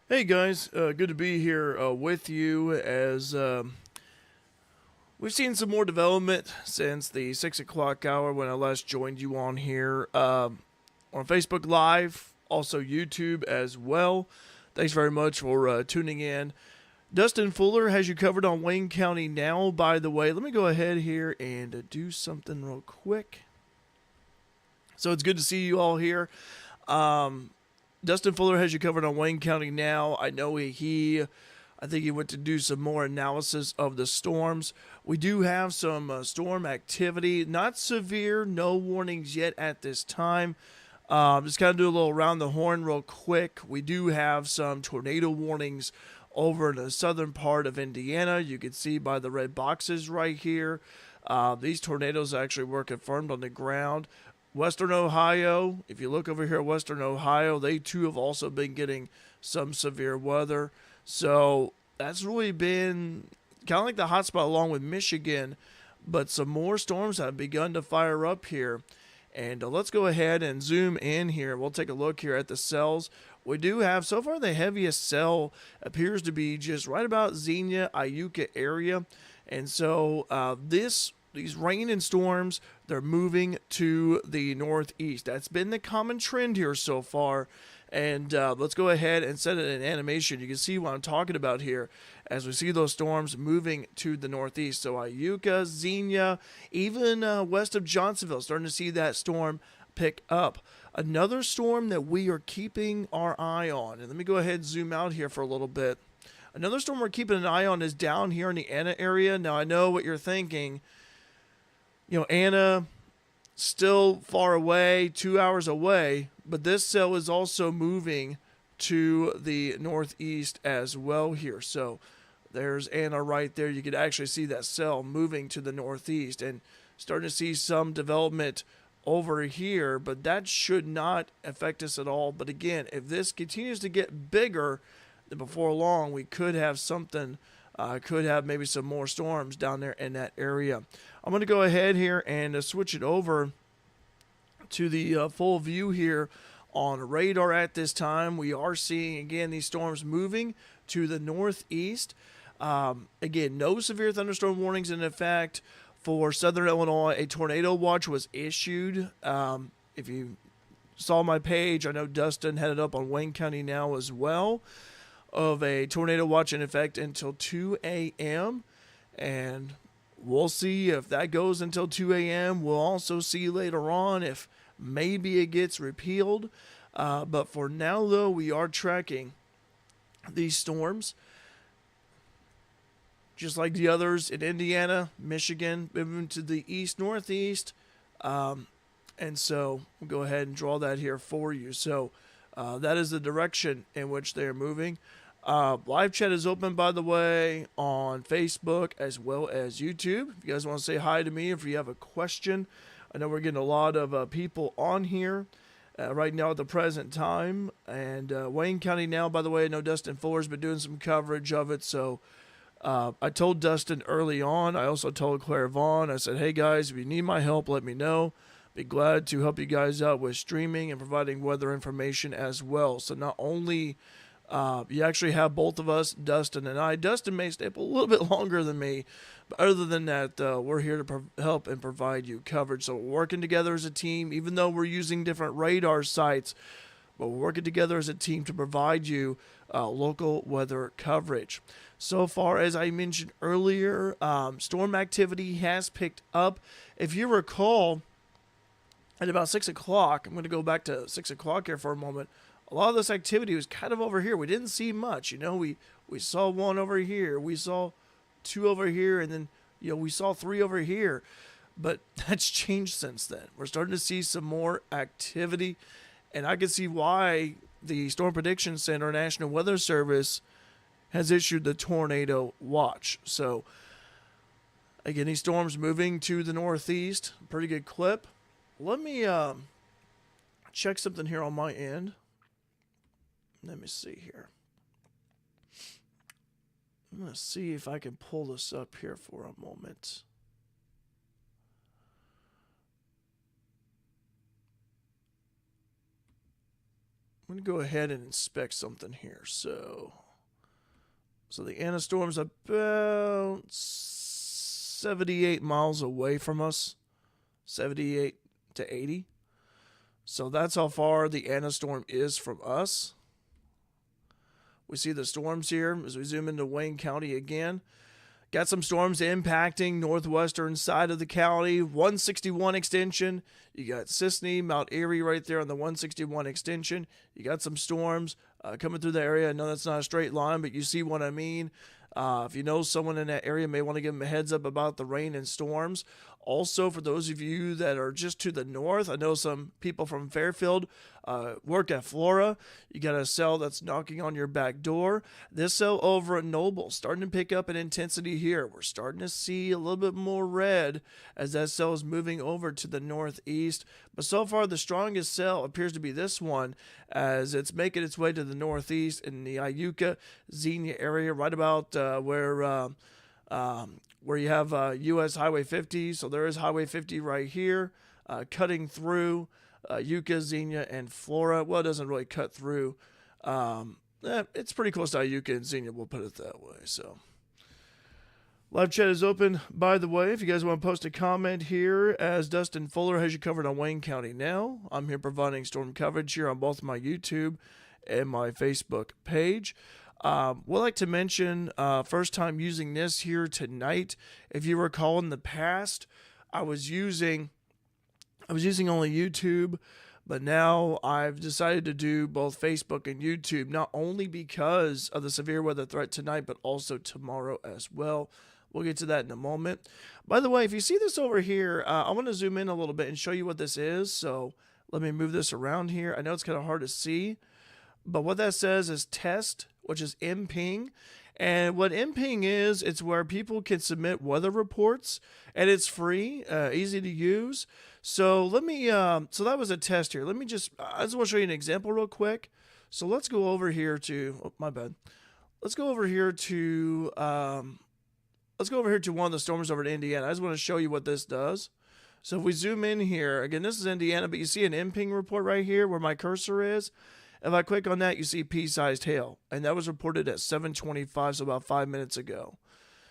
Hey guys, good to be here with you as we've seen some more development since the 6 o'clock hour when I last joined you on here on Facebook Live, also YouTube as well. Thanks very much for tuning in. Dustin Fuller has you covered on Wayne County now, by the way. Let me go ahead here and do something real quick. So it's good to see you all here. Um, Dustin Fuller has you covered on Wayne County now. I know I think he went to do some more analysis of the storms. We do have some storm activity, not severe, no warnings yet at this time. Just kind of do a little around the horn real quick. We do have some tornado warnings over in the southern part of Indiana. You can see by the red boxes right here. These tornadoes actually were confirmed on the ground. Western Ohio, if you look over here at Western Ohio, they too have also been getting some severe weather. So that's really been kind of like the hotspot along with Michigan, but some more storms have begun to fire up here. And let's go ahead and zoom in here. We'll take a look here at the cells. We do have, so far, the heaviest cell appears to be just right about Xenia, Iuka area. And so these rain and storms, they're moving to the northeast. That's been the common trend here so far. And let's go ahead and set it in animation. You can see what I'm talking about here as we see those storms moving to the northeast. So Iuka, Xenia, even west of Johnsonville, starting to see that storm pick up. Another storm that we are keeping our eye on, and let me go ahead and zoom out here for a little bit. Another storm we're keeping an eye on is down here in the Anna area. Now, I know what you're thinking. Anna, still far away, 2 hours away, but this cell is also moving to the northeast as well here. So there's Anna right there. You could actually see that cell moving to the northeast and starting to see some development over here, but that should not affect us at all. But again, if this continues to get bigger, then before long we could have something, could have maybe some more storms down there in that area. I'm going to go ahead here and switch it over to the full view here on radar at this time. We are seeing, again, these storms moving to the northeast. Again, no severe thunderstorm warnings in effect. For southern Illinois, a tornado watch was issued. If you saw my page, I know Dustin had it up on Wayne County now as well, of a tornado watch in effect until 2 a.m. And we'll see if that goes until 2 a.m. We'll also see later on if maybe it gets repealed. But for now, though, we are tracking these storms. Just like the others in Indiana, Michigan, moving to the east-northeast. And so we'll go ahead and draw that here for you. So that is the direction in which they are moving. Live chat is open, by the way, on Facebook as well as YouTube. If you guys want to say hi to me, if you have a question, I know we're getting a lot of people on here right now at the present time. And Wayne County now, by the way, I know Dustin Fuller's been doing some coverage of it. So I told Dustin early on. I also told Claire Vaughn. I said, hey guys, if you need my help, let me know. Be glad to help you guys out with streaming and providing weather information as well. So not only you actually have both of us, Dustin and I. Dustin may stay up a little bit longer than me, but other than that, we're here to help and provide you coverage. So we're working together as a team, even though we're using different radar sites, but we're working together as a team to provide you local weather coverage. So far, as I mentioned earlier, storm activity has picked up. If you recall, at about 6 o'clock, I'm going to go back to 6 o'clock here for a moment. A lot of this activity was kind of over here. We didn't see much. We saw one over here. We saw two over here. And then, we saw three over here. But that's changed since then. We're starting to see some more activity. And I can see why the Storm Prediction Center National Weather Service has issued the tornado watch. So, again, these storms moving to the northeast. Pretty good clip. Let me check something here on my end. Let me see here. I'm going to see if I can pull this up here for a moment. I'm going to go ahead and inspect something here. So the Anna storm's about 78 miles away from us, 78 to 80. So that's how far the Anna storm is from us. We see the storms here as we zoom into Wayne County again. Got some storms impacting northwestern side of the county. 161 extension. You got Sisney, Mount Erie right there on the 161 extension. You got some storms coming through the area. I know that's not a straight line, but you see what I mean. If you know someone in that area, may want to give them a heads up about the rain and storms. Also, for those of you that are just to the north, I know some people from Fairfield work at Flora. You got a cell that's knocking on your back door. This cell over at Noble starting to pick up an intensity here. We're starting to see a little bit more red as that cell is moving over to the northeast. But so far, the strongest cell appears to be this one as it's making its way to the northeast in the Iuka, Xenia area, right about where you have U.S. Highway 50. So there is Highway 50 right here, cutting through Iuka, Xenia, and Flora. Well, it doesn't really cut through. It's pretty close to Iuka and Xenia, we'll put it that way. So live chat is open, by the way. If you guys want to post a comment here, as Dustin Fuller has you covered on Wayne County now. I'm here providing storm coverage here on both my YouTube and my Facebook page. We'd like to mention first time using this here tonight. If you recall in the past, I was using only YouTube, but now I've decided to do both Facebook and YouTube, not only because of the severe weather threat tonight, but also tomorrow as well. We'll get to that in a moment. By the way, if you see this over here, I want to zoom in a little bit and show you what this is. So let me move this around here. I know it's kind of hard to see, but what that says is test, which is MPing. And what MPing is, it's where people can submit weather reports, and it's free, easy to use. So let me, so that was a test here. I just want to show you an example real quick. So let's go over here to, oh, my bad. Let's go over here to one of the storms over in Indiana. I just want to show you what this does. So if we zoom in here, again, this is Indiana, but you see an MPing report right here where my cursor is. If I click on that, you see pea-sized hail, and that was reported at 7:25, so about 5 minutes ago.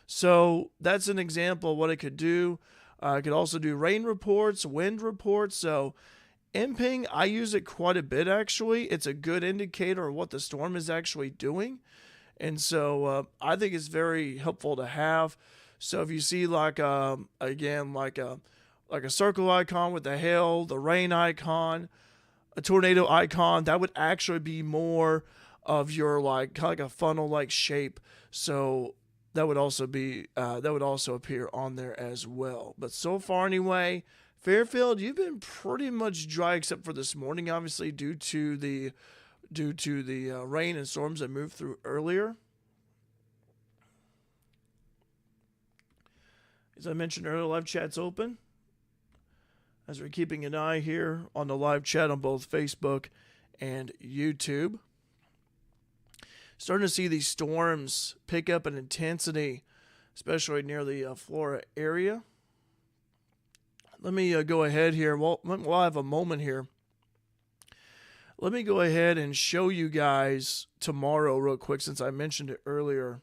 So that's an example of what it could do. It could also do rain reports, wind reports. So MPing, I use it quite a bit, actually. It's a good indicator of what the storm is actually doing. And so I think it's very helpful to have. So if you see like a circle icon with the hail, the rain icon, a tornado icon, that would actually be more of your kind of like a funnel like shape. So that would also appear on there as well. But so far anyway, Fairfield, you've been pretty much dry except for this morning, obviously due to the rain and storms that moved through earlier. As I mentioned earlier, live chat's open. As we're keeping an eye here on the live chat on both Facebook and YouTube. Starting to see these storms pick up in intensity, especially near the Florida area. Let me go ahead here. While I have a moment here, let me go ahead and show you guys tomorrow real quick since I mentioned it earlier.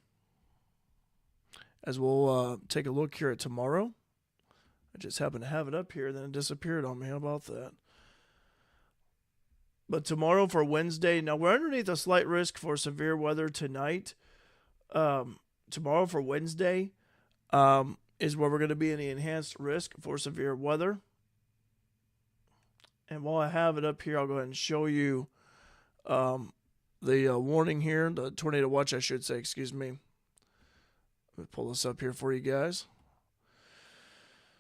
As we'll take a look here at tomorrow. I just happened to have it up here, then it disappeared on me. How about that? But tomorrow for Wednesday, now we're underneath a slight risk for severe weather tonight. Tomorrow for Wednesday is where we're going to be in the enhanced risk for severe weather. And while I have it up here, I'll go ahead and show you the warning here, the tornado watch, I should say, excuse me. Let me pull this up here for you guys.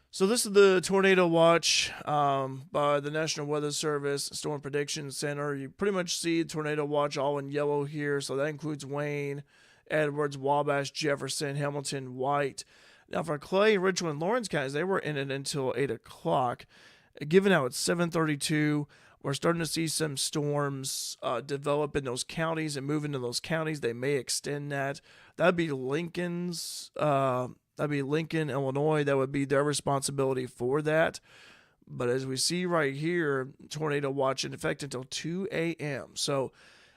So this is the tornado watch by the National Weather Service Storm Prediction Center. You pretty much see tornado watch all in yellow here. So that includes Wayne, Edwards, Wabash, Jefferson, Hamilton, White. Now for Clay, Richland, Lawrence counties, they were in it until 8 o'clock. Given now it's 7:32, we're starting to see some storms develop in those counties and move into those counties. They may extend that. That'd be Lincoln, Illinois. That would be their responsibility for that. But as we see right here, tornado watch in effect until 2 a.m. So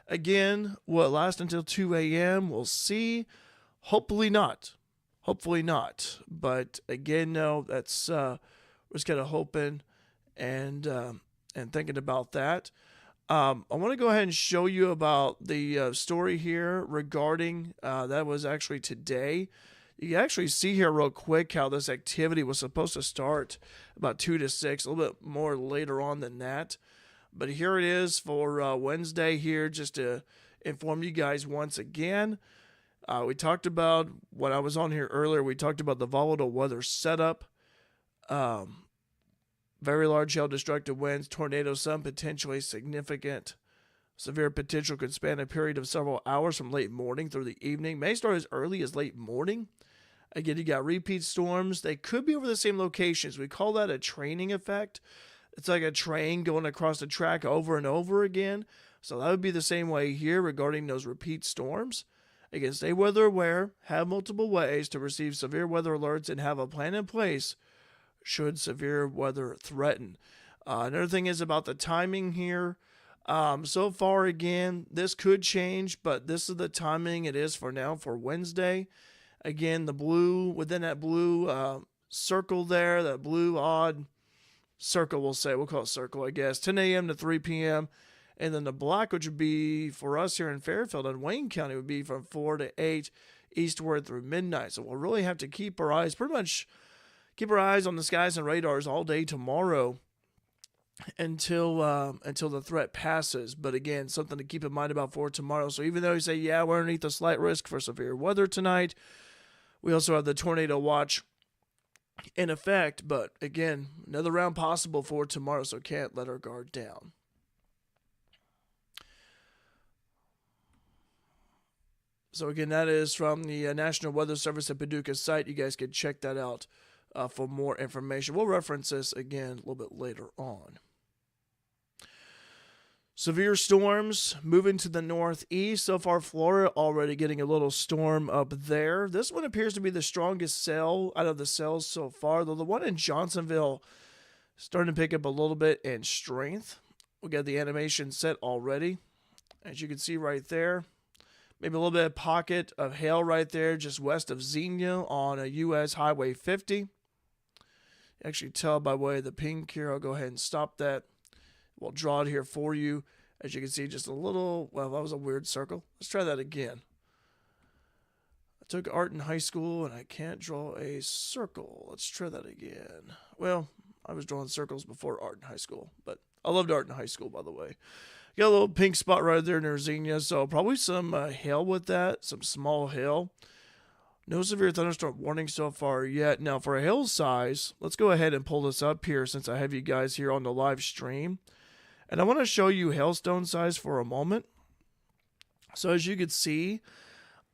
again, will it last until 2 a.m.? We'll see. Hopefully not. Hopefully not. But again, no, that's we're just kind of hoping and thinking about that. I want to go ahead and show you about the story here regarding that was actually today. You can actually see here real quick how this activity was supposed to start about 2 to 6, a little bit more later on than that. But here it is for Wednesday here, just to inform you guys once again. We talked about, when I was on here earlier, we talked about the volatile weather setup. Very large hail, destructive winds, tornadoes, some potentially significant. Severe potential could span a period of several hours from late morning through the evening. May start as early as late morning. Again, you got repeat storms. They could be over the same locations. We call that a training effect. It's like a train going across the track over and over again. So that would be the same way here regarding those repeat storms. Again, stay weather aware, have multiple ways to receive severe weather alerts, and have a plan in place should severe weather threaten. Another thing is about the timing here. So far, again, this could change, but this is the timing it is for now for Wednesday. Again, the blue, within that blue circle there, that blue odd circle, we'll call it circle, I guess, 10 a.m. to 3 p.m. And then the black, which would be for us here in Fairfield and Wayne County, would be from 4 to 8 eastward through midnight. So we'll really have to keep our eyes on the skies and radars all day tomorrow until the threat passes. But again, something to keep in mind about for tomorrow. So even though you say, yeah, we're underneath a slight risk for severe weather tonight, we also have the tornado watch in effect. But again, another round possible for tomorrow, so can't let our guard down. So again, that is from the National Weather Service at Paducah site. You guys can check that out for more information. We'll reference this again a little bit later on. Severe storms moving to the northeast. So far, Florida already getting a little storm up there. This one appears to be the strongest cell out of the cells so far, though the one in Johnsonville starting to pick up a little bit in strength. We got the animation set already, as you can see right there. Maybe a little bit of pocket of hail right there just west of Xenia on a U.S. Highway 50. Actually tell by way of the pink here. I'll go ahead and stop that. We'll draw it here for you. As you can see, just a little, well, that was a weird circle. Let's try that again. I took art in high school and I can't draw a circle. Let's try that again. Well, I was drawing circles before art in high school, but I loved art in high school, by the way. Got a little pink spot right there near Xenia, so probably some hail with that, some small hail. No severe thunderstorm warning so far yet. Now, for a hail size, let's go ahead and pull this up here since I have you guys here on the live stream. And I want to show you hailstone size for a moment. So as you can see,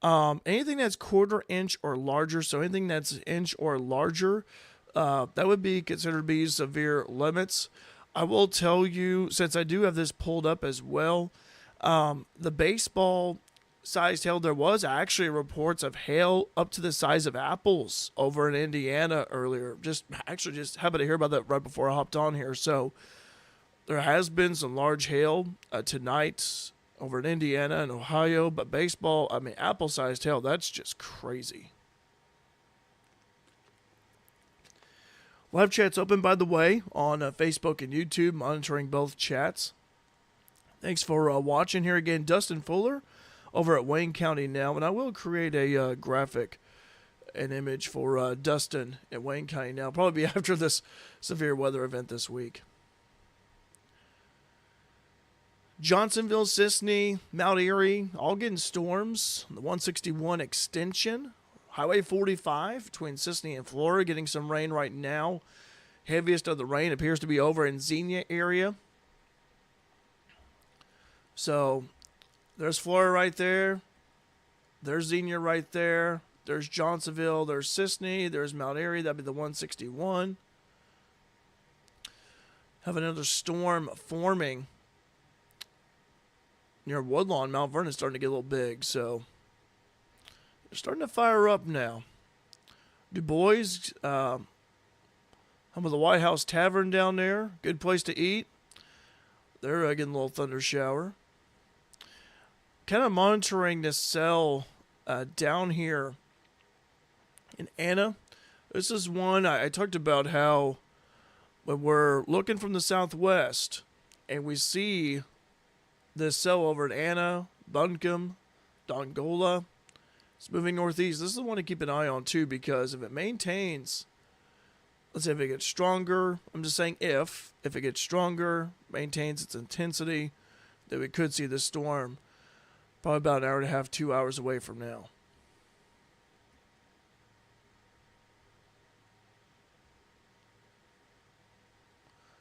anything that's 1/4 inch or larger, so anything that's an inch or larger, that would be considered to be severe limits. I will tell you, since I do have this pulled up as well, the baseball sized hail, there was actually reports of hail up to the size of apples over in Indiana earlier. Just happened to hear about that right before I hopped on here. So there has been some large hail tonight over in Indiana and Ohio, but baseball, I mean, apple sized hail, that's just crazy. Live chat's open, by the way, on Facebook and YouTube, monitoring both chats. Thanks for watching here again. Dustin Fuller over at Wayne County now, and I will create a graphic, an image for Dustin at Wayne County now, probably be after this severe weather event this week. Johnsonville, Sisney, Mount Airy, all getting storms. The 161 extension. Highway 45 between Sisney and Flora getting some rain right now. Heaviest of the rain appears to be over in Xenia area. So there's Flora right there. There's Xenia right there. There's Johnsonville. There's Sisney. There's Mount Airy. That'd be the 161. Have another storm forming near Woodlawn. Mount Vernon's starting to get a little big, so they're starting to fire up now. Du Bois, Home of the White House Tavern down there. Good place to eat. They're getting a little thunder shower. Kind of monitoring this cell down here in Anna. This is one I talked about how when we're looking from the southwest and we see this cell over at Anna, Buncombe, Dongola, it's moving northeast. This is the one to keep an eye on too, because if it maintains, let's say if it gets stronger, I'm just saying if it gets stronger, maintains its intensity, then we could see this storm probably about an hour and a half, 2 hours away from now.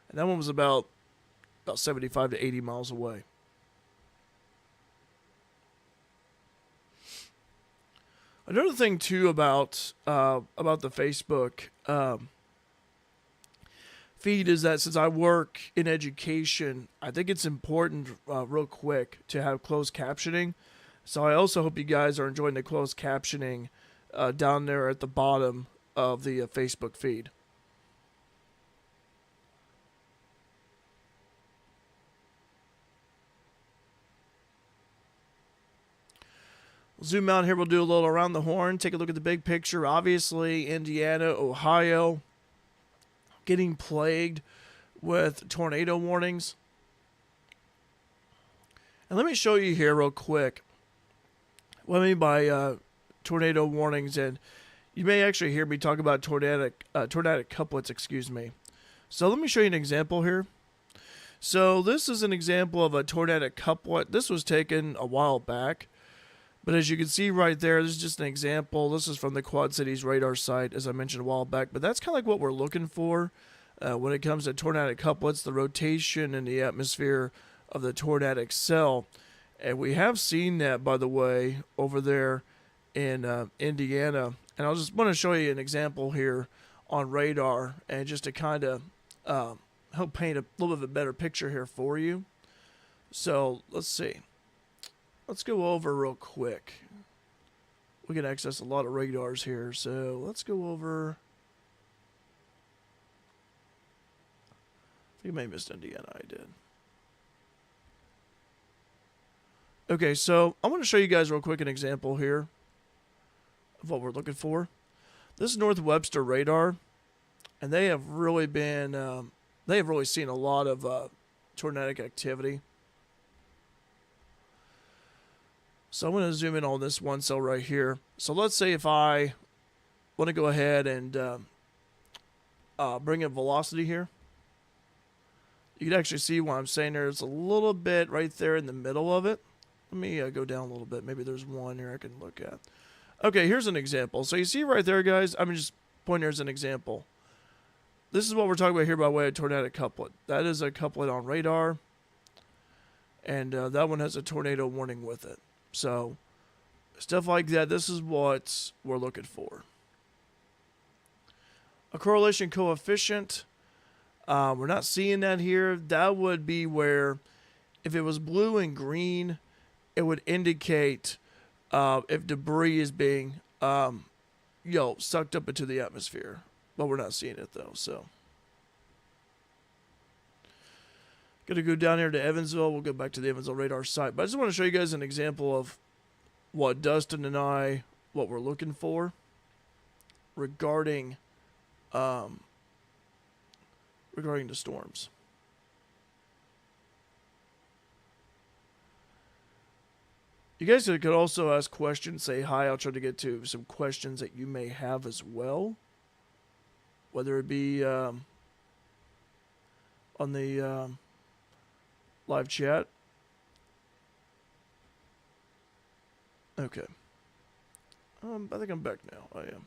And that one was about 75 to 80 miles away. Another thing too about the Facebook feed is that since I work in education, I think it's important real quick to have closed captioning. So I also hope you guys are enjoying the closed captioning down there at the bottom of the Facebook feed. We'll zoom out here. We'll do a little around the horn. Take a look at the big picture. Obviously, Indiana, Ohio, getting plagued with tornado warnings. And let me show you here real quick what I mean by tornado warnings. And you may actually hear me talk about tornadic couplets, excuse me. So let me show you an example here. So this is an example of a tornadic couplet. This was taken a while back. But as you can see right there, this is just an example. This is from the Quad Cities radar site, as I mentioned a while back. But that's kind of like what we're looking for when it comes to tornadic couplets, the rotation in the atmosphere of the tornadic cell. And we have seen that, by the way, over there in Indiana. And I just want to show you an example here on radar, and just to kind of help paint a little bit of a better picture here for you. So let's see. Let's go over real quick. We can access a lot of radars here, so let's go over. I think I may have missed Indiana. I did. Okay, so I want to show you guys real quick an example here of what we're looking for. This is North Webster radar, and they have really been, they have really seen a lot of tornadic activity. So I'm going to zoom in on this one cell right here. So let's say if I want to go ahead and bring in velocity here. You can actually see what I'm saying there. It's a little bit right there in the middle of it. Let me go down a little bit. Maybe there's one here I can look at. Okay, here's an example. So you see right there, guys, I'm just pointing there as an example. This is what we're talking about here by way of tornadic couplet. That is a couplet on radar. And that one has a tornado warning with it. So, stuff like that, this is what we're looking for. A correlation coefficient, we're not seeing that here. That would be where, if it was blue and green, it would indicate if debris is being, sucked up into the atmosphere. But we're not seeing it, though, so. Going to go down here to Evansville. We'll go back to the Evansville radar site. But I just want to show you guys an example of what Dustin and I, what we're looking for regarding the storms. You guys could also ask questions, say hi. I'll try to get to some questions that you may have as well. Whether it be on the live chat. Okay. I think I'm back now. I am.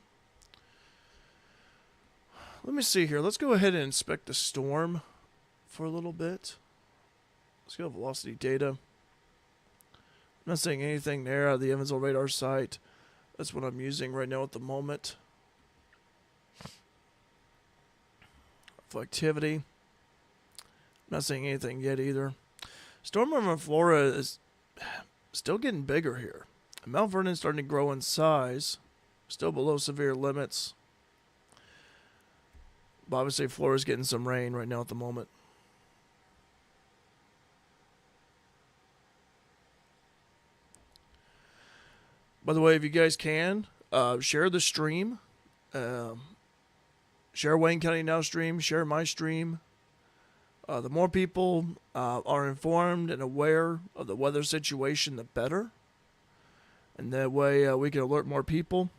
Let me see here. Let's go ahead and inspect the storm for a little bit. Let's go velocity data. I'm not saying anything there out of the Evansville radar site. That's what I'm using right now at the moment. Activity. I'm not saying anything yet either. Storm over Florida is still getting bigger here. Mount Vernon's starting to grow in size. Still below severe limits. But obviously, Florida's getting some rain right now at the moment. By the way, if you guys can, share the stream. Um, Share Wayne County Now stream. Share my stream. The more people are informed and aware of the weather situation, the better. And that way we can alert more people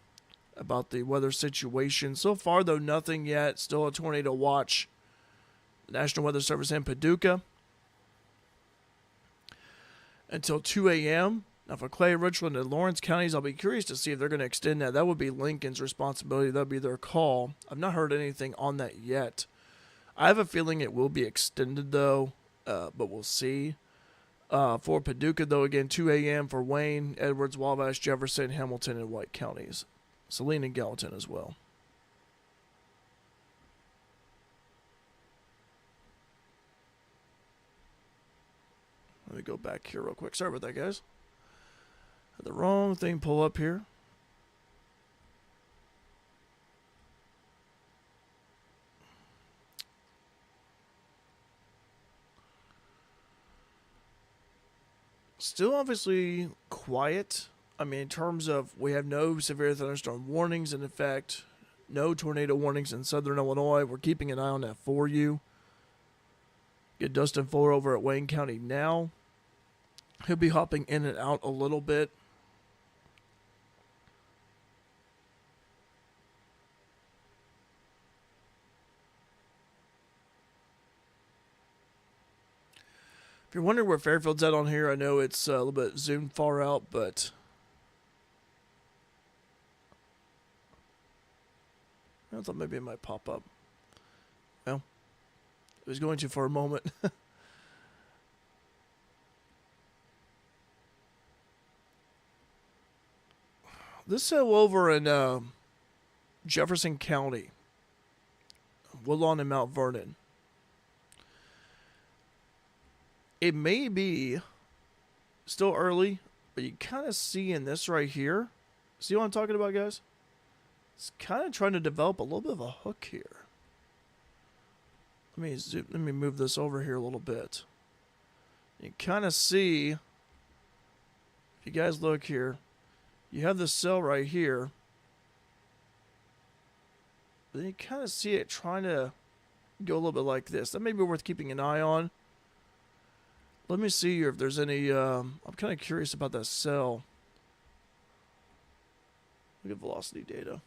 about the weather situation. So far, though, nothing yet. Still a tornado watch. National Weather Service in Paducah until 2 a.m. Now, for Clay, Richland, and Lawrence counties, I'll be curious to see if they're going to extend that. That would be Lincoln's responsibility. That would be their call. I've not heard anything on that yet. I have a feeling it will be extended, though, but we'll see. For Paducah, though, again, 2 a.m. for Wayne, Edwards, Wabash, Jefferson, Hamilton, and White counties. Saline and Gallatin as well. Let me go back here real quick. Sorry about that, guys. Had the wrong thing pull up here. Still obviously quiet. I mean, in terms of we have no severe thunderstorm warnings in effect, no tornado warnings in southern Illinois. We're keeping an eye on that for you. Get Dustin Fuller over at Wayne County Now. He'll be hopping in and out a little bit. If you're wondering where Fairfield's at on here, I know it's a little bit zoomed far out, but I thought maybe it might pop up. Well, it was going to for a moment. This cell over in Jefferson County, Woodlawn and Mount Vernon. It may be still early, but you kind of see in this right here. See what I'm talking about, guys? It's kind of trying to develop a little bit of a hook here. Let me move this over here a little bit. You kind of see, if you guys look here, you have this cell right here. But then you kind of see it trying to go a little bit like this. That may be worth keeping an eye on. Let me see here if there's any, I'm kind of curious about that cell. Look at velocity data.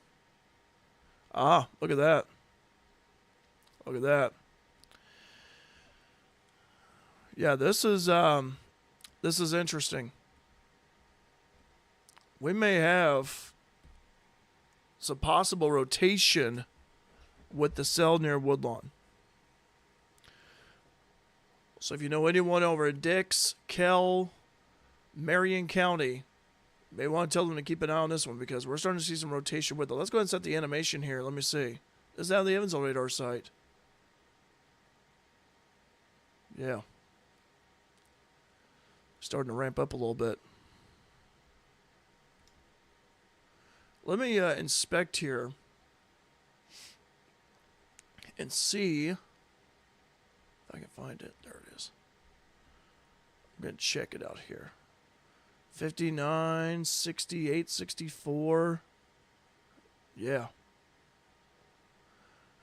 Ah, look at that. Look at that. Yeah, this is interesting. We may have some possible rotation with the cell near Woodlawn. So if you know anyone over at Dix, Kell, Marion County, you may want to tell them to keep an eye on this one because we're starting to see some rotation with it. Let's go ahead and set the animation here. Let me see. This is out of the Evansville radar site. Yeah. Starting to ramp up a little bit. Let me inspect here and see if I can find it. There it is. I'm going to check it out here. 59, 68, 64. Yeah.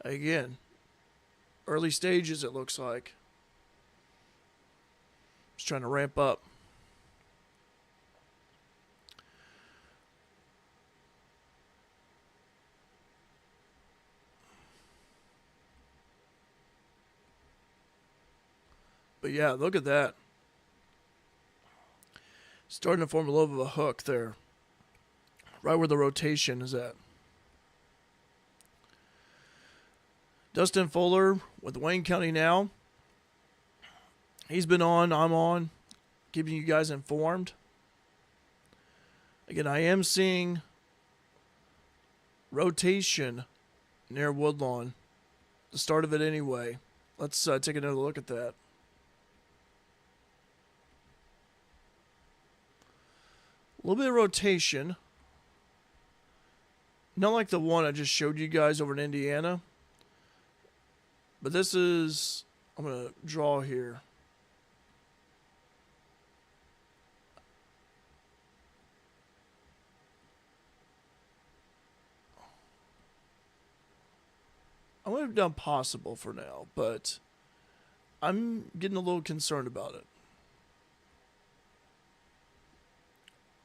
Again, early stages it looks like. Just trying to ramp up. But yeah, look at that. Starting to form a little bit of a hook there. Right where the rotation is at. Dustin Fuller with Wayne County Now. He's been on, I'm on, keeping you guys informed. Again, I am seeing rotation near Woodlawn. The start of it anyway. Let's take another look at that. A little bit of rotation. Not like the one I just showed you guys over in Indiana. But this is, I'm going to draw here. I'm going to have done possible for now, but I'm getting a little concerned about it.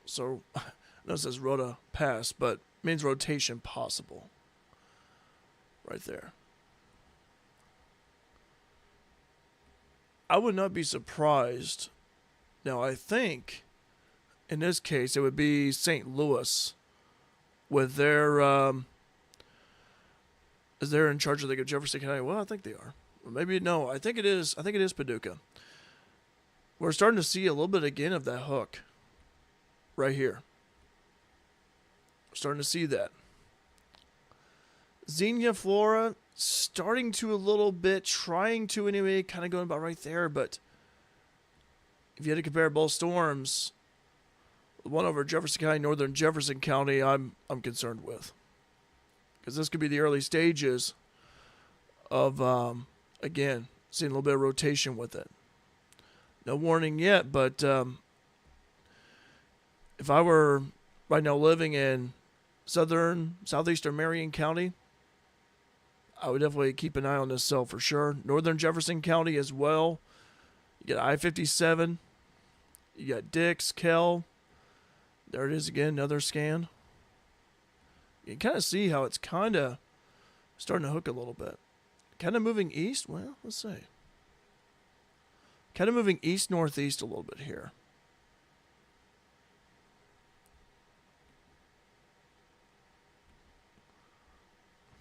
So, I know it says rota pass, but it means rotation possible. Right there. I would not be surprised. Now, I think in this case it would be St. Louis with their is they're in charge of the Jefferson County. Well, I think they are. Or maybe no. I think it is. I think it is Paducah. We're starting to see a little bit again of that hook right here. We're starting to see that. Xenia Flora starting to a little bit, trying to anyway, kind of going about right there. But if you had to compare both storms, the one over Jefferson County, northern Jefferson County, I'm concerned with, because this could be the early stages of again seeing a little bit of rotation with it. No warning yet, but if I were right now living in southeastern Marion County, I would definitely keep an eye on this cell for sure. Northern Jefferson County as well. You got I-57. You got Dix, Kell. There it is again, another scan. You can kind of see how it's kind of starting to hook a little bit. Kind of moving east. Well, let's see. Kind of moving east-northeast a little bit here.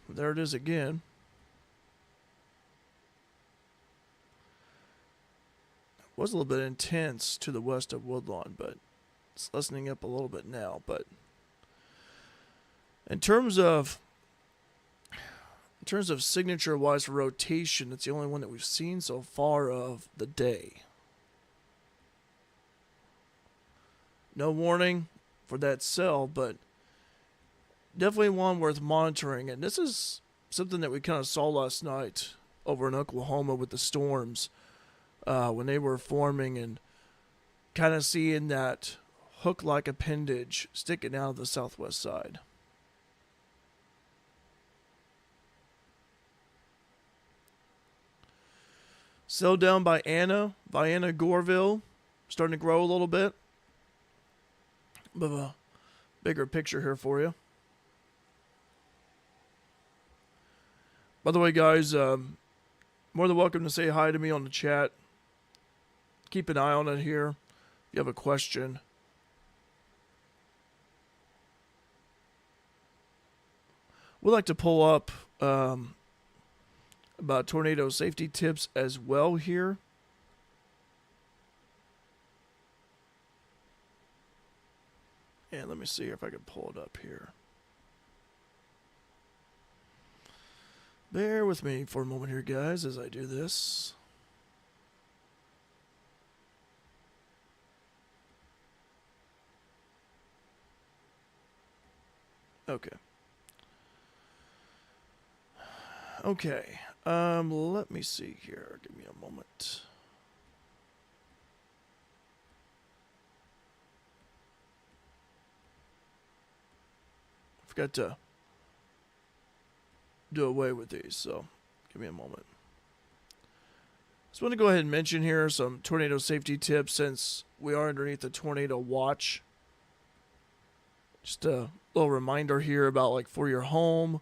There it is again. It was a little bit intense to the west of Woodlawn, but it's lessening up a little bit now. But in terms of signature-wise for rotation, it's the only one that we've seen so far of the day. No warning for that cell, but definitely one worth monitoring. And this is something that we kind of saw last night over in Oklahoma with the storms when they were forming, and kind of seeing that hook-like appendage sticking out of the southwest side. Cell down by Vienna, Goreville, starting to grow a little bit. Bit of a bigger picture here for you. By the way, guys, more than welcome to say hi to me on the chat. Keep an eye on it here if you have a question. We'd like to pull up about tornado safety tips as well here. And let me see if I can pull it up here. Bear with me for a moment here, guys, as I do this. Okay. Okay. Let me see here. Give me a moment. Forgot to do away with these, so give me a moment. Just want to go ahead and mention here some tornado safety tips since we are underneath the tornado watch. Just a little reminder here about, like, for your home,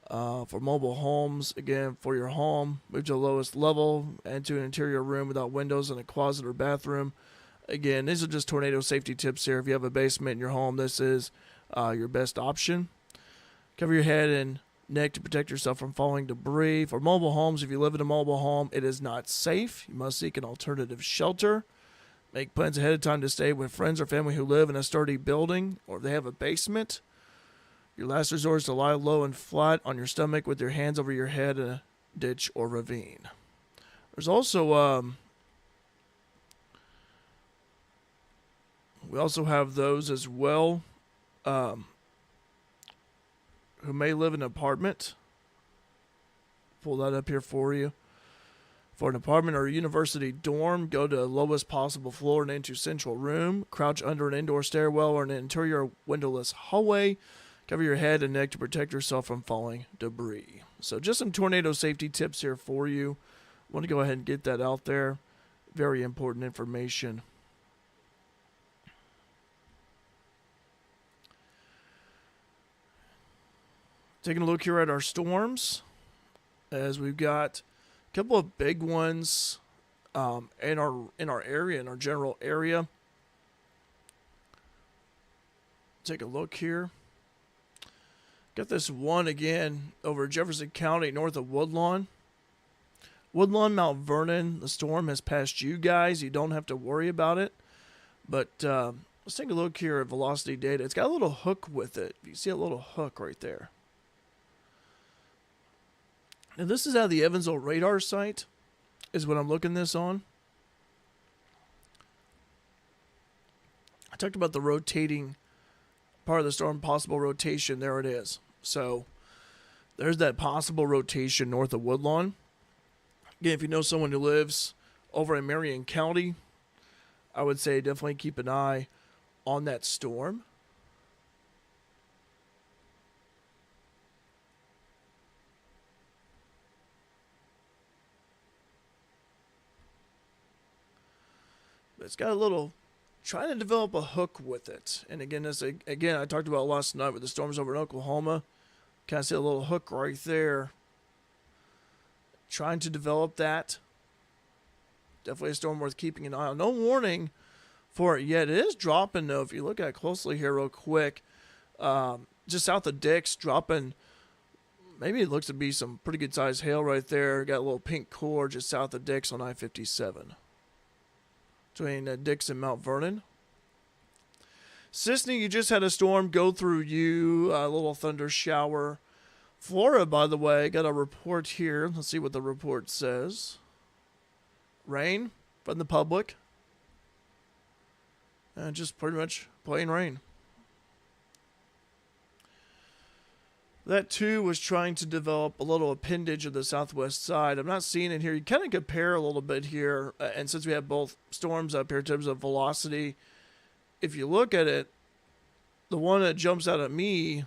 for mobile homes, again, for your home, move to the lowest level, enter an interior room without windows in a closet or bathroom. Again, these are just tornado safety tips here. If you have a basement in your home, this is your best option. Cover your head and neck to protect yourself from falling debris. For mobile homes, if you live in a mobile home, it is not safe. You must seek an alternative shelter. Make plans ahead of time to stay with friends or family who live in a sturdy building, or if they have a basement. Your last resort is to lie low and flat on your stomach with your hands over your head in a ditch or ravine. There's also we also have those as well who may live in an apartment pull that up here for you. For an apartment or a university dorm, go to the lowest possible floor and into central room. Crouch under an indoor stairwell or an interior windowless hallway. Cover your head and neck to protect yourself from falling debris. So just some tornado safety tips here for you. I want to go ahead and get that out there. Very important information. Taking a look here at our storms, as we've got a couple of big ones in our area, in our general area. Take a look here. Got this one again over Jefferson County, north of Woodlawn. Woodlawn, Mount Vernon, the storm has passed you guys. You don't have to worry about it. But let's take a look here at velocity data. It's got a little hook with it. You see a little hook right there. Now this is out of the Evansville radar site, is what I'm looking this on. I talked about the rotating part of the storm, possible rotation. There it is. So there's that possible rotation north of Woodlawn. Again, if you know someone who lives over in Marion County, I would say definitely keep an eye on that storm. It's got a little, trying to develop a hook with it. And again, I talked about last night with the storms over in Oklahoma. Kind of see a little hook right there. Trying to develop that. Definitely a storm worth keeping an eye on. No warning for it yet. It is dropping, though, if you look at it closely here real quick. Just south of Dix, dropping, maybe it looks to be some pretty good sized hail right there. Got a little pink core just south of Dix on I-57. Between Dix and Mount Vernon. Sisney, you just had a storm go through you, a little thunder shower. Florida, by the way, got a report here. Let's see what the report says. Rain from the public. And just pretty much plain rain. That too was trying to develop a little appendage of the southwest side. I'm not seeing it here. You kind of compare a little bit here. And since we have both storms up here in terms of velocity, if you look at it, the one that jumps out at me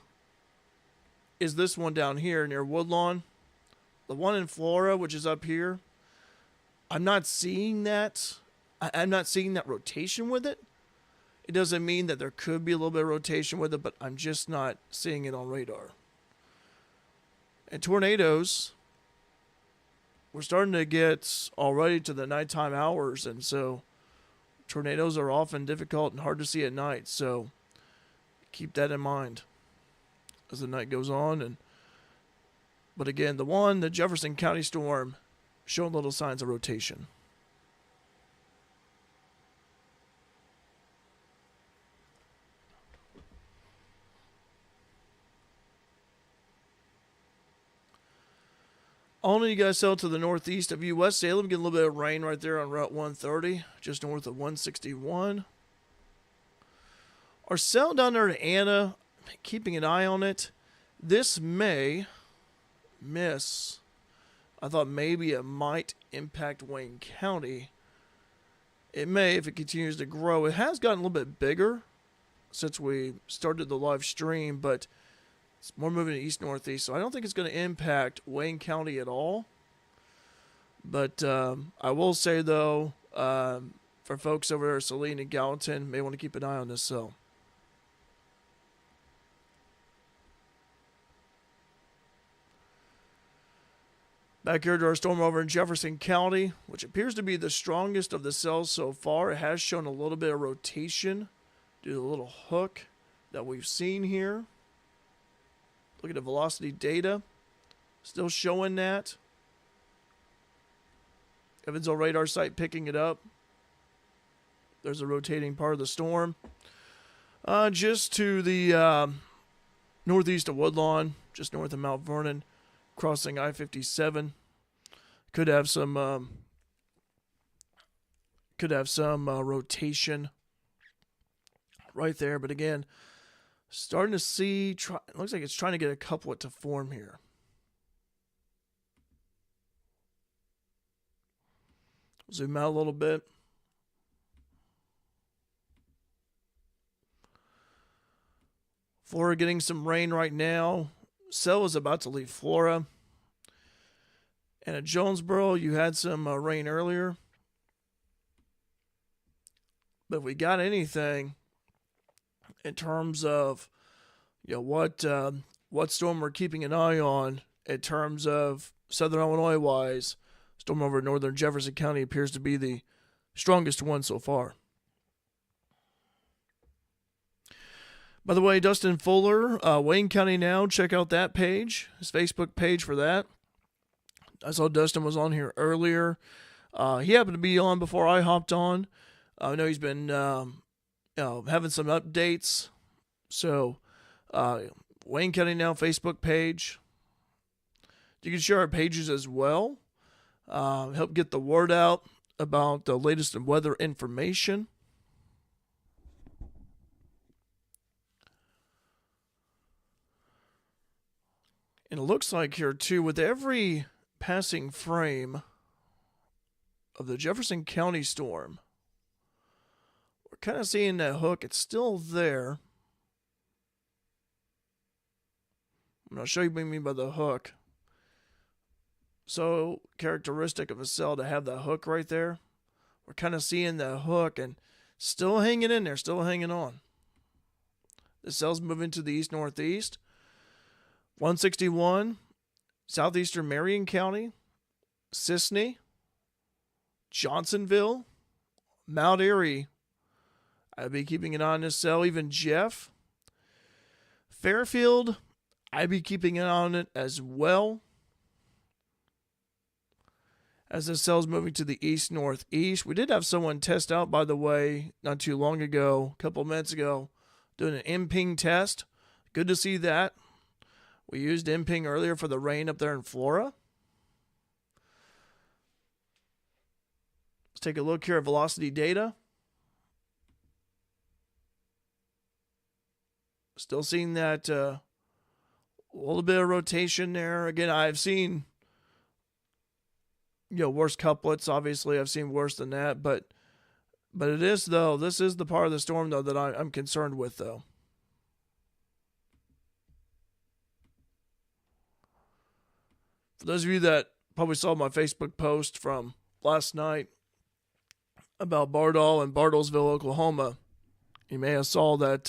is this one down here near Woodlawn. The one in Florida, which is up here, I'm not seeing that. I'm not seeing that rotation with it. It doesn't mean that there could be a little bit of rotation with it, but I'm just not seeing it on radar. And tornadoes, we're starting to get already to the nighttime hours, and so tornadoes are often difficult and hard to see at night. So keep that in mind as the night goes on. But again, the Jefferson County storm, showing little signs of rotation. Only you guys sail to the northeast of you. West Salem, getting a little bit of rain right there on Route 130, just north of 161. Our sail down there to Anna, keeping an eye on it. This may miss. I thought maybe it might impact Wayne County. It may if it continues to grow. It has gotten a little bit bigger since we started the live stream, but it's more moving to east-northeast, so I don't think it's going to impact Wayne County at all. But I will say, though, for folks over there, Saline and Gallatin, may want to keep an eye on this cell. Back here to our storm over in Jefferson County, which appears to be the strongest of the cells so far. It has shown a little bit of rotation due to the little hook that we've seen here. Look at the velocity data. Still showing that. Evansville radar site picking it up. There's a rotating part of the storm. Just to the northeast of Woodlawn, just north of Mount Vernon, crossing I-57. Could have some rotation right there, but again, starting to see, it looks like it's trying to get a couplet to form here. Zoom out a little bit. Florida getting some rain right now. Cell is about to leave Florida. And at Jonesboro, you had some rain earlier. But if we got anything in terms of what storm we're keeping an eye on in terms of Southern Illinois wise, storm over northern Jefferson County appears to be the strongest one so far. By the way, Dustin Fuller, Wayne County Now, check out that page, his Facebook page for that. I saw Dustin was on here earlier. He happened to be on before I hopped on. I know he's been having some updates. So, Wayne County Now Facebook page. You can share our pages as well. Help get the word out about the latest weather information. And it looks like here, too, with every passing frame of the Jefferson County storm, we're kind of seeing that hook. It's still there. I'm going to show you what I mean by the hook. So characteristic of a cell to have that hook right there. We're kind of seeing the hook and still hanging in there, still hanging on. The cell's moving to the east-northeast. 161, southeastern Marion County, Sisney, Johnsonville, Mount Airy. I'd be keeping an eye on this cell. Even Jeff. Fairfield, I'd be keeping an eye on it as well. As the cell's moving to the east-northeast. We did have someone test out, by the way, not too long ago, a couple of minutes ago, doing an MPing test. Good to see that. We used MPing earlier for the rain up there in Florida. Let's take a look here at velocity data. Still seeing that a little bit of rotation there. Again, I've seen worse couplets. Obviously, I've seen worse than that. But it is, though. This is the part of the storm, though, that I'm concerned with, though. For those of you that probably saw my Facebook post from last night about Bardol and Bartlesville, Oklahoma, you may have saw that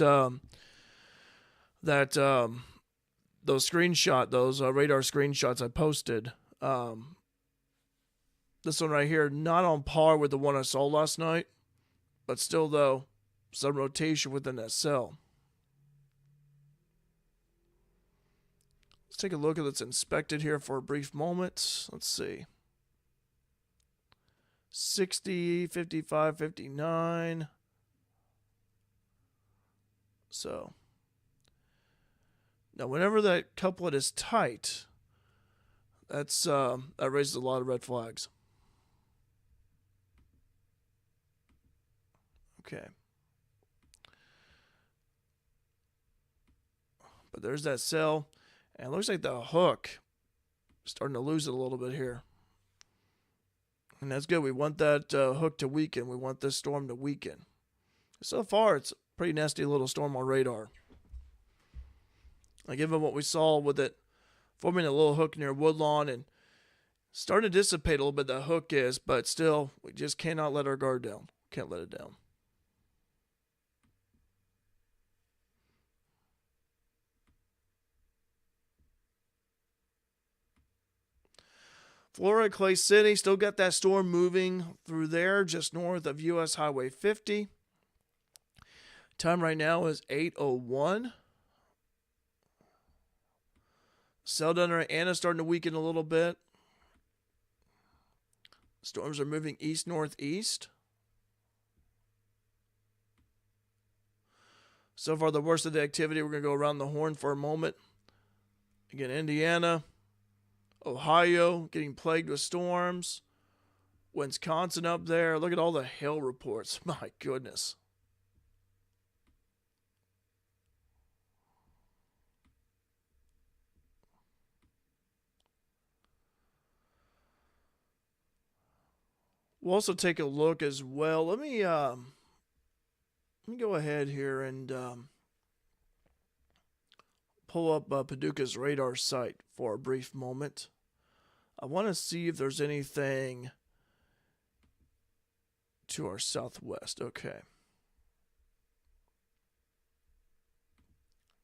those radar screenshots I posted. This one right here, not on par with the one I saw last night, but still, though, some rotation within that cell. Let's take a look at let's inspect it here for a brief moment. Let's see. 60, 55, 59. So, now whenever that couplet is tight, that raises a lot of red flags. Okay. But there's that cell. And it looks like the hook is starting to lose it a little bit here. And that's good. We want that hook to weaken. We want this storm to weaken. So far, it's a pretty nasty little storm on radar. Given what we saw with it forming a little hook near Woodlawn and starting to dissipate a little bit, the hook is, but still, we just cannot let our guard down. Can't let it down. Florida, Clay City, still got that storm moving through there just north of U.S. Highway 50. Time right now is 8:01. Cell down there, Anna starting to weaken a little bit. Storms are moving east-northeast. So far, the worst of the activity. We're going to go around the horn for a moment. Again, Indiana, Ohio getting plagued with storms. Wisconsin up there. Look at all the hail reports. My goodness. We'll also take a look as well. Let me go ahead here and pull up Paducah's radar site for a brief moment. I want to see if there's anything to our southwest. Okay.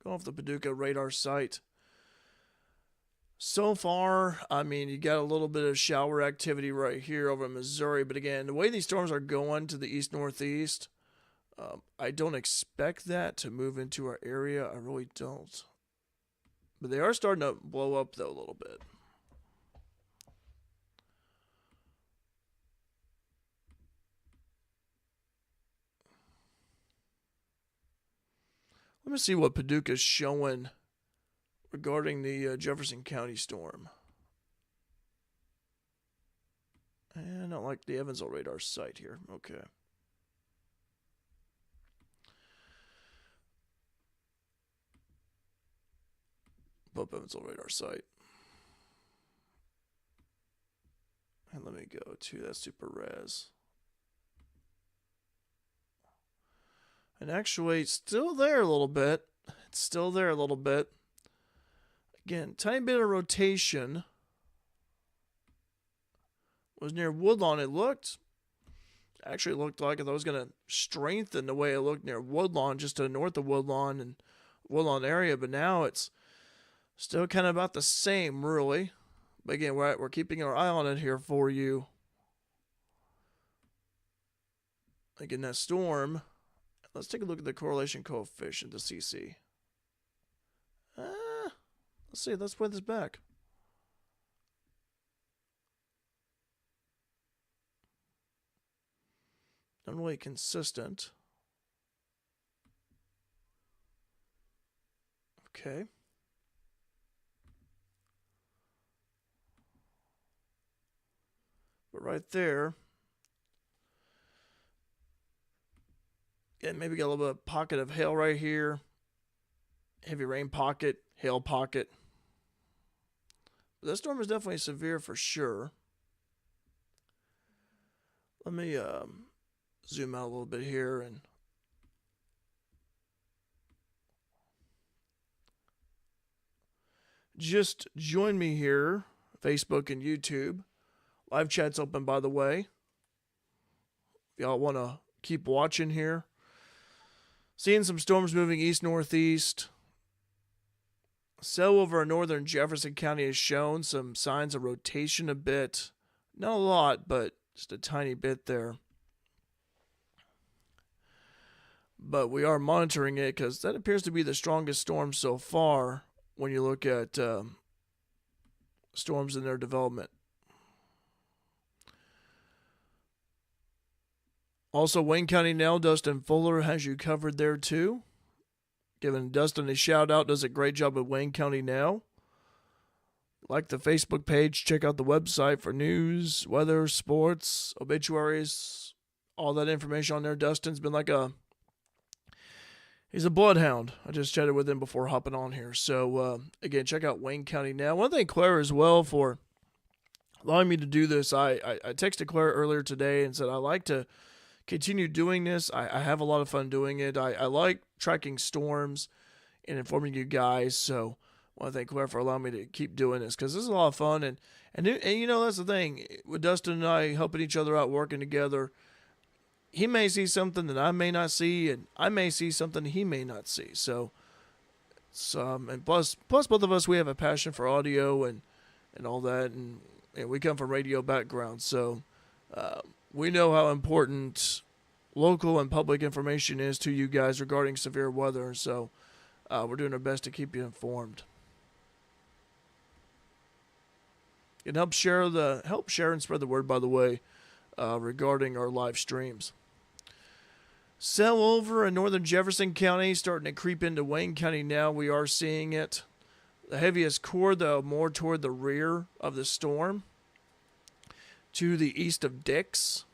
Go off the Paducah radar site. So far, I mean, you got a little bit of shower activity right here over in Missouri. But again, the way these storms are going to the east-northeast, I don't expect that to move into our area. I really don't. But they are starting to blow up, though, a little bit. Let me see what Paducah's showing regarding the Jefferson County storm. And I don't like the Evansville radar site here. Okay. Pop Evansville radar site. And let me go to that super res. And actually, it's still there a little bit. It's still there a little bit. Again, tiny bit of rotation. Was near Woodlawn. It actually looked like it was going to strengthen the way it looked near Woodlawn, just to the north of Woodlawn and Woodlawn area. But now it's still kind of about the same, really. But again, we're keeping our eye on it here for you. Again, that storm. Let's take a look at the correlation coefficient, the CC. Let's see. Let's play this back. Not really consistent. Okay. But right there, and maybe got a little bit of pocket of hail right here. Heavy rain pocket, hail pocket. But that storm is definitely severe for sure. Let me zoom out a little bit here and just join me here, Facebook and YouTube. Live chat's open, by the way. If y'all want to keep watching here. Seeing some storms moving east-northeast. Cell over in northern Jefferson County has shown some signs of rotation a bit. Not a lot, but just a tiny bit there. But we are monitoring it because that appears to be the strongest storm so far when you look at storms in their development. Also, Wayne County now, Dustin Fuller has you covered there too. Giving Dustin a shout out, does a great job at Wayne County now. Like the Facebook page, check out the website for news, weather, sports, obituaries, all that information on there. Dustin's been he's a bloodhound. I just chatted with him before hopping on here. So, again, check out Wayne County now. I want to thank Claire as well for allowing me to do this. I texted Claire earlier today and said I like to continue doing this. I have a lot of fun doing it. I like tracking storms and informing you guys. So I want to thank Claire for allowing me to keep doing this because this is a lot of fun. And you know, that's the thing. With Dustin and I helping each other out, working together, he may see something that I may not see, and I may see something he may not see. So and plus both of us, we have a passion for audio and all that. And we come from radio backgrounds. So we know how important local and public information is to you guys regarding severe weather. So we're doing our best to keep you informed. And help share and spread the word, by the way, regarding our live streams. Cell over in northern Jefferson County starting to creep into Wayne County now. We are seeing it. The heaviest core, though, more toward the rear of the storm, to the east of Dix.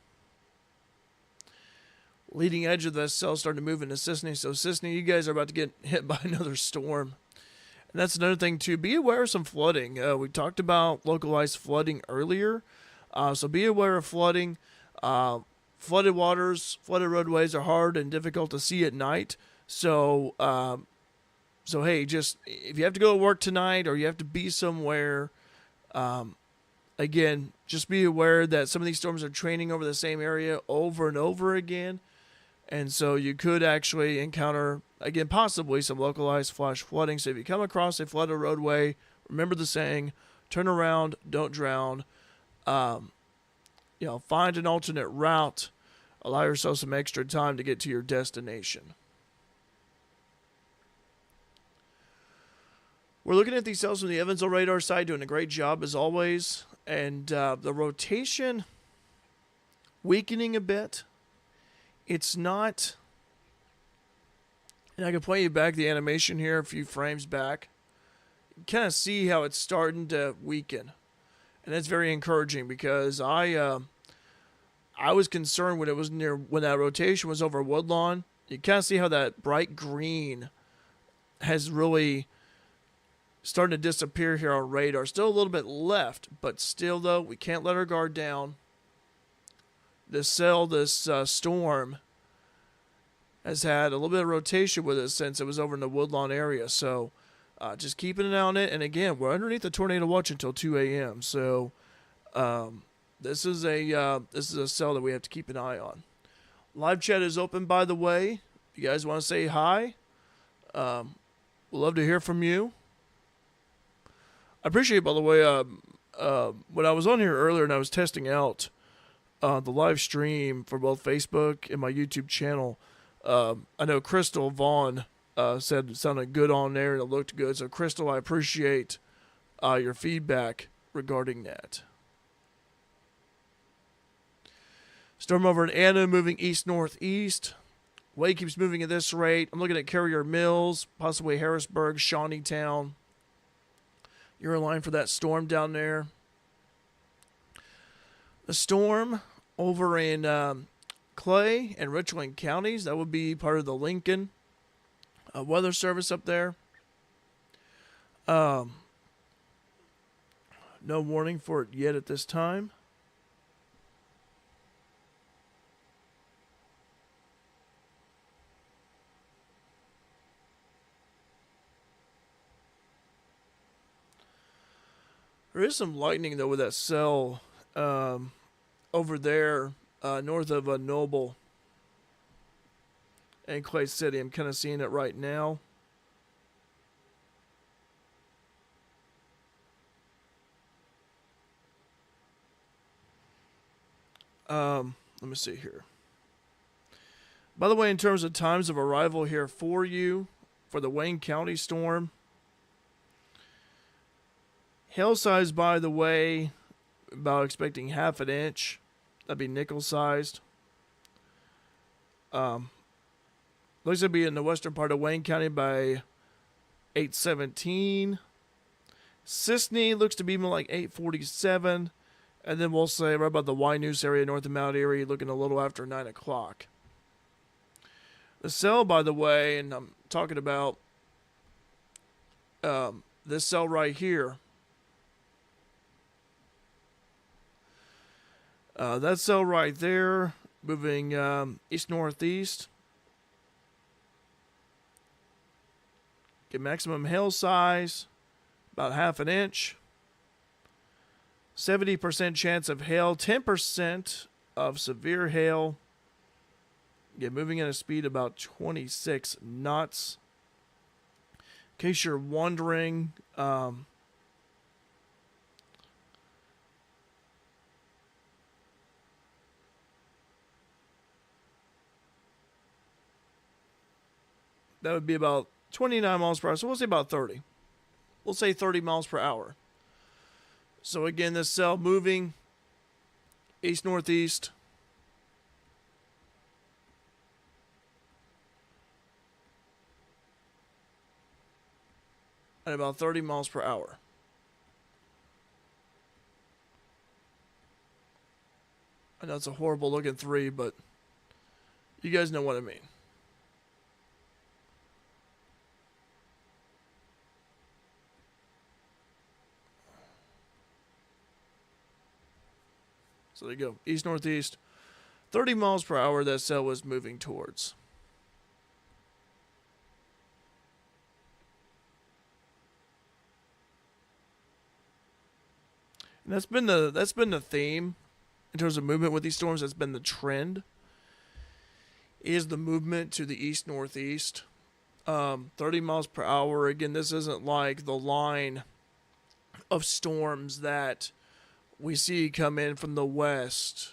Leading edge of the cell starting to move into Sisney. So Sisney, you guys are about to get hit by another storm. And that's another thing, too. Be aware of some flooding. We talked about localized flooding earlier. So be aware of flooding. Uh, Flooded waters, flooded roadways are hard and difficult to see at night. So, so hey, just if you have to go to work tonight or you have to be somewhere, um, again, just be aware that some of these storms are training over the same area over and over again. And so you could actually encounter, again, possibly some localized flash flooding. So if you come across a flooded roadway, remember the saying, turn around, don't drown. Um, find an alternate route. Allow yourself some extra time to get to your destination. We're looking at these cells from the Evansville radar side, doing a great job as always. And the rotation weakening a bit. It's not, and I can play you back the animation here a few frames back. You kind of see how it's starting to weaken. And that's very encouraging because I was concerned when it was when that rotation was over Woodlawn. You kind of see how that bright green has really starting to disappear here on radar. Still a little bit left, but still though, we can't let our guard down. This storm has had a little bit of rotation with it since it was over in the Woodlawn area. So just keeping an eye on it. And again, we're underneath the tornado watch until 2 a.m. So this is a cell that we have to keep an eye on. Live chat is open, by the way. If you guys want to say hi, we'd love to hear from you. I appreciate, by the way, when I was on here earlier and I was testing out the live stream for both Facebook and my YouTube channel, I know Crystal Vaughn said it sounded good on there and it looked good. So, Crystal, I appreciate your feedback regarding that. Storm over in Anna moving east-northeast. Wave keeps moving at this rate. I'm looking at Carrier Mills, possibly Harrisburg, Shawneetown. You're in line for that storm down there. The storm over in Clay and Richland counties, that would be part of the Lincoln Weather Service up there. No warning for it yet at this time. There is some lightning, though, with that cell over there north of Noble and Clay City. I'm kind of seeing it right now. Let me see here. By the way, in terms of times of arrival here for you, for the Wayne County storm, hail size, by the way, about expecting half an inch. That'd be nickel sized. Looks to be in the western part of Wayne County by 8:17. Sisney looks to be more like 8:47. And then we'll say right about the Wynoosa area, north of Mount Erie, looking a little after 9 o'clock. The cell, by the way, and I'm talking about this cell right here. That cell right there, moving east-northeast. Get maximum hail size, about half an inch. 70% chance of hail, 10% of severe hail. Get moving at a speed about 26 knots. In case you're wondering, that would be about 29 miles per hour. So we'll say about 30. We'll say 30 miles per hour. So again, this cell moving east-northeast. At about 30 miles per hour. I know it's a horrible looking 3, but you guys know what I mean. So there you go. East-northeast. 30 miles per hour that cell was moving towards. And that's been the theme in terms of movement with these storms. That's been the trend. Is the movement to the east northeast. 30 miles per hour. Again, this isn't like the line of storms that we see come in from the west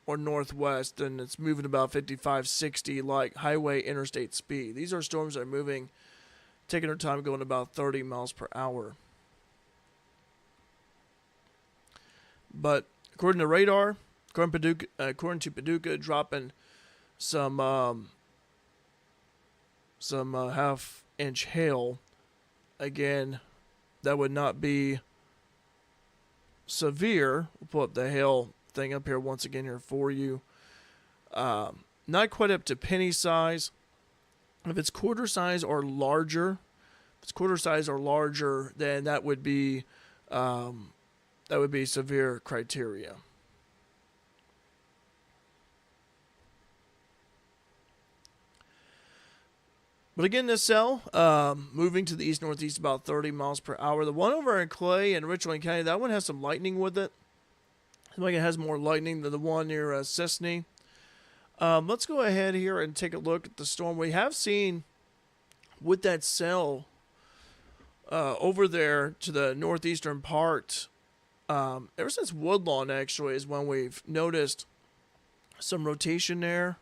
or northwest, and it's moving about 55, 60 like highway interstate speed. These are storms that are moving, taking their time, going about 30 miles per hour. But according to radar, according to Paducah, dropping some half-inch hail. Again, that would not be severe. We'll pull up the hail thing up here once again here for you. Not quite up to penny size. If it's quarter size or larger, then that would be severe criteria. But again, this cell, moving to the east-northeast about 30 miles per hour. The one over in Clay and Richland County, that one has some lightning with it. I think it has more lightning than the one near Sisney. Let's go ahead here and take a look at the storm. We have seen with that cell over there to the northeastern part, ever since Woodlawn actually is when we've noticed some rotation there.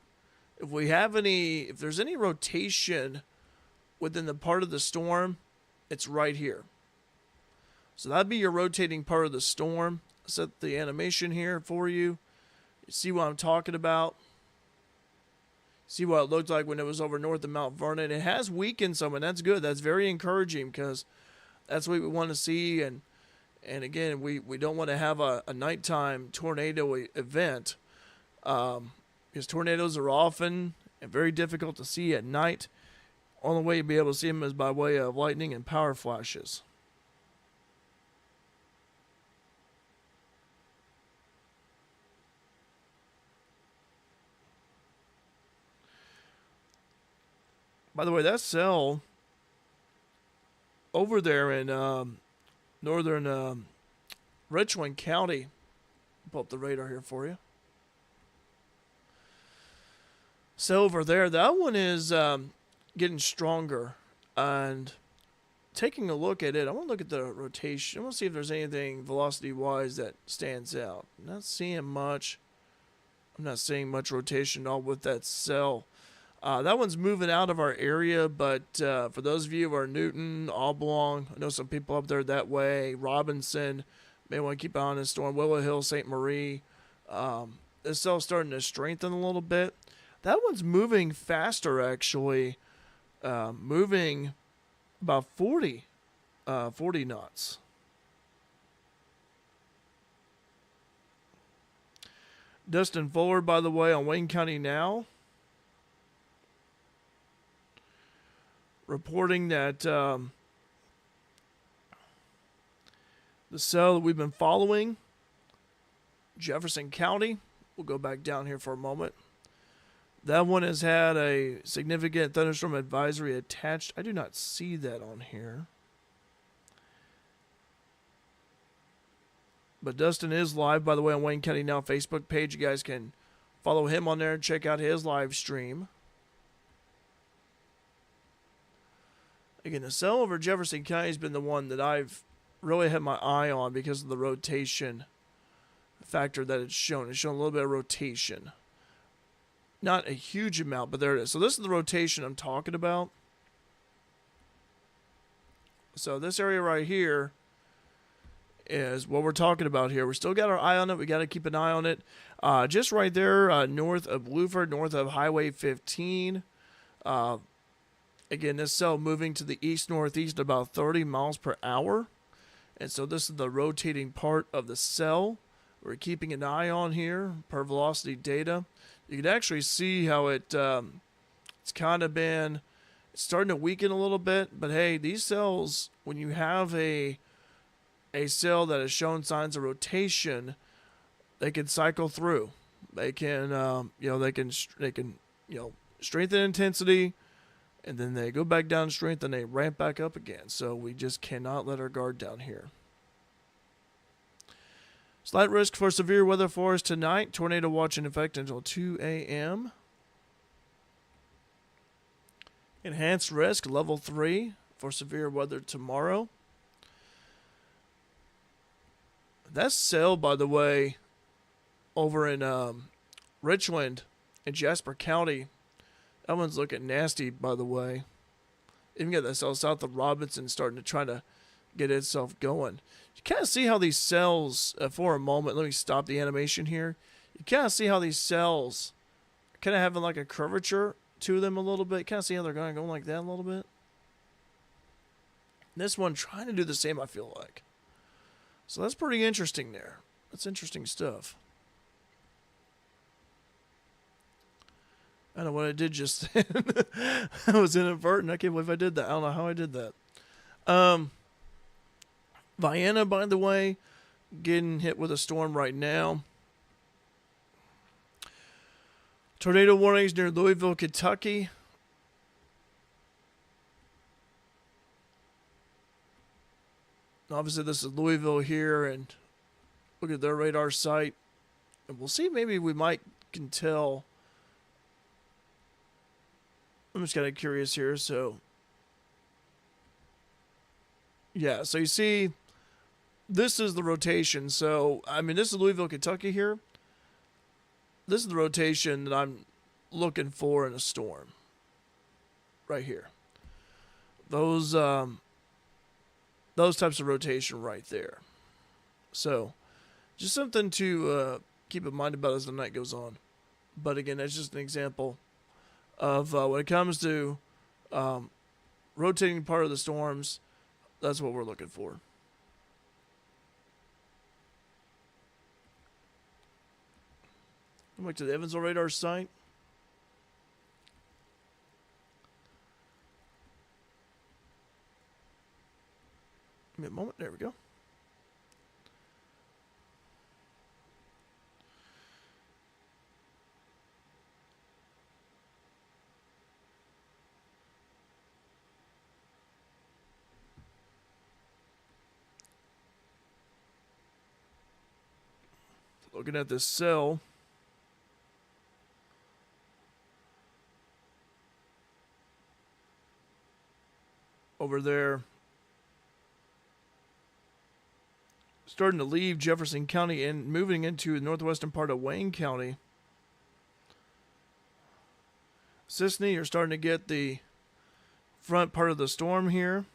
If there's any rotation within the part of the storm, it's right here. So that'd be your rotating part of the storm. Set the animation here for you. You see what I'm talking about. See what it looked like when it was over north of Mount Vernon. It has weakened some, and that's good. That's very encouraging because that's what we want to see. And again, we don't want to have a nighttime tornado event. Because tornadoes are often and very difficult to see at night. Only way you'll be able to see them is by way of lightning and power flashes. By the way, that cell over there in northern Richland County, I'll pull up the radar here for you. So over there, that one is getting stronger. And taking a look at it, I want to look at the rotation. I want to see if there's anything velocity-wise that stands out. I'm not seeing much. I'm not seeing much rotation at all with that cell. That one's moving out of our area, but for those of you who are Newton, Oblong, I know some people up there that way, Robinson, may want to keep an eye on this storm, Willow Hill, St. Marie. This cell's starting to strengthen a little bit. That one's moving faster, actually, moving about 40 knots. Dustin Fuller, by the way, on Wayne County Now, reporting that the cell that we've been following, Jefferson County, we'll go back down here for a moment. That one has had a significant thunderstorm advisory attached. I do not see that on here. But Dustin is live, by the way, on Wayne County Now Facebook page. You guys can follow him on there and check out his live stream. Again, the cell over Jefferson County has been the one that I've really had my eye on because of the rotation factor that it's shown. It's shown a little bit of rotation. Not a huge amount, but there it is. So this is the rotation I'm talking about. So this area right here is what we're talking about here. We still got our eye on it. We got to keep an eye on it. Just right there, north of Bluford, north of Highway 15. Again, this cell moving to the east-northeast about 30 miles per hour. And so this is the rotating part of the cell we're keeping an eye on here per velocity data. You can actually see how it's kind of been, it's starting to weaken a little bit. But hey, these cells, when you have a cell that has shown signs of rotation, they can cycle through. They can, they can strengthen intensity, and then they go back down in strength, and they ramp back up again. So we just cannot let our guard down here. Slight risk for severe weather for us tonight. Tornado watch in effect until 2 a.m. Enhanced risk, level 3 for severe weather tomorrow. That cell, by the way, over in Richland in Jasper County, that one's looking nasty, by the way. Even got that cell south of Robinson starting to try to get itself going. You kind of see how these cells, for a moment, let me stop the animation here. You kind of see how these cells kind of having like a curvature to them a little bit. Kind of see how they're going like that a little bit. This one trying to do the same, I feel like. So that's pretty interesting there. That's interesting stuff. I don't know what I did just then. I was inadvertent. I can't believe I did that. I don't know how I did that. Vienna, by the way, getting hit with a storm right now. Tornado warnings near Louisville, Kentucky. Obviously, this is Louisville here, and look at their radar site. And we'll see, maybe we can tell. I'm just kind of curious here. So, yeah, so you see, this is the rotation. So, I mean, this is Louisville, Kentucky here. This is the rotation that I'm looking for in a storm. Right here. Those types of rotation right there. So, just something to keep in mind about as the night goes on. But again, that's just an example of when it comes to rotating part of the storms, that's what we're looking for. Back to the Evansville radar site. Give me a moment. There we go. Looking at this cell. Over there. Starting to leave Jefferson County and moving into the northwestern part of Wayne County. Sisney, you're starting to get the front part of the storm here.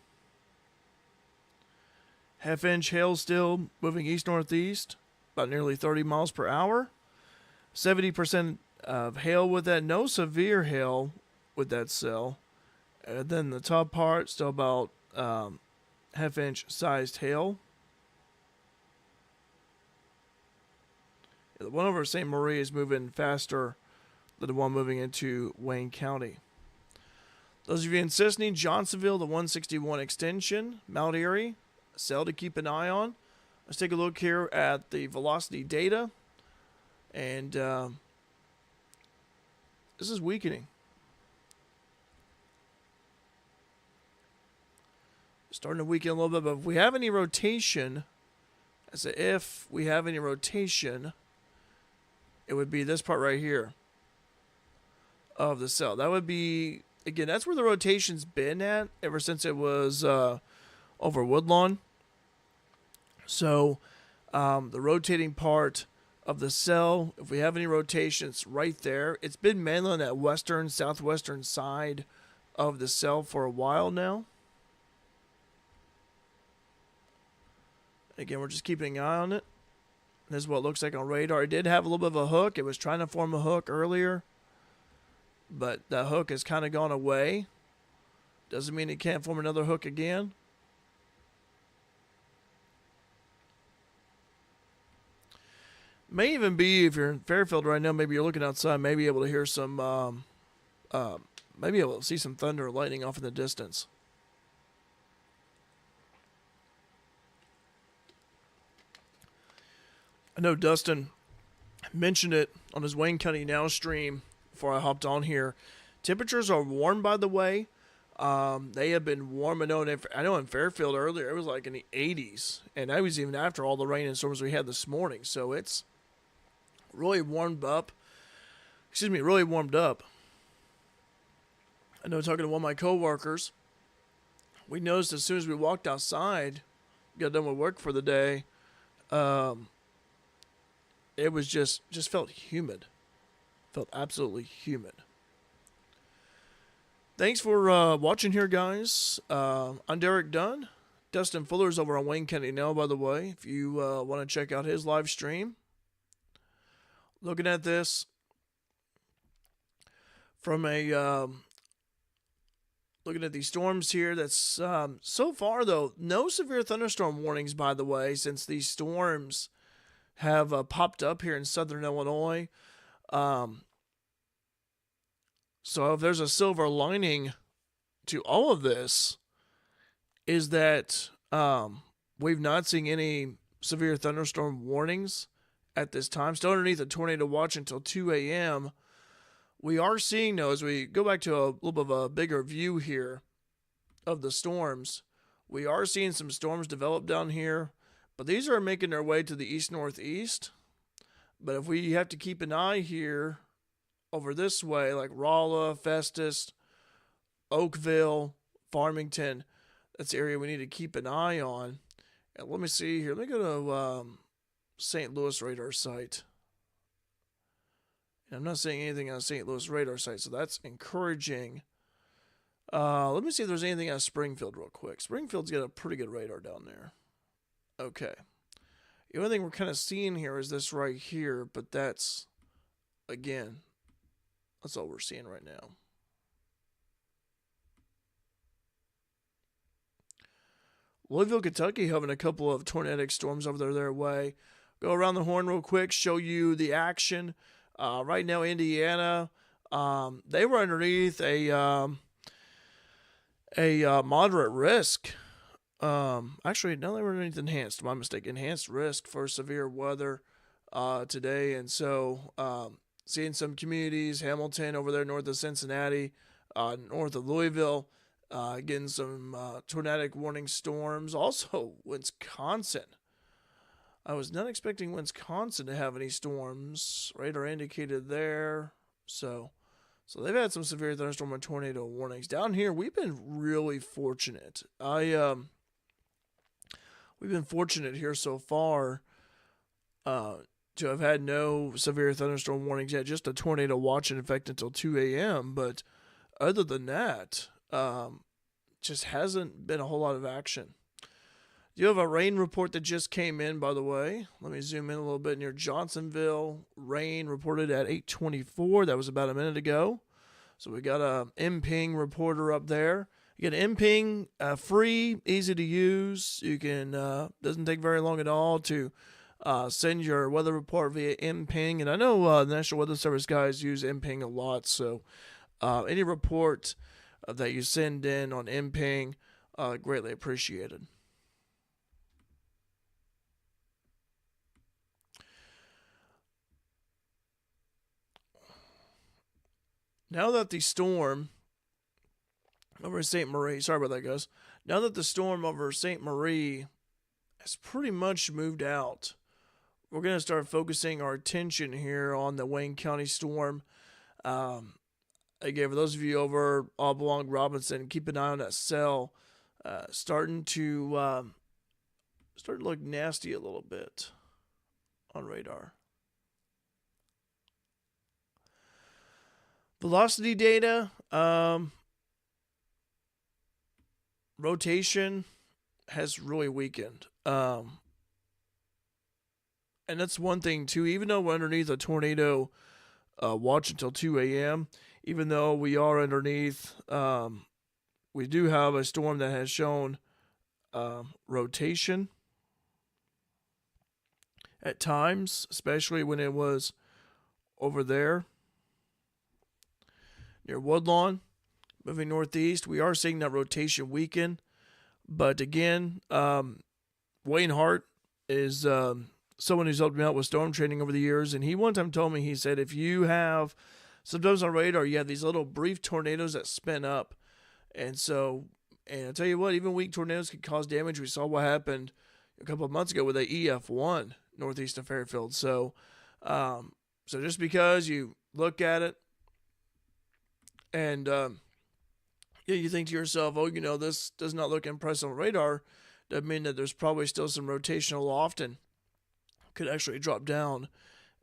Half-inch hail still moving east-northeast, about nearly 30 miles per hour. 70% of hail with that. No severe hail with that cell. And then the top part, still about half-inch sized hail. The one over St. Marie is moving faster than the one moving into Wayne County. Those of you in Sisney, Johnsonville, the 161 extension, Mount Airy, a cell to keep an eye on. Let's take a look here at the velocity data. And this is weakening. Starting to weaken a little bit, but if we have any rotation, as if we have any rotation, it would be this part right here of the cell. That would be, again, that's where the rotation's been at ever since it was over Woodlawn. So the rotating part of the cell, if we have any rotation, it's right there. It's been mainly on that western, southwestern side of the cell for a while now. Again, we're just keeping an eye on it. This is what it looks like on radar. It did have a little bit of a hook. It was trying to form a hook earlier, but that hook has kind of gone away. Doesn't mean it can't form another hook again. May even be, if you're in Fairfield right now, maybe you're looking outside, maybe able to hear some, maybe able to see some thunder or lightning off in the distance. I know Dustin mentioned it on his Wayne County Now stream before I hopped on here. Temperatures are warm, by the way. They have been warm. I know in Fairfield earlier it was like in the 80s, and that was even after all the rain and storms we had this morning. So it's really warmed up. Really warmed up. I know talking to one of my coworkers, we noticed as soon as we walked outside, got done with work for the day, it was just felt humid. Felt absolutely humid. Thanks for watching here, guys. I'm Derek Dunn. Dustin Fuller's over on Wayne County Now, by the way, if you want to check out his live stream. Looking at this from a looking at these storms here. That's so far though, no severe thunderstorm warnings, by the way, since these storms have popped up here in southern Illinois. So if there's a silver lining to all of this, is that we've not seen any severe thunderstorm warnings at this time. Still underneath a tornado watch until 2 a.m. We are seeing, though, as we go back to a little bit of a bigger view here of the storms, we are seeing some storms develop down here, but these are making their way to the east-northeast. But if we have to keep an eye here over this way, like Rolla, Festus, Oakville, Farmington, that's the area we need to keep an eye on. And let me see here. Let me go to St. Louis radar site. And I'm not seeing anything on St. Louis radar site, so that's encouraging. Let me see if there's anything on Springfield real quick. Springfield's got a pretty good radar down there. Okay. The only thing we're kind of seeing here is this right here, but that's, again, that's all we're seeing right now. Louisville, Kentucky having a couple of tornadic storms over their way. Go around the horn real quick, show you the action. Right now, Indiana, they were underneath a moderate risk. Actually, no, they were underneath enhanced. My mistake. Enhanced risk for severe weather today. And so seeing some communities, Hamilton over there north of Cincinnati, north of Louisville, getting some tornadic warning storms. Also, Wisconsin. I was not expecting Wisconsin to have any storms. Radar indicated there. So they've had some severe thunderstorm and tornado warnings. Down here, we've been really fortunate. We've been fortunate here so far to have had no severe thunderstorm warnings yet. Just a tornado watch in effect until 2 a.m. But other than that, just hasn't been a whole lot of action. You have a rain report that just came in, by the way. Let me zoom in a little bit near Johnsonville. Rain reported at 8:24. That was about a minute ago. So we got a MPing reporter up there. You get MPing, free, easy to use. You can doesn't take very long at all to send your weather report via MPing. And I know the National Weather Service guys use MPing a lot. So any report that you send in on MPing, greatly appreciated. Now that the storm over St. Marie, sorry about that, guys. Now that the storm over St. Marie has pretty much moved out, we're going to start focusing our attention here on the Wayne County storm. Again, for those of you over Oblong, Robinson, keep an eye on that cell. Starting to look nasty a little bit on radar. Velocity data, rotation has really weakened. And that's one thing, too. Even though we're underneath a tornado watch until 2 a.m., even though we are underneath, we do have a storm that has shown rotation at times, especially when it was over there near Woodlawn, moving northeast. We are seeing that rotation weaken. But again, Wayne Hart is someone who's helped me out with storm training over the years, and he one time told me, he said, if you have sometimes on radar, you have these little brief tornadoes that spin up, and so, and I tell you what, even weak tornadoes can cause damage. We saw what happened a couple of months ago with a EF1 northeast of Fairfield. So, so just because you look at it and yeah, you think to yourself, oh, this does not look impressive on radar, doesn't mean that there's probably still some rotational loft and could actually drop down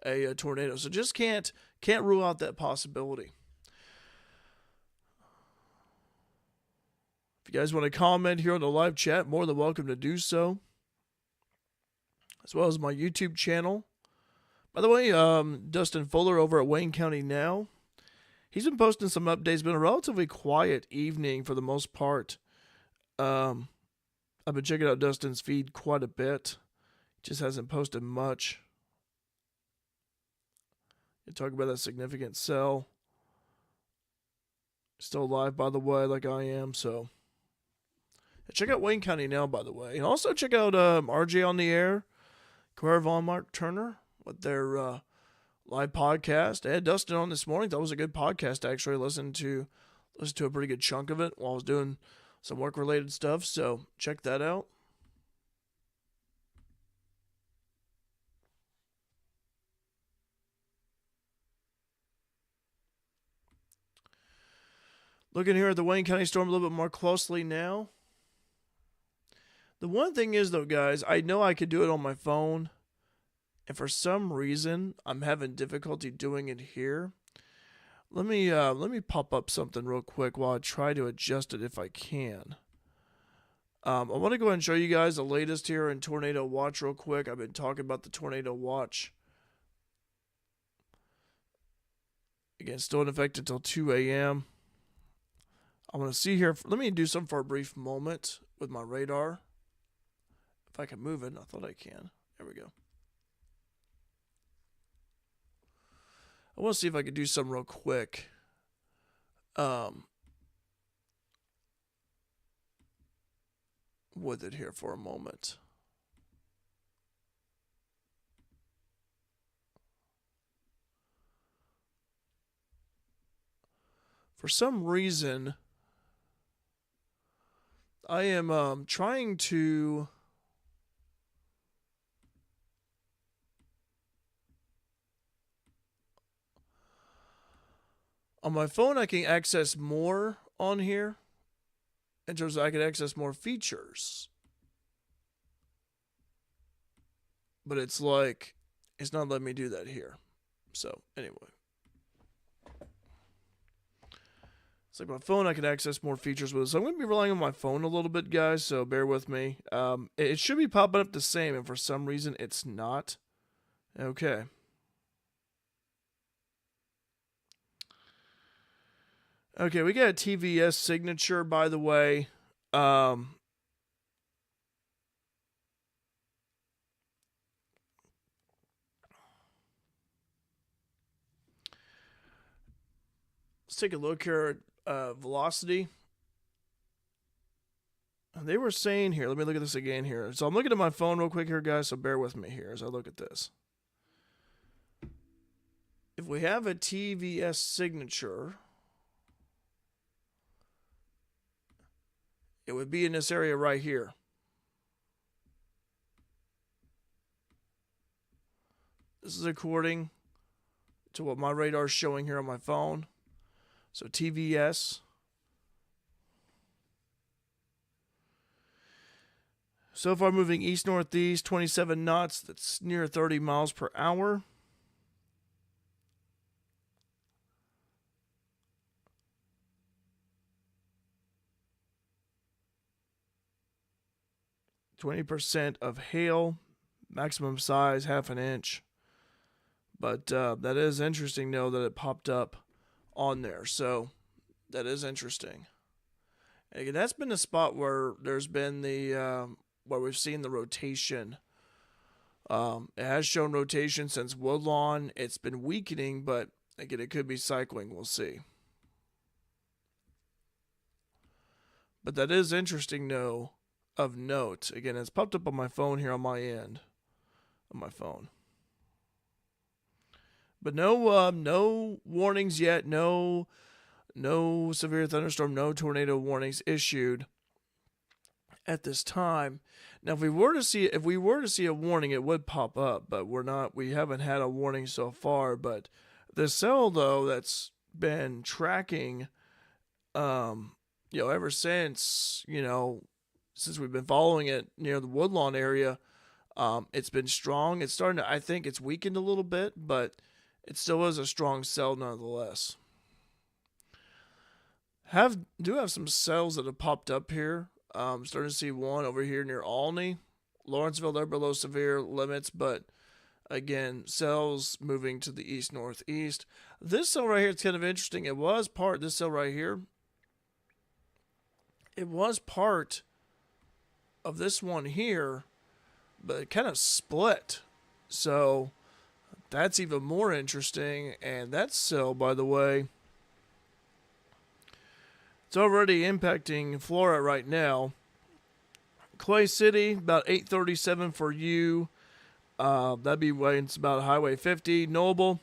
a tornado. So just can't rule out that possibility. If you guys want to comment here on the live chat, more than welcome to do so, as well as my YouTube channel. By the way, Dustin Fuller over at Wayne County Now, he's been posting some updates. It's been a relatively quiet evening for the most part. I've been checking out Dustin's feed quite a bit. Just hasn't posted much. You talk about that significant sell. Still live, by the way, like I am. So check out Wayne County Now, by the way. And also check out RJ on the Air, Carrera Von Mark Turner, with their live podcast. I had Dustin on this morning. That was a good podcast, actually. Listened to a pretty good chunk of it while I was doing some work-related stuff. So check that out. Looking here at the Wayne County storm a little bit more closely now. The one thing is, though, guys, I know I could do it on my phone, and for some reason, I'm having difficulty doing it here. Let me pop up something real quick while I try to adjust it if I can. I want to go ahead and show you guys the latest here in Tornado Watch real quick. I've been talking about the Tornado Watch. Again, still in effect until 2 a.m. I want to see here. Let me do something for a brief moment with my radar. If I can move it, I thought I can. There we go. I want to see if I could do something real quick. With it here for a moment. For some reason, I am trying to on my phone I can access more on here in terms of I can access more features. But it's like it's not letting me do that here. So anyway. It's like my phone, I can access more features with it. So I'm going to be relying on my phone a little bit, guys, so bear with me. It should be popping up the same, and for some reason it's not. Okay. Okay, we got a TVS signature, by the way. Let's take a look here at velocity. They were saying here, let me look at this again here. So I'm looking at my phone real quick here, guys, so bear with me here as I look at this. If we have a TVS signature, it would be in this area right here. This is according to what my radar is showing here on my phone. So TVS. So far moving east-northeast, 27 knots. That's near 30 miles per hour. %, of hail, maximum size, half an inch. But that is interesting, though, that it popped up on there. So that is interesting. And again, that's been a spot where there's been the where we've seen the rotation. It has shown rotation since Woodlawn. It's been weakening, but again, it could be cycling. We'll see. But that is interesting, though, of note. Again, it's popped up on my phone here on my end. on my phone. But no warnings yet. No severe thunderstorm. No tornado warnings issued at this time. Now, if we were to see a warning, it would pop up. But we haven't had a warning so far. But the cell though that's been tracking, ever since since we've been following it near the Woodlawn area, it's been strong. It's starting to, I think it's weakened a little bit, but it still is a strong cell nonetheless. Do have some cells that have popped up here. Starting to see one over here near Olney, Lawrenceville. They're below severe limits, but again, cells moving to the east northeast. This cell right here, it's kind of interesting. This cell right here, it was part of this one here, but it kind of split. So that's even more interesting. And that cell, by the way, it's already impacting Florida right now. Clay City, about 8:37 for you. That'd be when it's about Highway 50. Noble,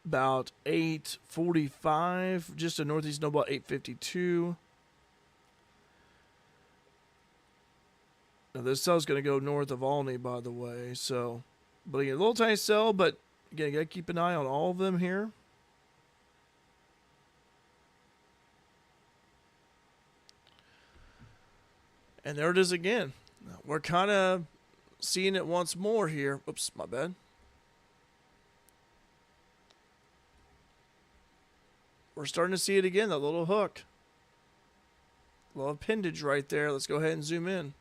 about 8:45. Just to northeast Noble, 8:52. Now this cell's going to go north of Olney, by the way. So, but again, a little tiny cell, but again, you got to keep an eye on all of them here. And there it is again. We're kind of seeing it once more here. Oops, my bad. We're starting to see it again, that little hook. Little appendage right there. Let's go ahead and zoom in.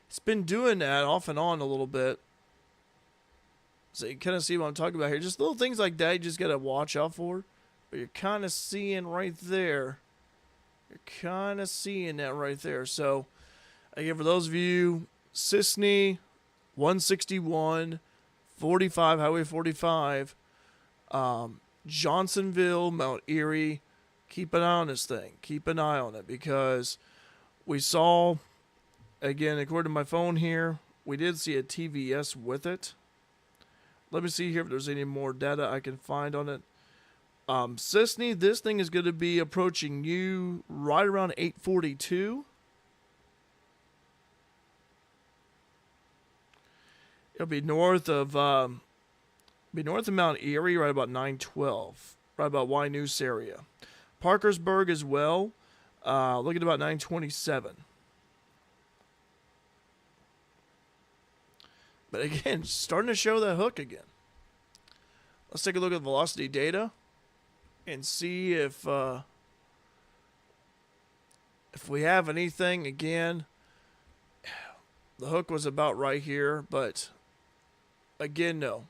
It's been doing that off and on a little bit. So you kind of see what I'm talking about here. Just little things like that you just got to watch out for. But you're kind of seeing right there. You're kind of seeing that right there. So, again, for those of you, Sisney, 161, 45, Highway 45, Johnsonville, Mount Erie, keep an eye on this thing. Keep an eye on it because we saw, again, according to my phone here, we did see a TVS with it. Let me see here if there's any more data I can find on it. Sisney, this thing is going to be approaching you right around 8:42. It'll be north of Mount Erie, right about 9:12, right about Wynoosa area. Parkersburg as well, look at about 9:27. But again, starting to show that hook again. Let's take a look at velocity data and see if we have anything. Again, the hook was about right here, but again, no.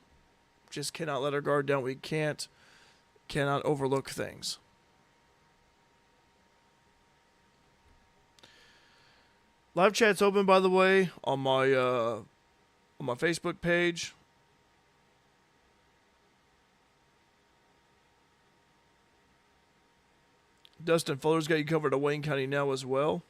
Just cannot let our guard down. We cannot overlook things. Live chat's open, by the way, on my Facebook page. Dustin Fuller's got you covered at Wayne County now as well.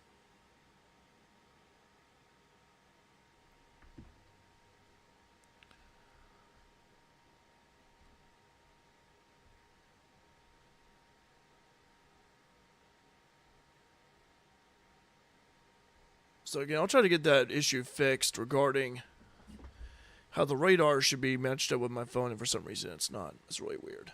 So again, I'll try to get that issue fixed regarding how the radar should be matched up with my phone, and for some reason it's not. It's really weird.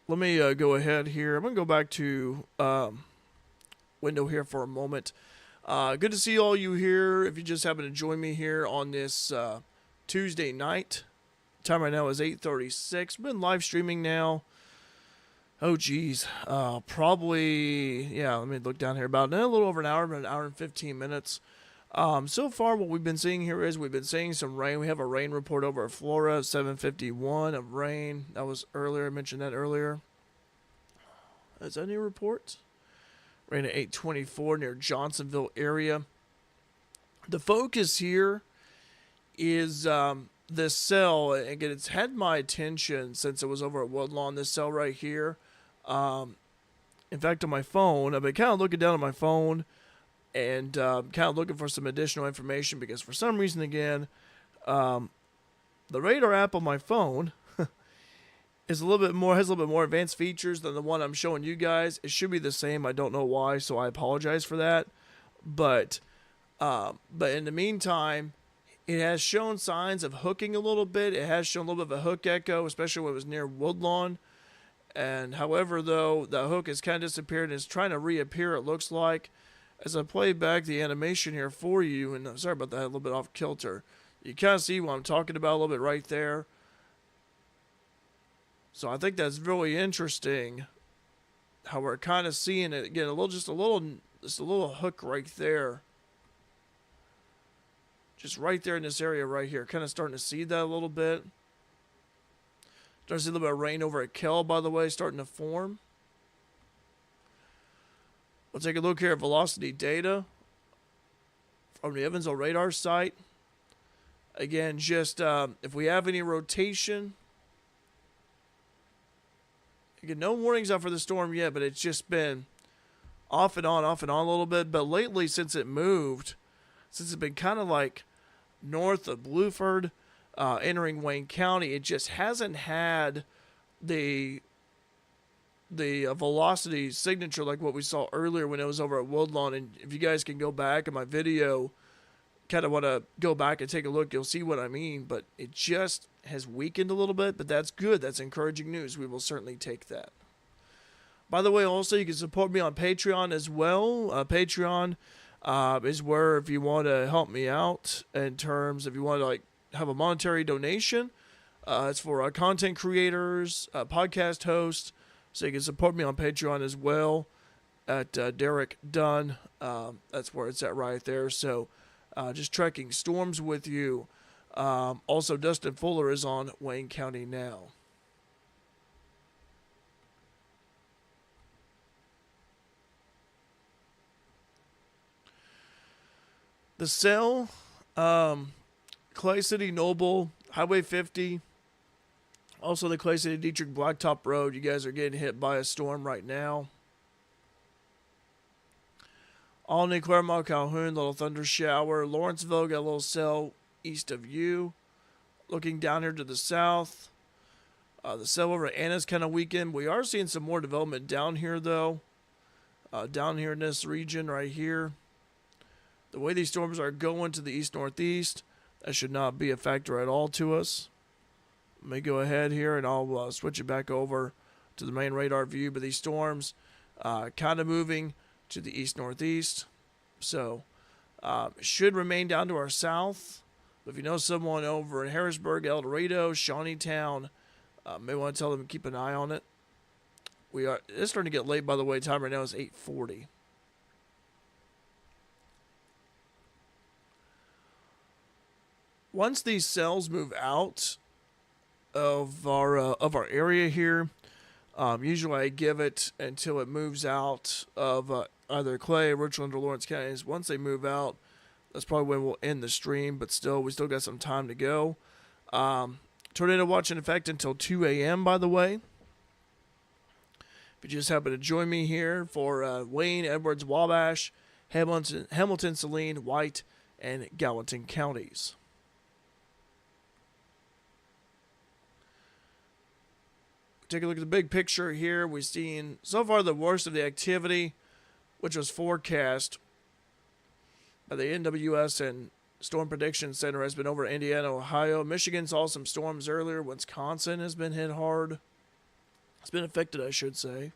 Let me go ahead here. I'm going to go back to window here for a moment. Good to see all you here. If you just happen to join me here on this Tuesday night. Time right now is 8:36. We've been live streaming now. Oh, geez. Probably, yeah, let me look down here. About a little over an hour, about an hour and 15 minutes. So far, what we've been seeing here is we've been seeing some rain. We have a rain report over at Flora, 7:51 of rain. That was earlier. I mentioned that earlier. Is that any reports? Rain at 8:24 near Johnsonville area. The focus here is this cell. Again, it's had my attention since it was over at Woodlawn. This cell right here. In fact, on my phone, I've been kind of looking down at my phone and kind of looking for some additional information because for some reason, again, the radar app on my phone is a little bit more has a little bit more advanced features than the one I'm showing you guys. It should be the same. I don't know why, so I apologize for that. But in the meantime, it has shown signs of hooking a little bit. It has shown a little bit of a hook echo, especially when it was near Woodlawn. And however, though, the hook has kind of disappeared and is trying to reappear, it looks like. As I play back the animation here for you, and sorry about that, a little bit off kilter. You kind of see what I'm talking about a little bit right there. So I think that's really interesting how we're kind of seeing it again, just a little hook right there. Just right there in this area right here. Kind of starting to see that a little bit. Starting to see a little bit of rain over at Kell, by the way, starting to form. We'll take a look here at velocity data from the Evansville radar site. Again, just if we have any rotation. Again, no warnings out for the storm yet, but it's just been off and on a little bit. But lately, since it moved, since it's been kind of like north of Blueford, entering Wayne County, it just hasn't had the velocity signature like what we saw earlier when it was over at Woodlawn. And if you guys can go back in my video, kind of want to go back and take a look, you'll see what I mean. But it just has weakened a little bit, but that's good. That's encouraging news. We will certainly take that. By the way, also, you can support me on Patreon as well. Patreon is where if you want to help me out in terms, if you want to like have a monetary donation, it's for content creators, podcast hosts. So you can support me on Patreon as well at Derek Dunn. That's where it's at right there. So just tracking storms with you. Also, Dustin Fuller is on Wayne County Now. The cell, Clay City Noble, Highway 50, also the Clay City Dietrich Blacktop Road. You guys are getting hit by a storm right now. Albany, Claremont, Calhoun, little thunder shower. Lawrenceville got a little cell east of you. Looking down here to the south. The cell over at Anna's kind of weakened. We are seeing some more development down here, though. Down here in this region right here. The way these storms are going to the east-northeast, that should not be a factor at all to us. Let me go ahead here and I'll switch it back over to the main radar view. But these storms kind of moving to the east-northeast. So should remain down to our south. But if you know someone over in Harrisburg, El Dorado, Shawneetown, may want to tell them to keep an eye on it. It's starting to get late, by the way. Time right now is 8:40. Once these cells move out of our area here, usually I give it until it moves out of either Clay, Richland, or Lawrence counties. Once they move out, that's probably when we'll end the stream. But still, we still got some time to go. Tornado watch in effect until 2 a.m., by the way. If you just happen to join me here for Wayne, Edwards, Wabash, Hamilton, Saline, White, and Gallatin counties. Take a look at the big picture here. We've seen so far the worst of the activity, which was forecast by the NWS and Storm Prediction Center, has been over Indiana, Ohio. Michigan saw some storms earlier. Wisconsin has been hit hard. It's been affected, I should say.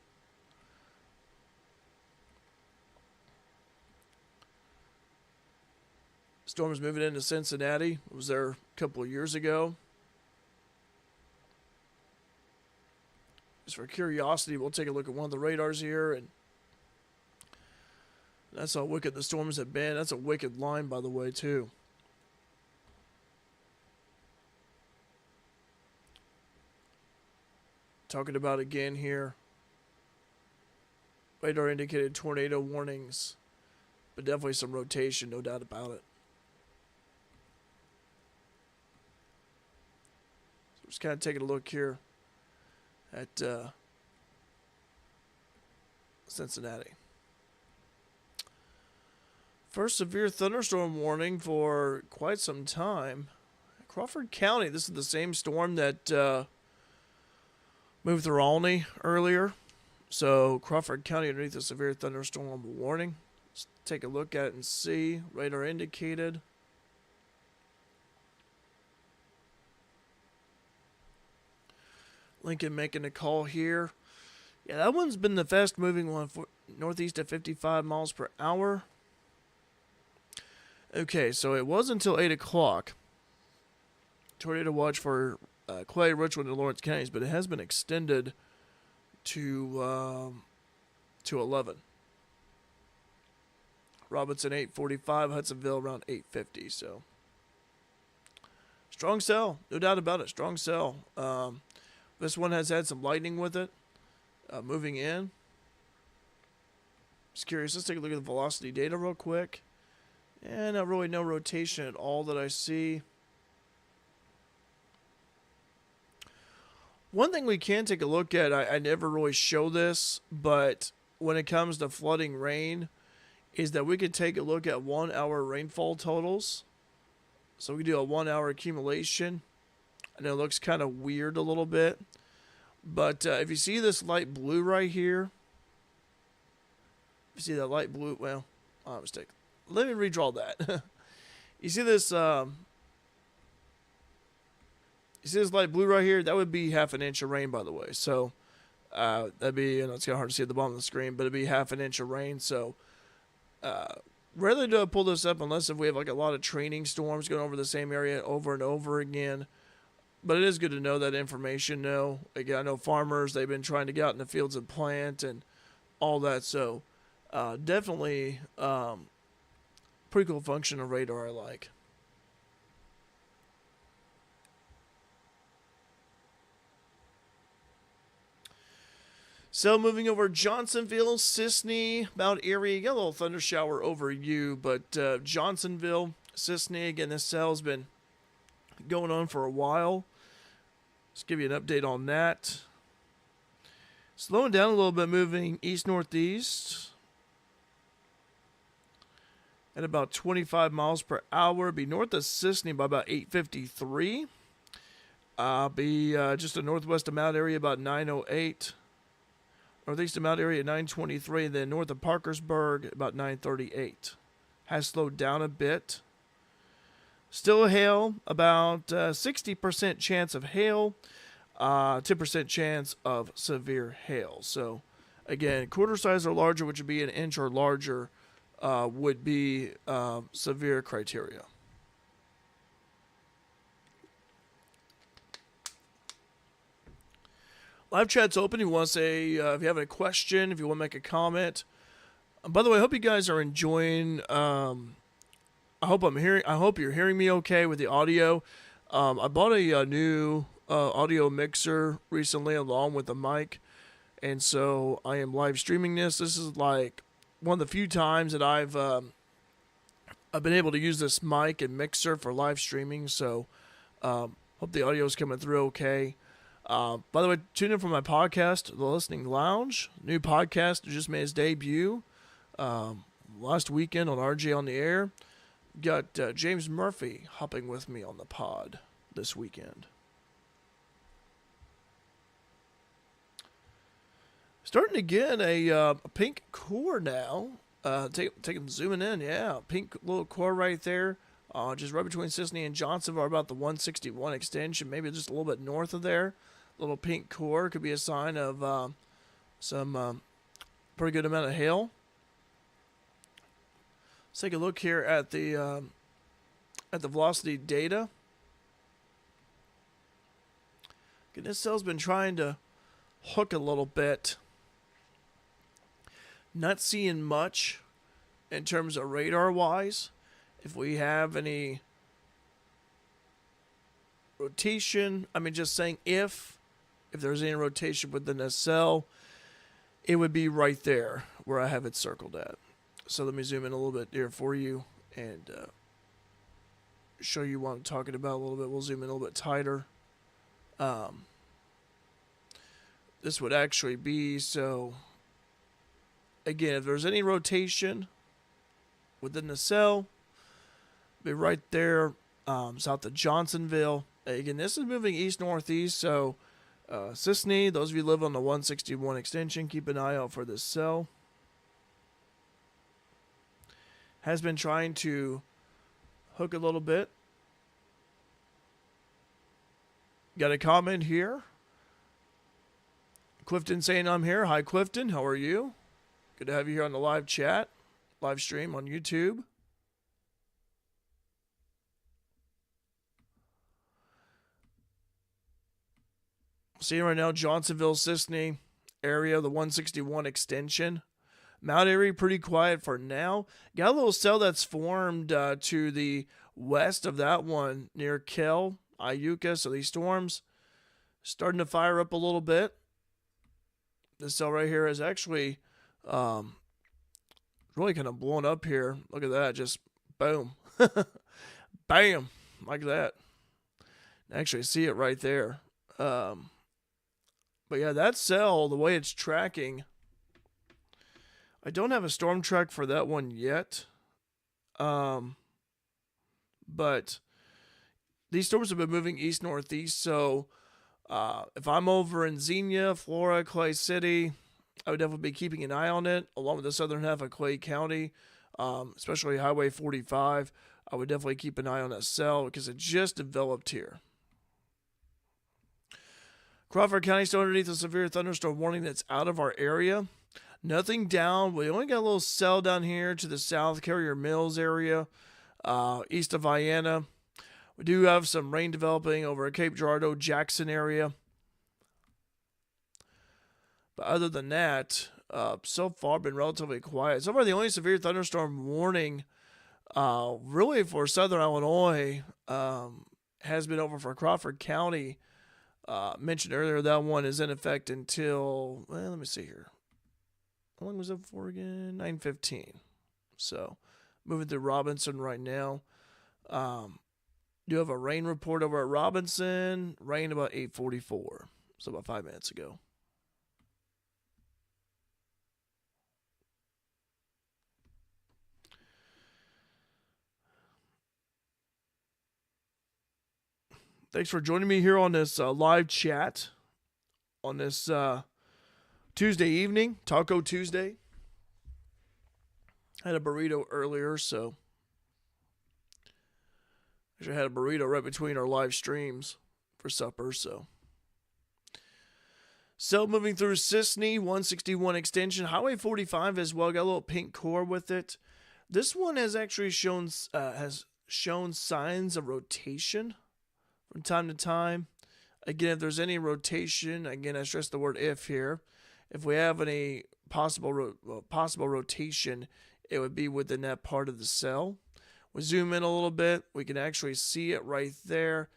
Storms moving into Cincinnati. It was there a couple of years ago. Just for curiosity, we'll take a look at one of the radars here, and that's how wicked the storms have been. That's a wicked line, by the way, too. Talking about again here. Radar indicated tornado warnings, but definitely some rotation, no doubt about it. So just kind of taking a look here at Cincinnati. First severe thunderstorm warning for quite some time. Crawford County, this is the same storm that moved through Olney earlier. So Crawford County underneath a severe thunderstorm warning. Let's take a look at it and see. Radar indicated. Lincoln making a call here. Yeah, that one's been the fast moving one, for northeast at 55 miles per hour. Okay, so it was until 8 o'clock. Tornado watch for Clay, Richland, and Lawrence counties, but it has been extended to 11. Robinson 8:45, Hudsonville around 8:50. So strong cell, no doubt about it. Strong cell. This one has had some lightning with it, moving in. Just curious. Let's take a look at the velocity data real quick. And not really no rotation at all that I see. One thing we can take a look at, I never really show this, but when it comes to flooding rain, is that we could take a look at 1 hour rainfall totals. So we can do a 1 hour accumulation. I know it looks kind of weird a little bit, but if you see this light blue right here, you see that light blue, well, mistake. Let me redraw that. You see this, you see this light blue right here? That would be half an inch of rain, by the way. So that'd be, it's kind of hard to see at the bottom of the screen, but it'd be half an inch of rain. So rarely do I pull this up unless if we have like a lot of training storms going over the same area over and over again. But it is good to know that information. Again, I know farmers, they've been trying to get out in the fields and plant and all that. So definitely pretty cool function of radar I like. So moving over Johnsonville, Sisney, Mount Airy, you got a little thunder shower over you, but Johnsonville, Sisney, again, this cell's been going on for a while. Let's give you an update on that. Slowing down a little bit, moving east-northeast at about 25 miles per hour. Be north of Sisney by about 8:53. Be just a northwest of Mount Airy about 9:08. Northeast of Mount Airy at 9:23, and then north of Parkersburg about 9:38. Has slowed down a bit. Still hail, about 60% chance of hail, 10% chance of severe hail. So, again, quarter size or larger, which would be an inch or larger, would be severe criteria. Live chat's open. You want to say, if you have a question, if you want to make a comment. By the way, I hope you guys are enjoying. I hope you're hearing me okay with the audio. I bought a new audio mixer recently, along with a mic, and so I am live streaming this. This is like one of the few times that I've been able to use this mic and mixer for live streaming. So hope the audio is coming through okay. By the way, tune in for my podcast, The Listening Lounge. New podcast just made its debut last weekend on RJ on the Air. Got James Murphy hopping with me on the pod this weekend. Starting to get a pink core now. Zooming in, yeah. Pink little core right there. Just right between Sisney and Johnsonville, about the 161 extension, maybe just a little bit north of there. Little pink core could be a sign of some pretty good amount of hail. Let's take a look here at the velocity data. Again, this cell's been trying to hook a little bit. Not seeing much in terms of radar-wise. If we have any rotation, just saying if there's any rotation within this cell, it would be right there where I have it circled at. So let me zoom in a little bit here for you and show you what I'm talking about a little bit. We'll zoom in a little bit tighter. This would actually be, so Again, if there's any rotation within the cell, be right there south of Johnsonville. Again, this is moving east-northeast, so Sisney, those of you who live on the 161 extension, keep an eye out for this cell. Has been trying to hook a little bit. Got a comment here. Clifton saying I'm here. Hi, Clifton. How are you? Good to have you here on the live chat, live stream on YouTube. Seeing right now, Johnsonville, Sisney area, the 161 extension. Mount Airy, pretty quiet for now. Got a little cell that's formed to the west of that one near Kell, Iuka. So these storms starting to fire up a little bit. This cell right here is actually really kind of blown up here. Look at that. Just boom. Bam. Like that. Actually see it right there. But yeah, that cell, the way it's tracking, I don't have a storm track for that one yet. But these storms have been moving east-northeast, so if I'm over in Xenia, Flora, Clay City, I would definitely be keeping an eye on it, along with the southern half of Clay County, especially Highway 45. I would definitely keep an eye on that cell because it just developed here. Crawford County still underneath a severe thunderstorm warning that's out of our area. Nothing down. We only got a little cell down here to the south, Carrier Mills area, east of Vienna. We do have some rain developing over at Cape Girardeau, Jackson area. But other than that, so far been relatively quiet. So far, the only severe thunderstorm warning really for southern Illinois has been over for Crawford County. Mentioned earlier, that one is in effect until, well, let me see here. How long was it for again? 9:15. So, moving through Robinson right now. Do have a rain report over at Robinson. Rain about 8:44. So, about 5 minutes ago. Thanks for joining me here on this live chat on this Tuesday evening, Taco Tuesday. I had a burrito earlier, so actually had a burrito right between our live streams for supper, so. So moving through Sisney, 161 extension, Highway 45 as well, got a little pink core with it. This one has actually shown signs of rotation from time to time. Again, if there's any rotation, again, I stress the word if here. If we have any possible rotation, it would be within that part of the cell. We zoom in a little bit, we can actually see it right there.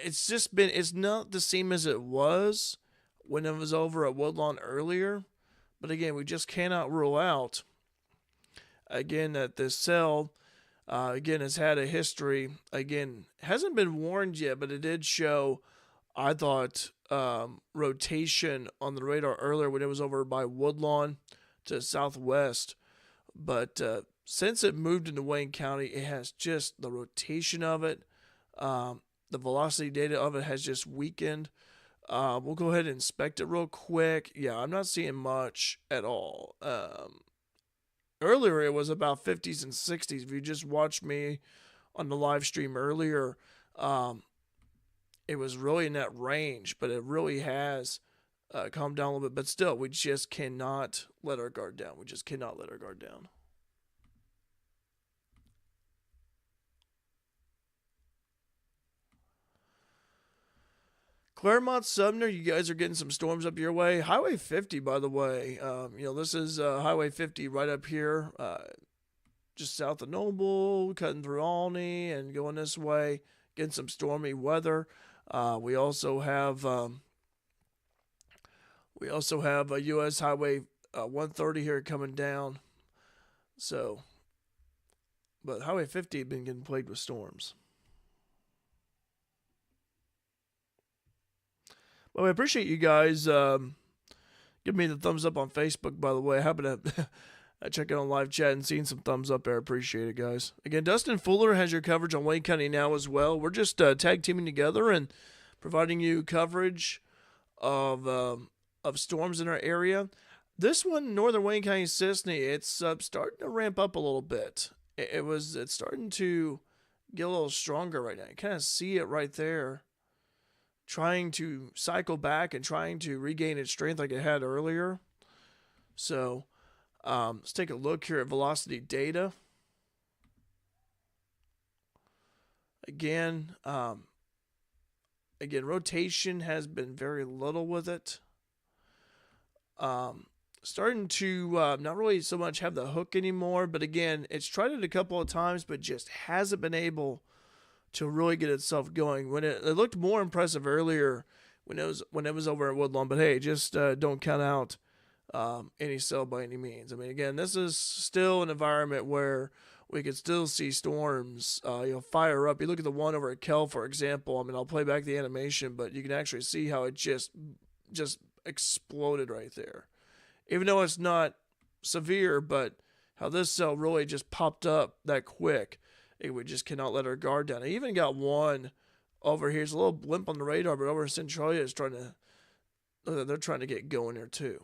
It's not the same as it was when it was over at Woodlawn earlier. But again, we just cannot rule out, again, that this cell, again, has had a history. Again, hasn't been warned yet, but it did show, I thought, rotation on the radar earlier when it was over by Woodlawn to southwest. But since it moved into Wayne County, it has just the rotation of it. The velocity data of it has just weakened. We'll go ahead and inspect it real quick. Yeah, I'm not seeing much at all. Earlier, it was about 50s and 60s. If you just watched me on the live stream earlier, it was really in that range, but it really has calmed down a little bit. But still, we just cannot let our guard down. We just cannot let our guard down. Claremont, Sumner, you guys are getting some storms up your way. Highway 50, by the way. This is Highway 50 right up here, just south of Noble, cutting through Alney and going this way, getting some stormy weather. We also have a U.S. Highway 130 here coming down. So, but Highway 50 has been getting plagued with storms. Well, I appreciate you guys Give me the thumbs up on Facebook, by the way. I happen to check out on live chat and seeing some thumbs up there. Appreciate it, guys. Again, Dustin Fuller has your coverage on Wayne County Now as well. We're just tag teaming together and providing you coverage of storms in our area. This one, Northern Wayne County, Sisney, it's starting to ramp up a little bit. It's starting to get a little stronger right now. You kind of see it right there, trying to cycle back and trying to regain its strength like it had earlier. So let's take a look here at velocity data. Again, rotation has been very little with it. Starting to not really so much have the hook anymore, but again, it's tried it a couple of times, but just hasn't been able to really get itself going. When it looked more impressive earlier when it was over at Woodlawn, but hey, just don't count out any cell by any means. I mean, again, this is still an environment where we could still see storms fire up. You look at the one over at Kell, for example. I mean, I'll play back the animation, but you can actually see how it just exploded right there. Even though it's not severe, but how this cell really just popped up that quick. We just cannot let our guard down. I even got one over here. It's a little blimp on the radar, but over in Centralia is they're trying to get going there too.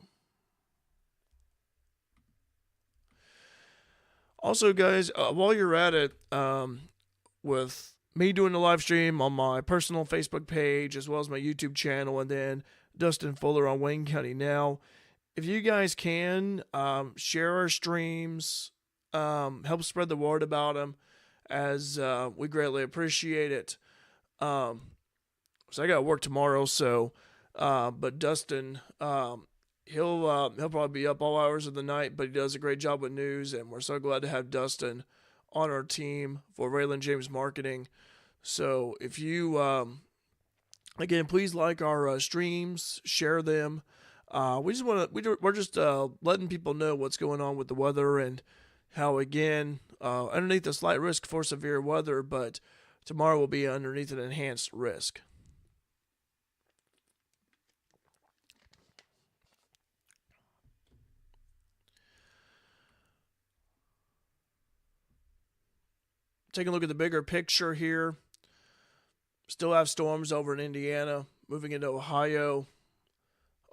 Also, guys, while you're at it, with me doing the live stream on my personal Facebook page as well as my YouTube channel, and then Dustin Fuller on Wayne County Now, if you guys can share our streams, help spread the word about them, as we greatly appreciate it. So I got to work tomorrow, so but Dustin, he'll probably be up all hours of the night, but he does a great job with news, and we're so glad to have Dustin on our team for Raylan James Marketing. So if you again, please like our streams, share them. We're just letting people know what's going on with the weather and how, again, underneath a slight risk for severe weather, but tomorrow will be underneath an enhanced risk. Taking a look at the bigger picture here. Still have storms over in Indiana, moving into Ohio.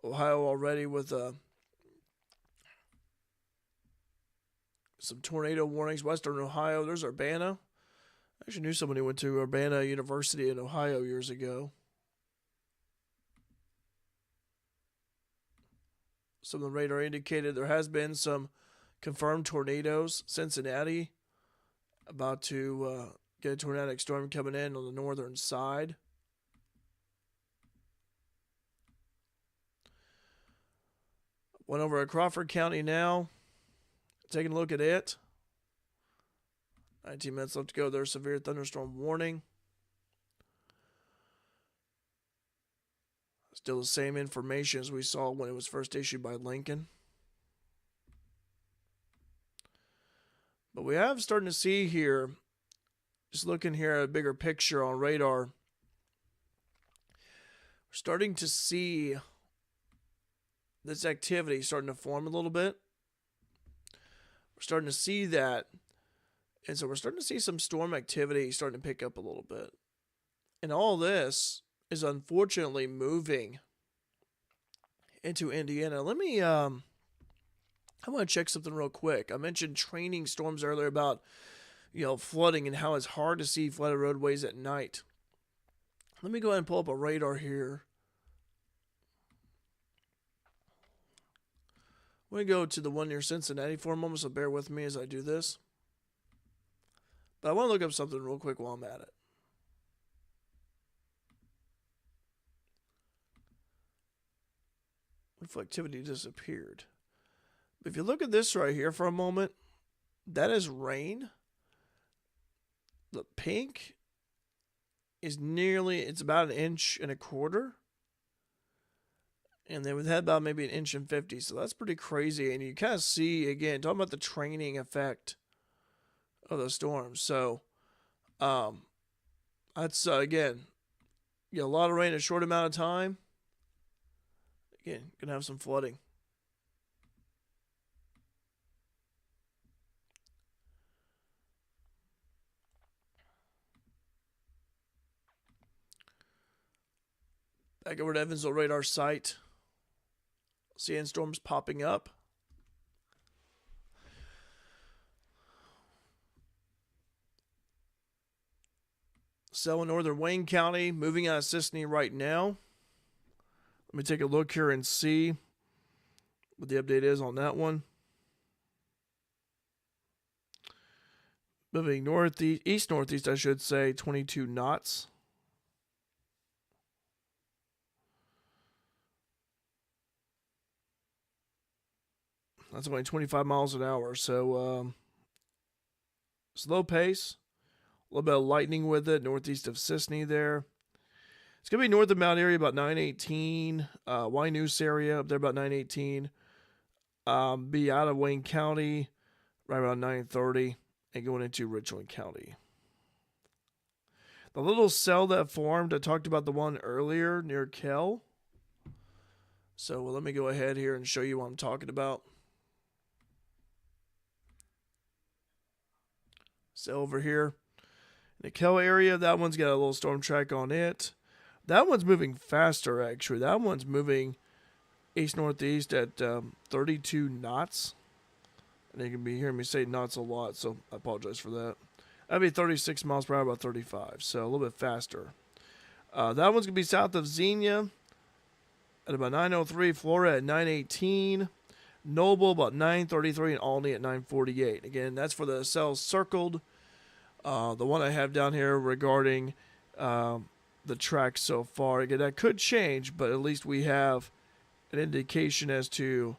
Ohio already with some tornado warnings. Western Ohio, there's Urbana. I actually knew somebody who went to Urbana University in Ohio years ago. Some of the radar indicated there has been some confirmed tornadoes. Cincinnati about to get a tornadic storm coming in on the northern side. One over at Crawford County now. Taking a look at it. 19 minutes left to go. There's severe thunderstorm warning. Still the same information as we saw when it was first issued by Lincoln. But we have starting to see here, just looking here at a bigger picture on radar, we're starting to see this activity starting to form a little bit. We're starting to see that. And so we're starting to see some storm activity starting to pick up a little bit. And all this is unfortunately moving into Indiana. Let me, I want to check something real quick. I mentioned training storms earlier about, flooding and how it's hard to see flooded roadways at night. Let me go ahead and pull up a radar here. I'm going to go to the one near Cincinnati for a moment, so bear with me as I do this. But I want to look up something real quick while I'm at it. Reflectivity disappeared. But if you look at this right here for a moment, that is rain. The pink is it's about 1.25 inches. And then we've had about maybe 1.50 inches. So that's pretty crazy. And you kind of see, again, talking about the training effect of the storms. So, that's, again, a lot of rain in a short amount of time. Again, going to have some flooding. Back over to Evansville radar site. Sandstorms popping up. Cell in northern Wayne County, moving out of Sisney right now. Let me take a look here and see what the update is on that one. Moving northeast, east-northeast, I should say, 22 knots. That's only 25 miles an hour, so slow pace. A little bit of lightning with it, northeast of Sisney there. It's going to be north of Mount Airy, about 918. Wynoosa area, up there about 918. Be out of Wayne County, right around 930, and going into Richland County. The little cell that formed, I talked about the one earlier near Kell. So let me go ahead here and show you what I'm talking about. Cell over here. In the Kell area, that one's got a little storm track on it. That one's moving faster, actually. That one's moving east-northeast at 32 knots. And you can be hearing me say knots a lot, so I apologize for that. That'd be 36 miles per hour, about 35, so a little bit faster. That one's going to be south of Xenia at about 903, Florida at 918, Noble about 933, and Albany at 948. Again, that's for the cells circled. The one I have down here regarding the track so far. Again, that could change, but at least we have an indication as to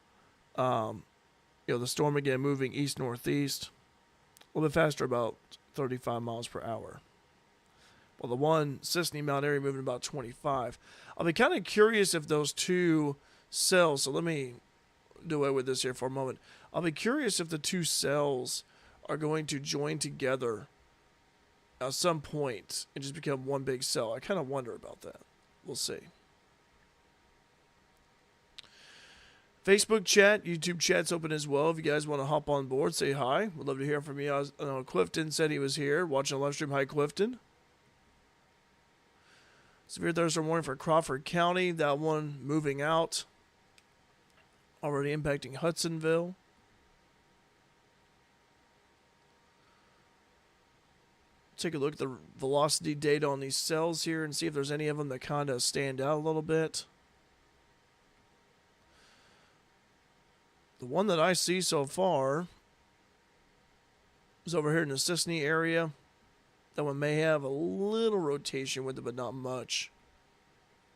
the storm again moving east-northeast. A little bit faster, about 35 miles per hour. Well, the one, Sisney, Mount Airy, moving about 25. I'll be kind of curious if those two cells, so let me do away with this here for a moment. I'll be curious if the two cells are going to join together at some point and just become one big cell. I kind of wonder about that. We'll see. Facebook chat, YouTube chat's open as well. If you guys want to hop on board, say hi. We'd love to hear from you. I know Clifton said he was here watching a live stream. Hi, Clifton. Severe thunderstorm warning for Crawford County. That one moving out. Already impacting Hudsonville. Take a look at the velocity data on these cells here and see if there's any of them that kind of stand out a little bit. The one that I see so far is over here in the Sisney area. That one may have a little rotation with it, but not much.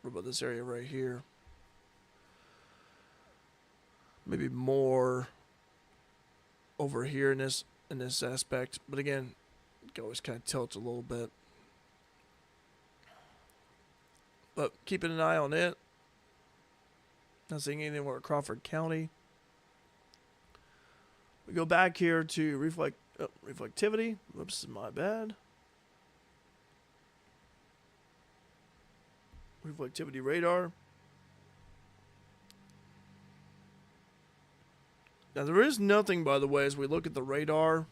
What about this area right here? Maybe more over here in this aspect. But again, it can always kind of tilt a little bit. But keeping an eye on it. Not seeing anything over Crawford County. We go back here to reflectivity. Whoops, my bad. Reflectivity radar. Now there is nothing, by the way, as we look at the radar.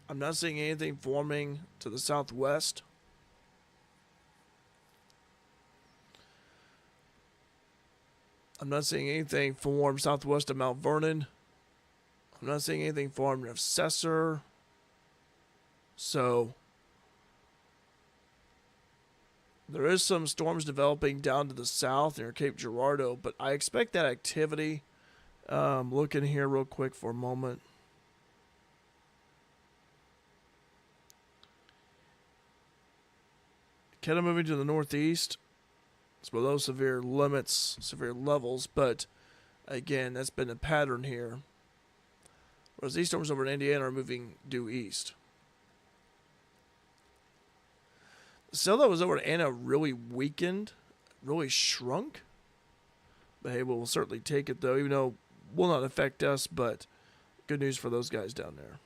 I'm not seeing anything forming to the southwest. I'm not seeing anything form southwest of Mount Vernon. I'm not seeing anything formed of Cesar. So there is some storms developing down to the south near Cape Girardeau, but I expect that activity. Looking here real quick for a moment. Kind of moving to the northeast. It's below severe limits, severe levels, but again, that's been a pattern here. Whereas these storms over in Indiana are moving due east. The cell that was over in Anna really weakened, really shrunk. But hey, we'll certainly take it though, even though it will not affect us, but good news for those guys down there.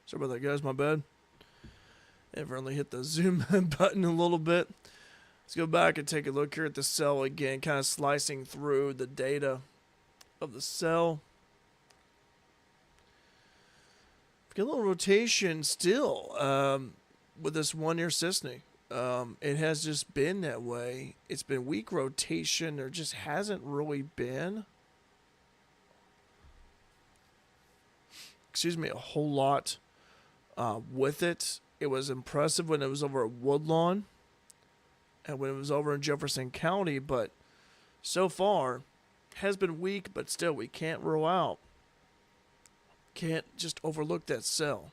Sorry about that, guys, my bad. Evidently hit the zoom button a little bit. Let's go back and take a look here at the cell again, kind of slicing through the data of the cell. Get a little rotation still with this one near Sisney. It has just been that way. It's been weak rotation. There just hasn't really been, a whole lot with it. It was impressive when it was over at Woodlawn and when it was over in Jefferson County, but so far has been weak, but still we can't rule out. Can't just overlook that sell.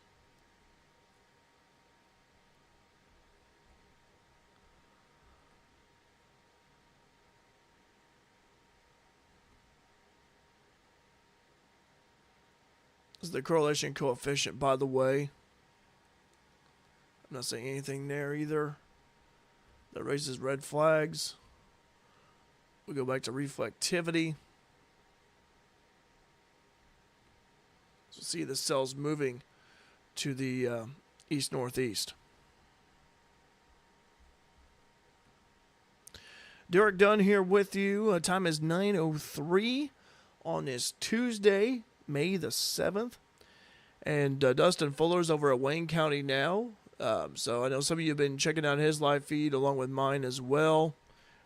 This is the correlation coefficient, by the way. I'm not saying anything there either. That raises red flags. We go back to reflectivity. So see the cells moving to the east-northeast. Derek Dunn here with you. Time is 9:03 on this Tuesday, May the 7th. And Dustin Fuller's over at Wayne County now. So I know some of you have been checking out his live feed along with mine as well.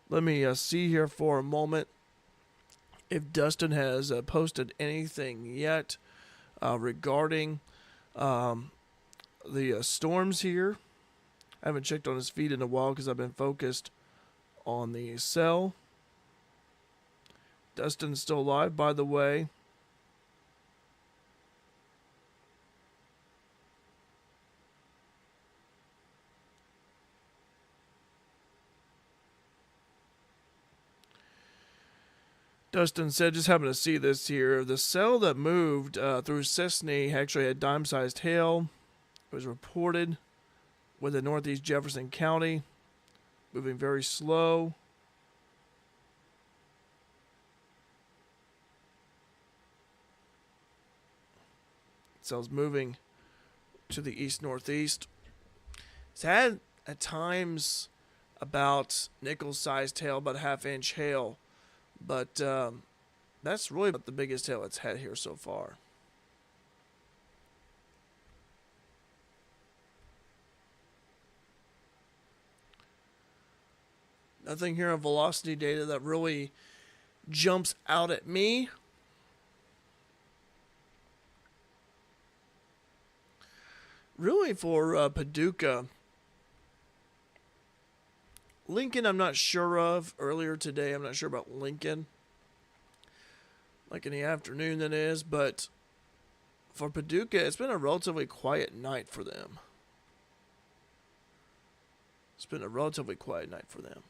Let me see here for a moment if Dustin has posted anything yet regarding the storms here. I haven't checked on his feed in a while because I've been focused on the cell. Dustin's still live, by the way. Dustin said, just happened to see this here. The cell that moved through Sisney actually had dime-sized hail. It was reported within northeast Jefferson County, moving very slow. Cell's moving to the east-northeast. It's had at times about nickel-sized hail, about a half-inch hail. But that's really about the biggest hail it's had here so far. Nothing here on velocity data that really jumps out at me. Really for Paducah. Lincoln, I'm not sure of. Earlier today, I'm not sure about Lincoln. Like in the afternoon, that is. But for Paducah, it's been a relatively quiet night for them. It's been a relatively quiet night for them.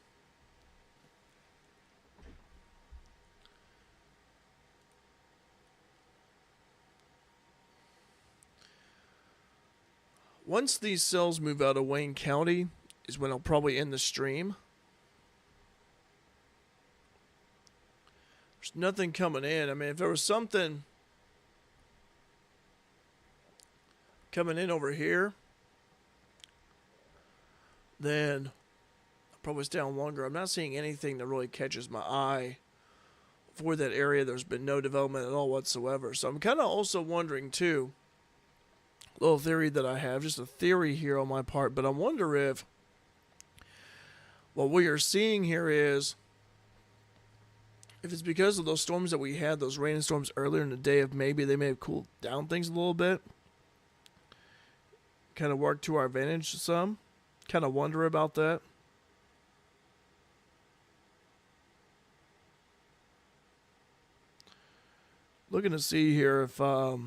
Once these cells move out of Wayne County is when I'll probably end the stream. There's nothing coming in. I mean, if there was something coming in over here, then I'll probably stay on longer. I'm not seeing anything that really catches my eye for that area. There's been no development at all whatsoever. So I'm kind of also wondering, too, a little theory that I have, just a theory here on my part, but I wonder if what we are seeing here is, if it's because of those storms that we had, those rain storms earlier in the day, if maybe they may have cooled down things a little bit, kind of worked to our advantage some. Kind of wonder about that. Looking to see here if, let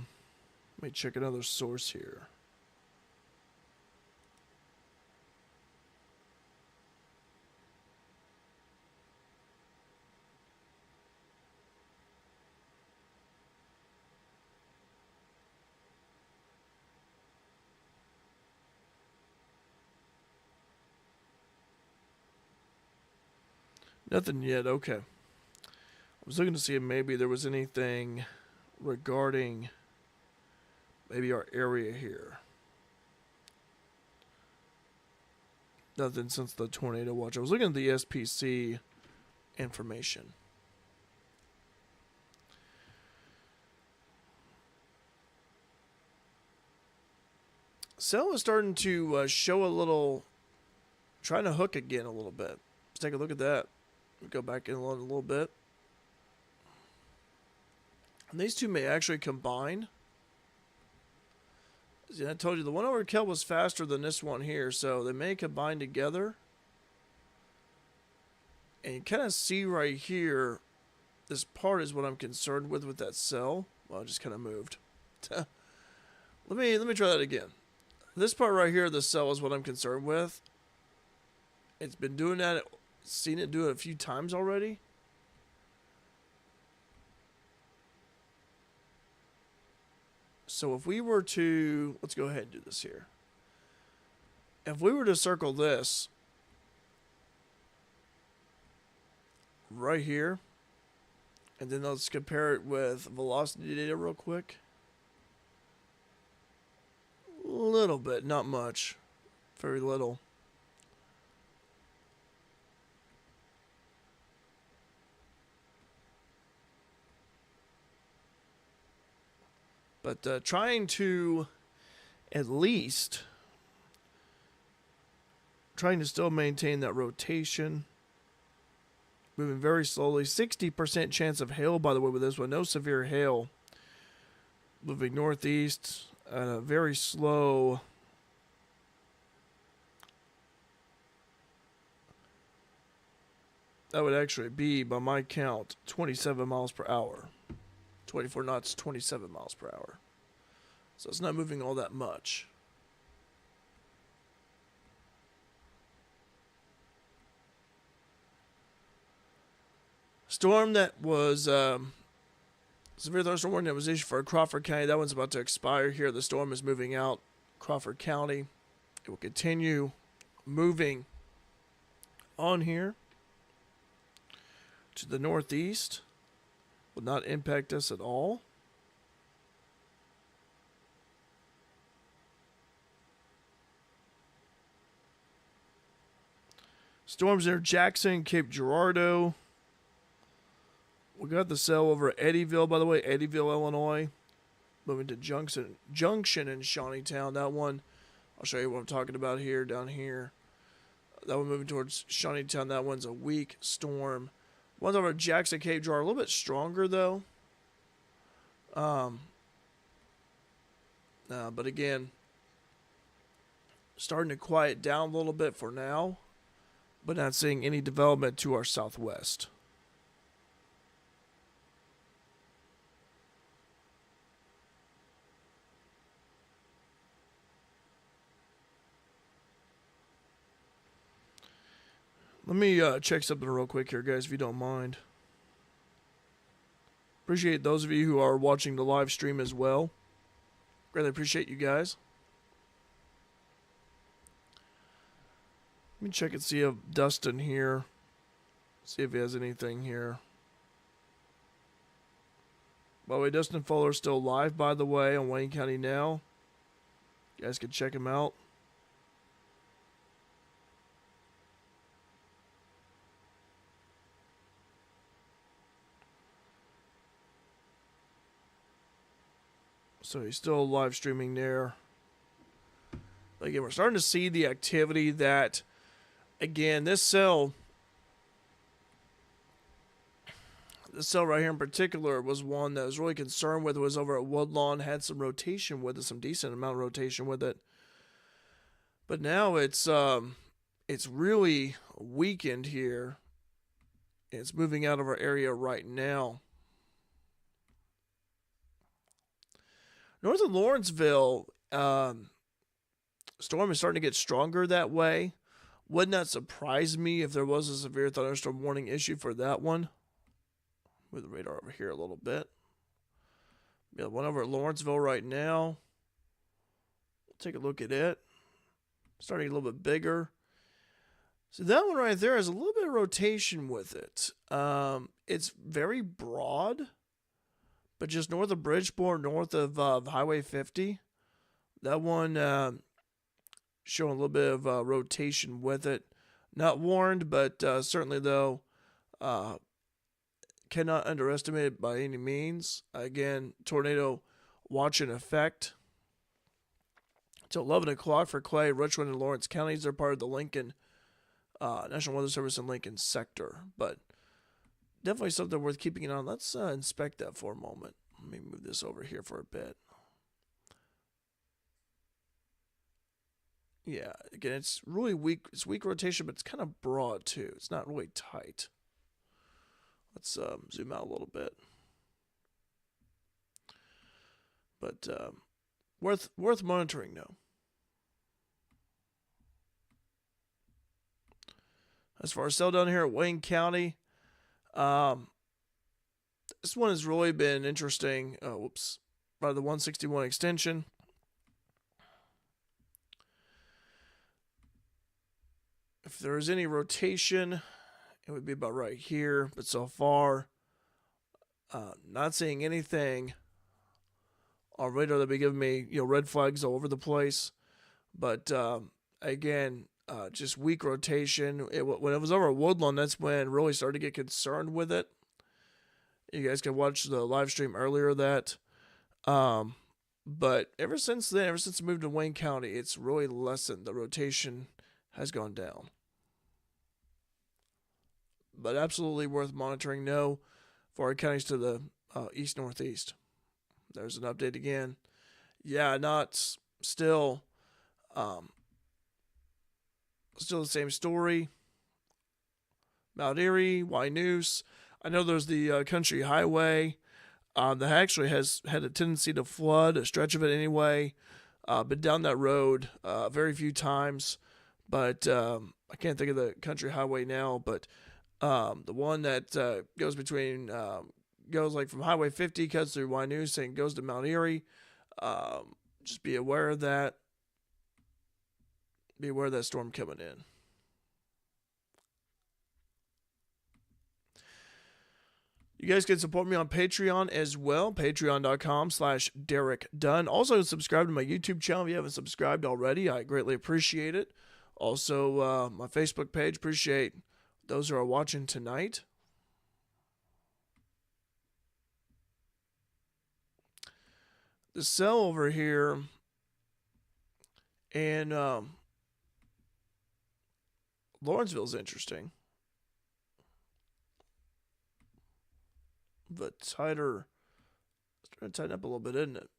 me check another source here. Nothing yet, okay. I was looking to see if maybe there was anything regarding maybe our area here. Nothing since the tornado watch. I was looking at the SPC information. Cell is starting to show a little, trying to hook again a little bit. Let's take a look at that. Go back in a little bit. And these two may actually combine. See, I told you the one over Kel was faster than this one here, so they may combine together. And you kind of see right here, this part is what I'm concerned with that cell. Well, it just kind of moved. let me try that again. This part right here, the cell, is what I'm concerned with. It's been doing that, seen it do it a few times already. So if we were to, let's go ahead and do this here. If we were to circle this right here, and then let's compare it with velocity data real quick. A little bit, not much. Very little. But trying to at least trying to still maintain that rotation. Moving very slowly. 60% chance of hail, by the way, with this one. No severe hail. Moving northeast at a very slow. That would actually be, by my count, 27 miles per hour. 24 knots, 27 miles per hour. So it's not moving all that much. Storm that was severe thunderstorm warning that was issued for Crawford County. That one's about to expire here. The storm is moving out Crawford County. It will continue moving on here to the northeast. Will not impact us at all. Storms near Jackson, Cape Girardeau. We got the cell over at Eddyville, by the way, Eddyville, Illinois. Moving to Junction in Shawneetown. That one, I'll show you what I'm talking about here, down here. That one moving towards Shawneetown. That one's a weak storm. One's over at Jackson, Cape Girardeau. A little bit stronger, though. But again, starting to quiet down a little bit for now, but not seeing any development to our southwest. Let me check something real quick here, guys, if you don't mind. Appreciate those of you who are watching the live stream as well. Really appreciate you guys. Let me check and see if Dustin here. See if he has anything here. By the way, Dustin Fuller's still live, by the way, on Wayne County Now. You guys can check him out. So he's still live streaming there. Again, we're starting to see the activity that, again, this cell right here in particular was one that I was really concerned with. It was over at Woodlawn, had some rotation with it, some decent amount of rotation with it. But now it's really weakened here. It's moving out of our area right now. North of Lawrenceville, storm is starting to get stronger that way. Would not surprise me if there was a severe thunderstorm warning issue for that one. Move the radar over here a little bit. We have one over at Lawrenceville right now. We'll take a look at it. Starting a little bit bigger. So that one right there has a little bit of rotation with it. It's very broad. But just north of Bridgeport, north of Highway 50, that one showing a little bit of rotation with it. Not warned, but certainly, though, cannot underestimate it by any means. Again, tornado watch in effect. till 11 o'clock for Clay, Richland, and Lawrence counties. They're part of the Lincoln National Weather Service in Lincoln sector, but definitely something worth keeping an eye on. Let's inspect that for a moment. Let me move this over here for a bit. Yeah, again, it's really weak. It's weak rotation, but it's kind of broad too. It's not really tight. Let's zoom out a little bit. But worth monitoring, though. As far as sell down here at Wayne County, this one has really been interesting. By the 161 extension. If there is any rotation, it would be about right here. But so far, not seeing anything on radar that be giving me red flags all over the place. But again, just weak rotation. When it was over at Woodlawn, that's when I really started to get concerned with it. You guys can watch the live stream earlier of that. But ever since then, ever since I moved to Wayne County, it's really lessened. The rotation has gone down. But absolutely worth monitoring. No, for our counties to the east-northeast. There's an update again. Yeah, not still. Still the same story. Mount Erie, Wynoosa. I know there's the country highway that actually has had a tendency to flood, a stretch of it anyway. Been down that road very few times, but I can't think of the country highway now. But the one that goes between, goes like from Highway 50, cuts through Wynoosa and goes to Mount Erie. Just be aware of that. Be aware of that storm coming in. You guys can support me on Patreon as well. Patreon.com/Derek Dunn. Also, subscribe to my YouTube channel if you haven't subscribed already. I greatly appreciate it. Also, my Facebook page. Appreciate those who are watching tonight. The cell over here in Lawrenceville is interesting. But tighter, it's trying to tighten up a little bit, isn't it?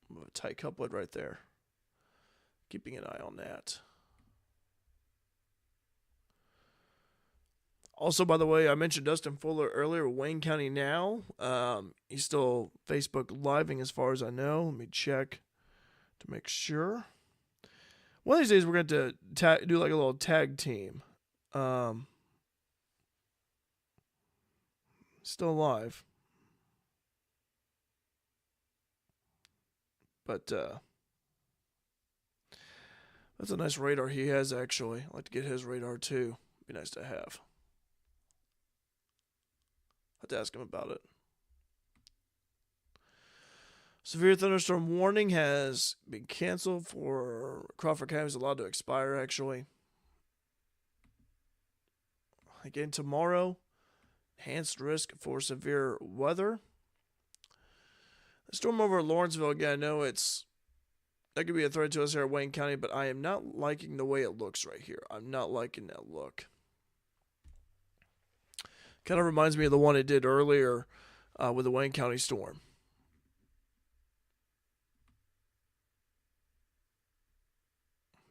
A tight couplet right there. Keeping an eye on that. Also, by the way, I mentioned Dustin Fuller earlier, Wayne County Now. He's still Facebook living as far as I know. Let me check to make sure. One of these days we're going to do like a little tag team. Still alive. But that's a nice radar he has, actually. I'd like to get his radar, too. Be nice to have. Have to ask him about it. Severe thunderstorm warning has been canceled for Crawford County. It's allowed to expire, actually. Again, tomorrow, enhanced risk for severe weather. The storm over Lawrenceville, again, I know that could be a threat to us here at Wayne County, but I am not liking the way it looks right here. I'm not liking that look. Kind of reminds me of the one it did earlier with the Wayne County storm.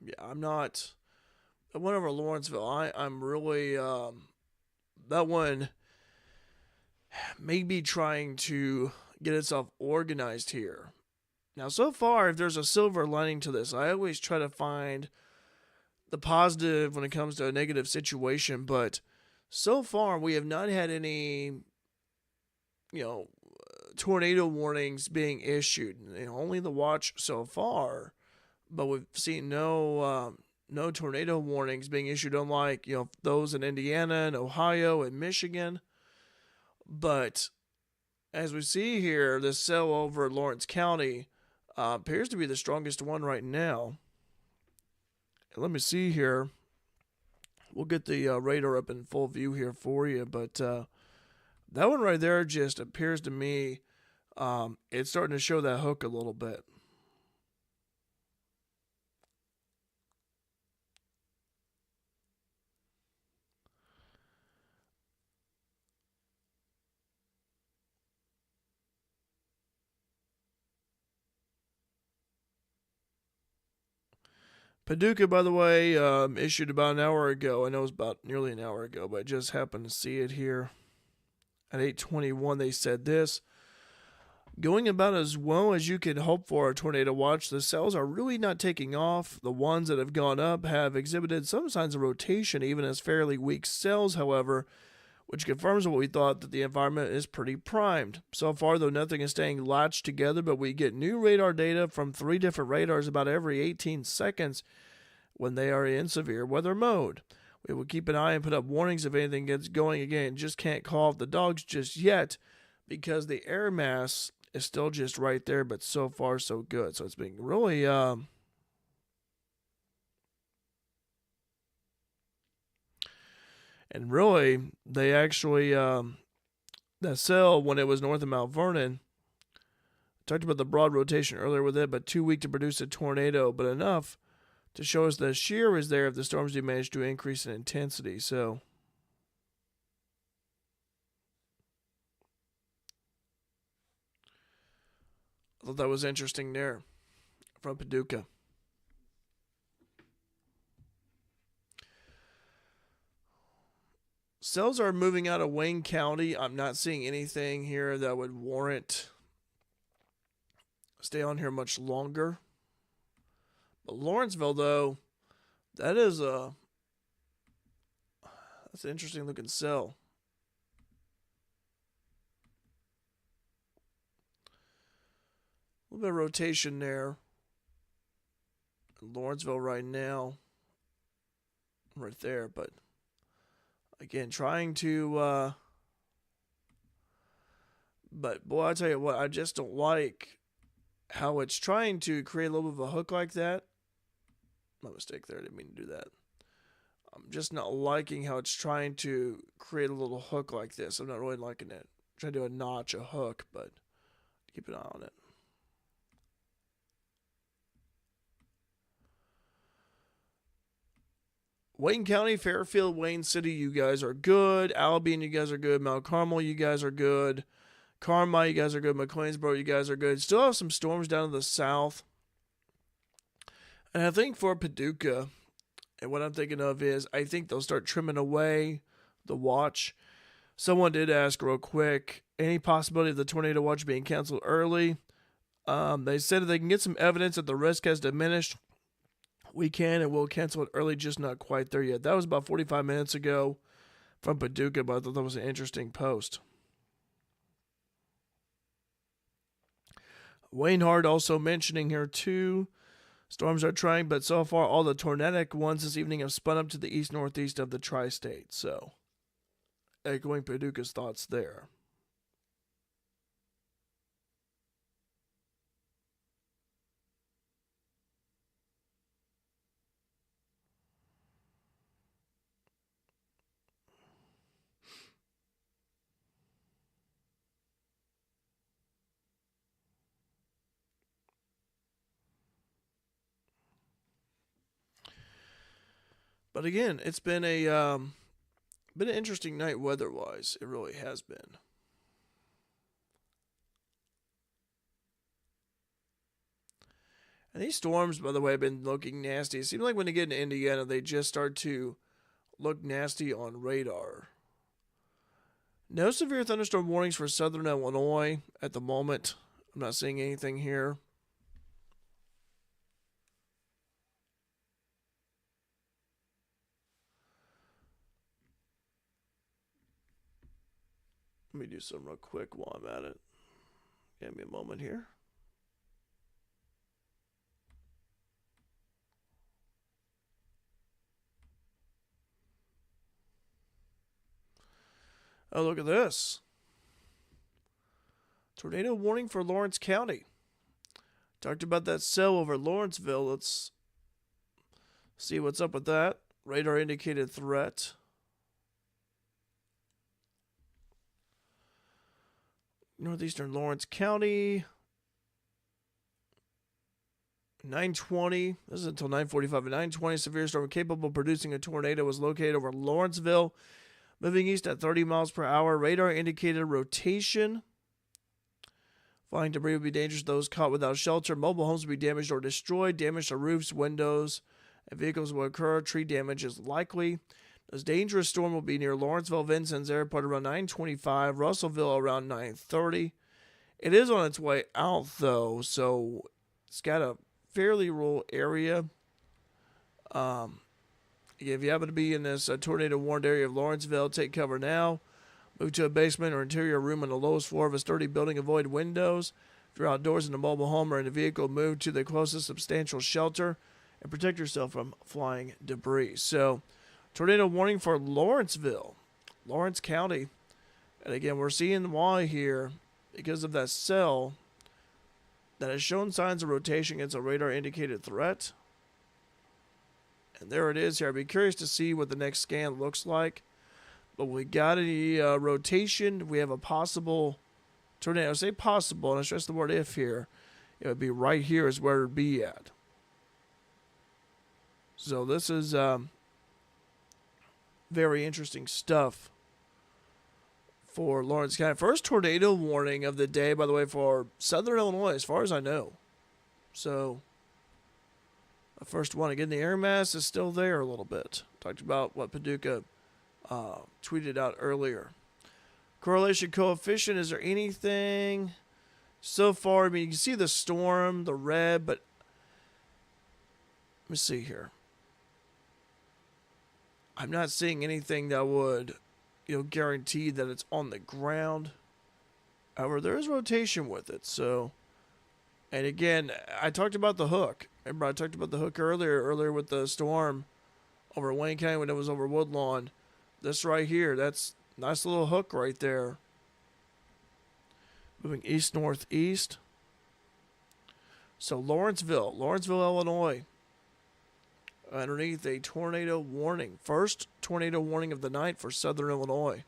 Yeah, I'm not. The one over Lawrenceville, I'm really. That one may be trying to get itself organized here. Now, so far, if there's a silver lining to this, I always try to find the positive when it comes to a negative situation, but so far we have not had any, tornado warnings being issued. Only the watch so far, but we've seen no tornado warnings being issued, unlike those in Indiana and Ohio and Michigan. But as we see here, this cell over Lawrence County appears to be the strongest one right now. And let me see here. We'll get the radar up in full view here for you, but that one right there just appears to me it's starting to show that hook a little bit. Paducah, by the way, issued about an hour ago. I know it was about nearly an hour ago, but I just happened to see it here. At 8:21, they said this. Going about as well as you could hope for a tornado watch, the cells are really not taking off. The ones that have gone up have exhibited some signs of rotation, even as fairly weak cells, however, which confirms what we thought, that the environment is pretty primed. So far, though, nothing is staying latched together, but we get new radar data from 3 different radars about every 18 seconds when they are in severe weather mode. We will keep an eye and put up warnings if anything gets going again. Just can't call off the dogs just yet because the air mass is still just right there, but so far so good. So it's been really and really they actually that cell, when it was north of Mount Vernon, talked about the broad rotation earlier with it, but too weak to produce a tornado, but enough to show us the shear is there if the storms do manage to increase in intensity. So I thought that was interesting there from Paducah. Cells are moving out of Wayne County. I'm not seeing anything here that would warrant stay on here much longer. But Lawrenceville, though, that's an interesting looking cell. A little bit of rotation there. Lawrenceville right now. Right there, but again, trying to but boy, I tell you what, I just don't like how it's trying to create a little bit of a hook like that. My mistake there, I didn't mean to do that. I'm just not liking how it's trying to create a little hook like this. I'm not really liking it. I'm trying to do a notch, a hook, but keep an eye on it. Wayne County, Fairfield, Wayne City, you guys are good. Albion, you guys are good. Mount Carmel, you guys are good. Carmi, you guys are good. McLeansboro, you guys are good. Still have some storms down to the south. And I think for Paducah, and what I'm thinking of is I think they'll start trimming away the watch. Someone did ask real quick, any possibility of the tornado watch being canceled early? They said if they can get some evidence that the risk has diminished, we can and will cancel it early, just not quite there yet. That was about 45 minutes ago from Paducah, but I thought that was an interesting post. Wayne Hard also mentioning here too, storms are trying, but so far all the tornadic ones this evening have spun up to the east-northeast of the tri-state. So, echoing Paducah's thoughts there. But again, it's been an interesting night weather-wise. It really has been. And these storms, by the way, have been looking nasty. It seems like when they get into Indiana, they just start to look nasty on radar. No severe thunderstorm warnings for southern Illinois at the moment. I'm not seeing anything here. Let me do some real quick while I'm at it. Give me a moment here. Oh, look at this. Tornado warning for Lawrence County. Talked about that cell over Lawrenceville. Let's see what's up with that. Radar indicated threat. Northeastern Lawrence County. 9:20. This is until 9:45. At 9:20, severe storm capable of producing a tornado was located over Lawrenceville, moving east at 30 miles per hour. Radar indicated rotation. Flying debris would be dangerous to those caught without shelter. Mobile homes would be damaged or destroyed. Damage to roofs, windows, and vehicles will occur. Tree damage is likely. This dangerous storm will be near Lawrenceville Vincennes Airport around 9:25, Russellville around 9:30. It is on its way out, though, so it's got a fairly rural area. If you happen to be in this tornado warned area of Lawrenceville, take cover now. Move to a basement or interior room on the lowest floor of a sturdy building. Avoid windows. If you're outdoors in a mobile home or in a vehicle, move to the closest substantial shelter and protect yourself from flying debris. So, tornado warning for Lawrenceville, Lawrence County. And again, we're seeing why here because of that cell that has shown signs of rotation against a radar indicated threat. And there it is here. I'd be curious to see what the next scan looks like. But we got a rotation. We have a possible tornado. I say possible, and I stress the word if here. It would be right here is where it would be at. So this is very interesting stuff for Lawrence County. First tornado warning of the day, by the way, for Southern Illinois, as far as I know. So the first one. Again, the air mass is still there a little bit. Talked about what Paducah tweeted out earlier. Correlation coefficient, is there anything so far? I mean, you can see the storm, the red, but let me see here. I'm not seeing anything that would, guarantee that it's on the ground. However, there is rotation with it, so. And again, I talked about the hook. Remember, I talked about the hook earlier with the storm over Wayne County when it was over Woodlawn. This right here, that's a nice little hook right there. Moving east-northeast. So Lawrenceville, Illinois, underneath a tornado warning. First tornado warning of the night for Southern Illinois.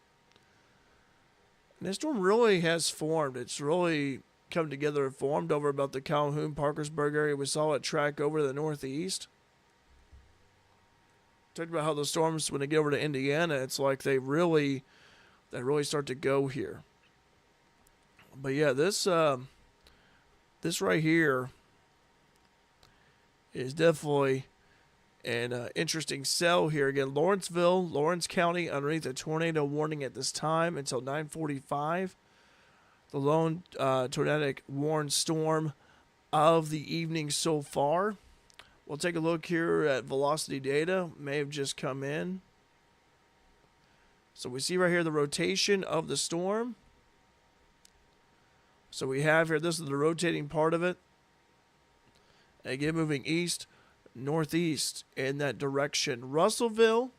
And this storm really has formed. It's really come together and formed over about the Calhoun, Parkersburg area. We saw it track over to the northeast. Talked about how the storms, when they get over to Indiana, it's like they really start to go here. But yeah, this right here is definitely an interesting cell here. Again, Lawrenceville, Lawrence County, underneath a tornado warning at this time until 9:45. The lone tornadic warned storm of the evening so far. We'll take a look here at velocity data. May have just come in. So we see right here the rotation of the storm. So we have here, this is the rotating part of it. Again, moving east, northeast in that direction. Russellville,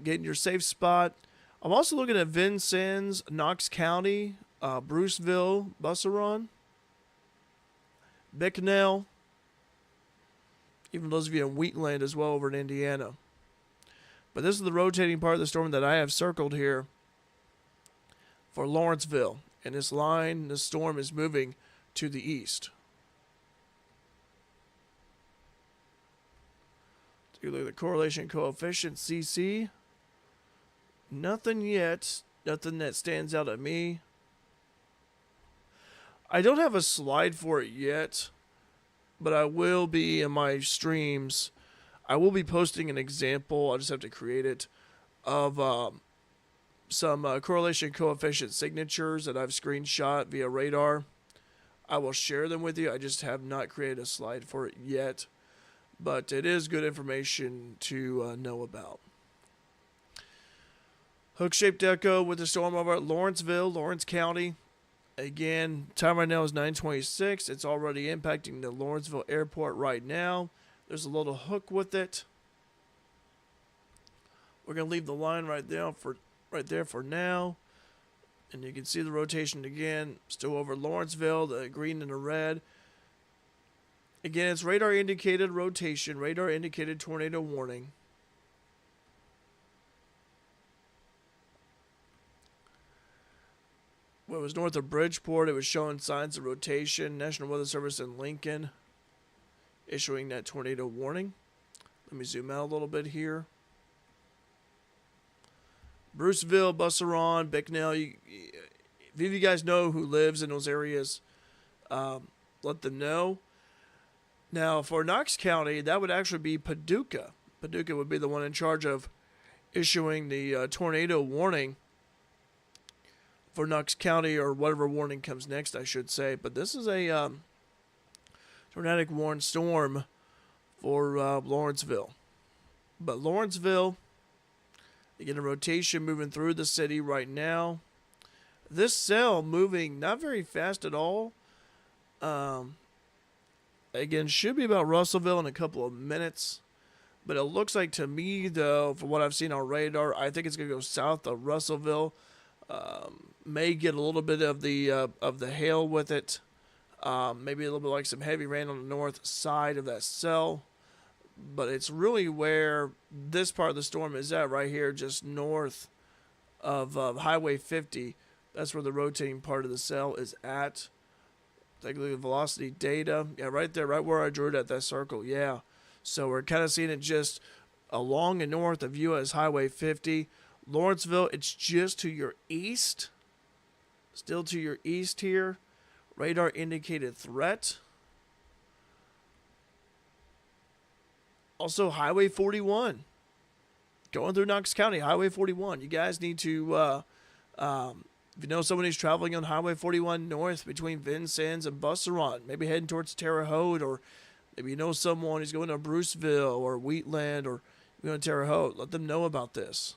getting your safe spot. I'm also looking at Vincennes, Knox County, Bruceville, Busseron, Bicknell, even those of you in Wheatland as well over in Indiana. But this is the rotating part of the storm that I have circled here for Lawrenceville. And this line, the storm is moving to the east. Take a look at the correlation coefficient, CC. Nothing yet. Nothing that stands out at me. I don't have a slide for it yet, but I will be in my streams. I will be posting an example. I'll just have to create it of some correlation coefficient signatures that I've screenshot via radar. I will share them with you. I just have not created a slide for it yet, but it is good information to know about. Hook-shaped echo with the storm over at Lawrenceville, Lawrence County. Again, time right now is 9:26. It's already impacting the Lawrenceville airport right now. There's a little hook with it. We're going to leave the line right there for now. And you can see the rotation again. Still over Lawrenceville, the green and the red. Again, it's radar indicated rotation, radar indicated tornado warning. When it was north of Bridgeport, it was showing signs of rotation. National Weather Service in Lincoln issuing that tornado warning. Let me zoom out a little bit here. Bruceville, Busseron, Bicknell. If you guys know who lives in those areas, let them know. Now, for Knox County, that would actually be Paducah. Paducah would be the one in charge of issuing the tornado warning for Knox County, or whatever warning comes next, I should say. But this is a tornadic warned storm for Lawrenceville. But Lawrenceville, again, a rotation moving through the city right now. This cell moving not very fast at all. Again, should be about Russellville in a couple of minutes. But it looks like to me, though, from what I've seen on radar, I think it's going to go south of Russellville. May get a little bit of the hail with it. Maybe a little bit like some heavy rain on the north side of that cell. But it's really where this part of the storm is at, right here, just north of Highway 50. That's where the rotating part of the cell is at. Take a look at velocity data. Yeah, right there, right where I drew it at that circle. Yeah. So we're kind of seeing it just along and north of US Highway 50. Lawrenceville, it's just to your east. Still to your east here. Radar indicated threat. Also, Highway 41. Going through Knox County, Highway 41. You guys need to, if you know someone who's traveling on Highway 41 north between Vincennes and Busserant, maybe heading towards Terre Haute, or maybe you know someone who's going to Bruceville or Wheatland or going to Terre Haute, let them know about this.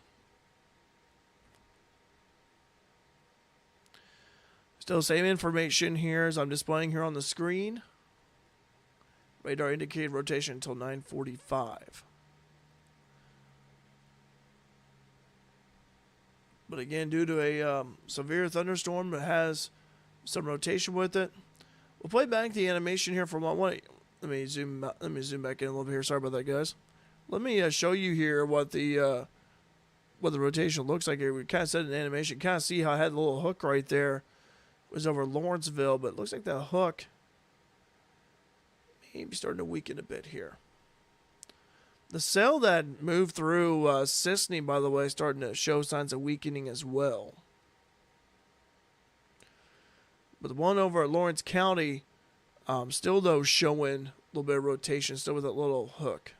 Still same information here as I'm displaying here on the screen. Radar indicated rotation until 9:45. But again, due to a severe thunderstorm that has some rotation with it, we'll play back the animation here for a moment. Let me zoom back in a little bit here. Sorry about that, guys. Let me show you here what the rotation looks like here. We kind of set an animation. Kind of see how I had a little hook right there. It was over Lawrenceville, but it looks like that hook maybe starting to weaken a bit here. The cell that moved through Sisney, by the way, is starting to show signs of weakening as well. But the one over at Lawrence County, still though showing a little bit of rotation, still with that little hook.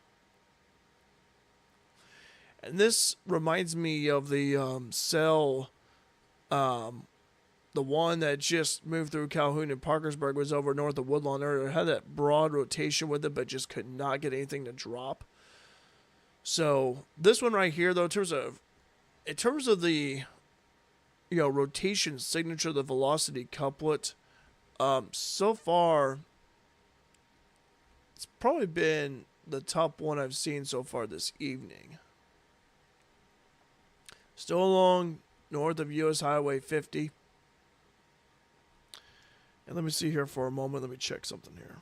And this reminds me of the cell, the one that just moved through Calhoun and Parkersburg, was over north of Woodlawn earlier. It had that broad rotation with it, but just could not get anything to drop. So this one right here, though, in terms of the rotation signature, the velocity couplet, so far it's probably been the top one I've seen so far this evening. Still along north of US Highway 50. And let me see here for a moment. Let me check something here.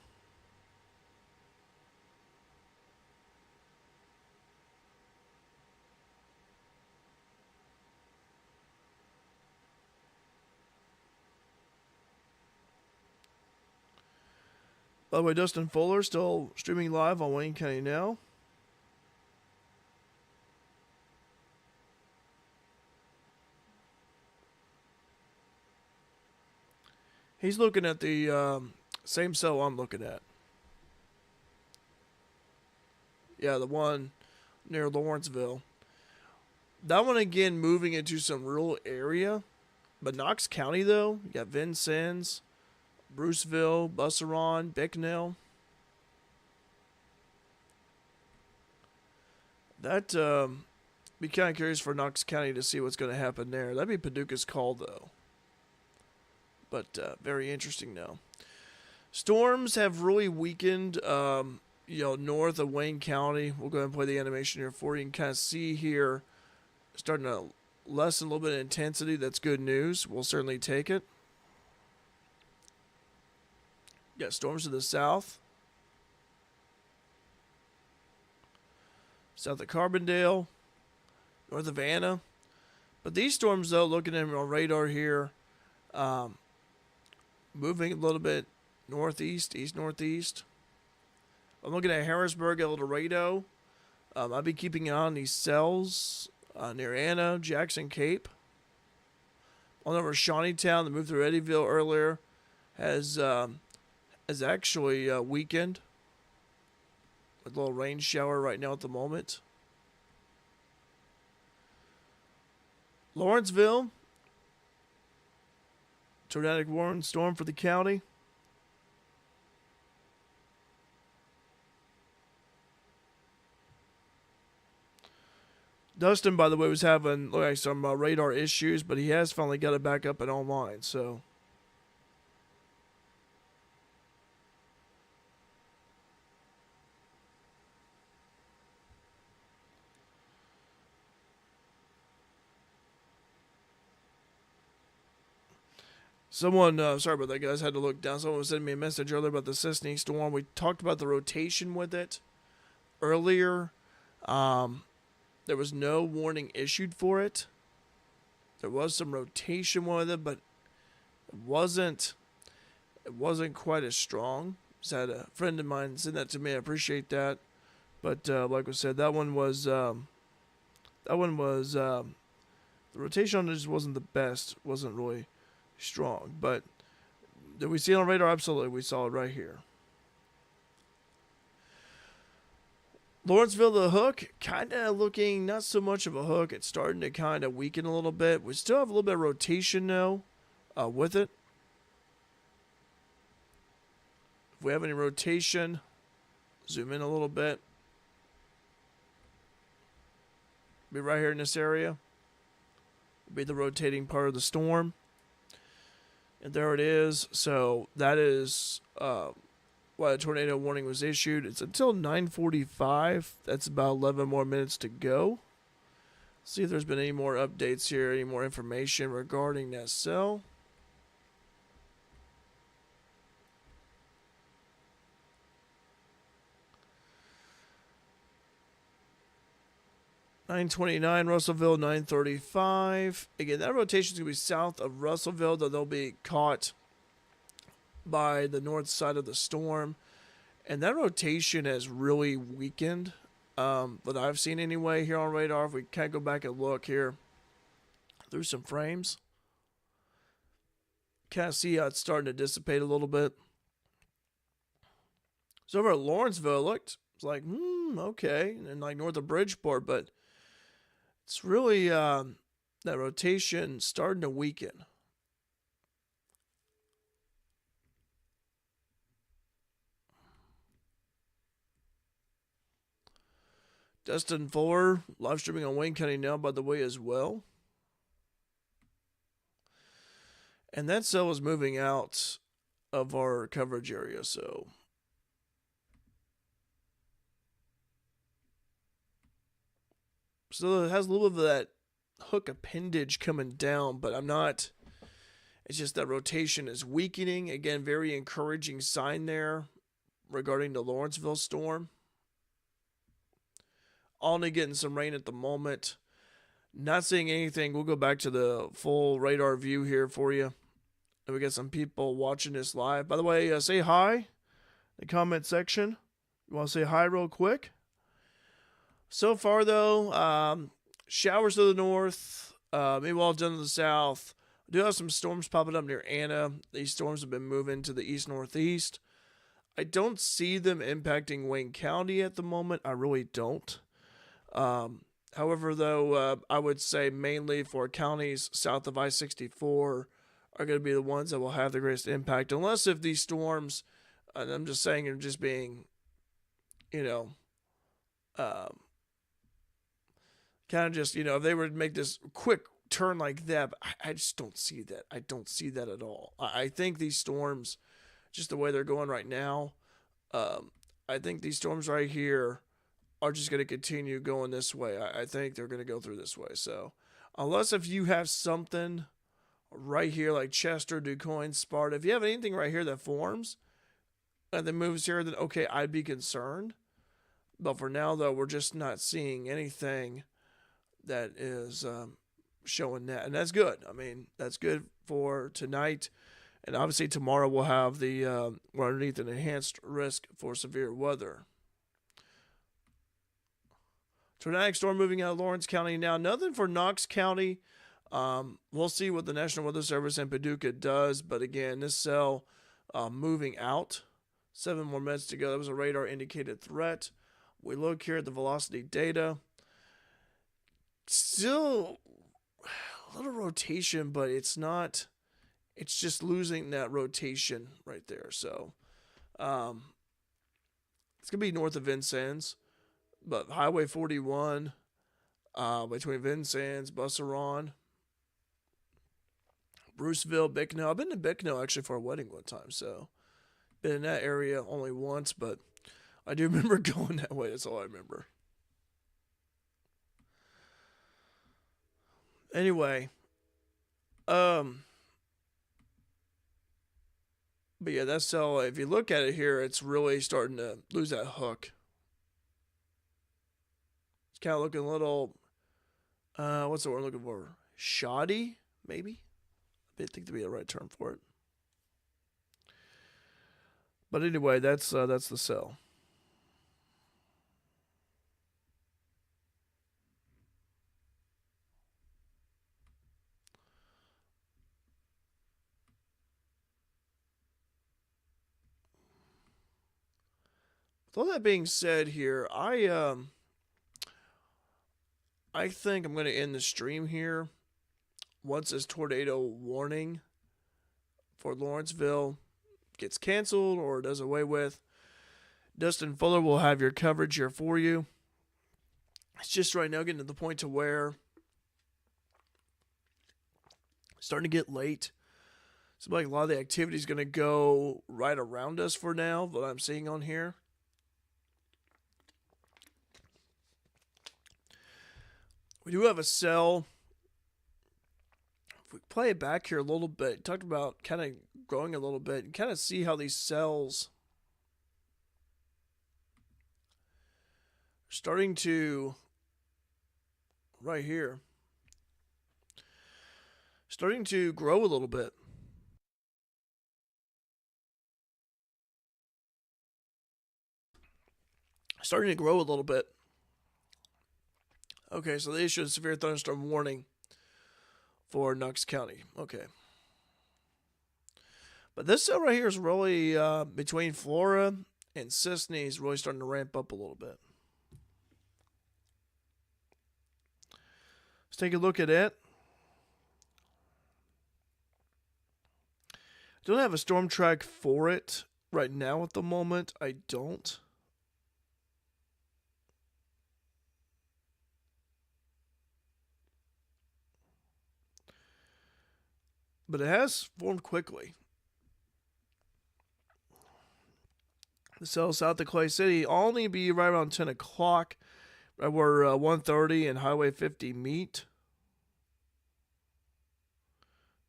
By the way, Dustin Fuller still streaming live on Wayne County Now. He's looking at the same cell I'm looking at. Yeah, the one near Lawrenceville. That one, again, moving into some rural area. But Knox County, though, you got Vincennes, Bruceville, Busserant, Bicknell. That, be kind of curious for Knox County to see what's going to happen there. That'd be Paducah's call, though. But very interesting now. Storms have really weakened, north of Wayne County. We'll go ahead and play the animation here for you. You can kind of see here, starting to lessen a little bit of intensity. That's good news. We'll certainly take it. Got storms to the south. South of Carbondale. North of Anna. But these storms, though, looking at them on radar here, moving a little bit northeast, east-northeast. I'm looking at Harrisburg, El Dorado. I'll be keeping an eye on these cells near Anna, Jackson Cape. On over Shawneetown, the move through Eddyville earlier has actually weakened. with a little rain shower right now at the moment. Lawrenceville, tornadic warning storm for the county. Dustin, by the way, was having like some radar issues, but he has finally got it back up and online. So, someone, sorry about that, guys, had to look down. Someone was sending me a message earlier about the Sisney storm. We talked about the rotation with it earlier. There was no warning issued for it. There was some rotation with it, but it wasn't quite as strong. Just had a friend of mine send that to me. I appreciate that. But like I said, that one was the rotation on it just wasn't the best. Wasn't really strong. But did we see it on radar? Absolutely, we saw it right here. Lawrenceville, the hook, kind of looking not so much of a hook. It's starting to kind of weaken a little bit. We still have a little bit of rotation though with it. If we have any rotation, zoom in a little bit. Be right here in this area. Be the rotating part of the storm. And there it is. So that is why the tornado warning was issued. It's until 9:45. That's about 11 more minutes to go. See if there's been any more updates here, any more information regarding that cell. (9:29) Russellville, 9:35. Again, that rotation is going to be south of Russellville, though they'll be caught by the north side of the storm. And that rotation has really weakened, that I've seen anyway here on radar. If we kind of go back and look here through some frames, kind of see how it's starting to dissipate a little bit. So over at Lawrenceville, it looked like, okay, and like north of Bridgeport, but it's really that rotation starting to weaken. Dustin Fuller, live streaming on Wayne County now, by the way, as well. And that cell is moving out of our coverage area, so. So it has a little bit of that hook appendage coming down, but I'm not. It's just that rotation is weakening. Again, very encouraging sign there regarding the Lawrenceville storm. Only getting some rain at the moment. Not seeing anything. We'll go back to the full radar view here for you. And we got some people watching this live. By the way, say hi in the comment section. You want to say hi real quick? So far, though, showers to the north, maybe all done to the south. We do have some storms popping up near Anna. These storms have been moving to the east-northeast. I don't see them impacting Wayne County at the moment. I really don't. However, though, I would say mainly for counties south of I-64 are going to be the ones that will have the greatest impact. Unless if these storms, and I'm just saying are just being, kind of just, if they were to make this quick turn like that, but I just don't see that. I don't see that at all. I think these storms, just the way they're going right now, I think these storms right here are just going to continue going this way. I think they're going to go through this way. So unless if you have something right here like Chester, DuQuoin, Sparta, if you have anything right here that forms and then moves here, then okay, I'd be concerned. But for now, though, we're just not seeing anything that is showing that. And that's good. I mean, that's good for tonight. And obviously tomorrow we'll have we're underneath an enhanced risk for severe weather. Tornadic storm moving out of Lawrence County now. Nothing for Knox County. We'll see what the National Weather Service in Paducah does. But again, this cell moving out. 7 more minutes to go. That was a radar indicated threat. We look here at the velocity data. Still a little rotation, but it's not. It's just losing that rotation right there. So it's going to be north of Vincennes, but Highway 41 between Vincennes, Busseron, Bruceville, Bicknell. I've been to Bicknell actually for a wedding one time, so been in that area only once, but I do remember going that way. That's all I remember. Anyway, but yeah, that's how. If you look at it here, it's really starting to lose that hook. It's kind of looking a little. What's the word I'm looking for? Shoddy, maybe. I think to be the right term for it. But anyway, that's the sell. With all that being said, here I think I'm going to end the stream here once this tornado warning for Lawrenceville gets canceled or does away with. Dustin Fuller will have your coverage here for you. It's just right now getting to the point to where it's starting to get late. Seems like a lot of the activity is going to go right around us for now, what I'm seeing on here. We do have a sell. If we play it back here a little bit, talked about kind of growing a little bit, and kind of see how these sells are starting to, right here, starting to grow a little bit. Starting to grow a little bit. Okay, so they issued a severe thunderstorm warning for Knox County. Okay. But this cell right here is really, between Flora and Sisney, is really starting to ramp up a little bit. Let's take a look at it. I don't have a storm track for it right now at the moment. I don't. But it has formed quickly. The cell south of Clay City only be right around 10 o'clock, right where 130 and Highway 50 meet.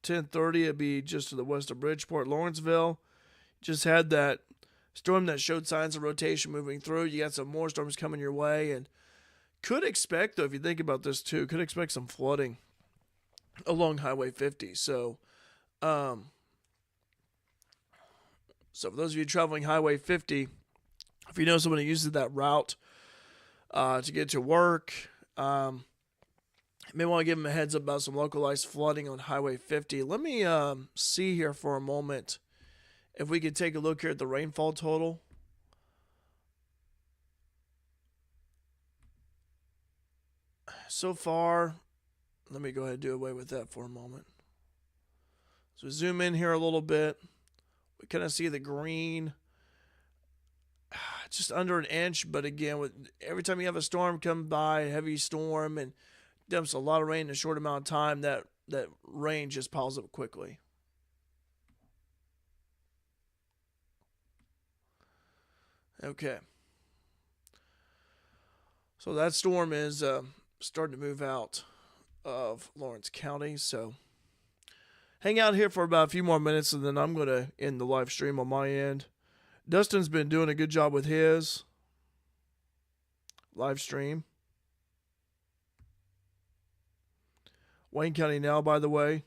10:30 it'd be just to the west of Bridgeport, Lawrenceville. Just had that storm that showed signs of rotation moving through. You got some more storms coming your way, and could expect, though, if you think about this too, could expect some flooding along Highway 50. So for those of you traveling Highway 50, if you know someone who uses that route to get to work, you may want to give them a heads up about some localized flooding on Highway 50. Let me see here for a moment if we could take a look here at the rainfall total. So far, let me go ahead and do away with that for a moment. So zoom in here a little bit. We kind of see the green, just under an inch. But again, with every time you have a storm come by, a heavy storm, and dumps a lot of rain in a short amount of time, that rain just piles up quickly. Okay. So that storm is starting to move out of Lawrence County. So hang out here for about a few more minutes, and then I'm going to end the live stream on my end. Dustin's been doing a good job with his live stream. Wayne County now, by the way.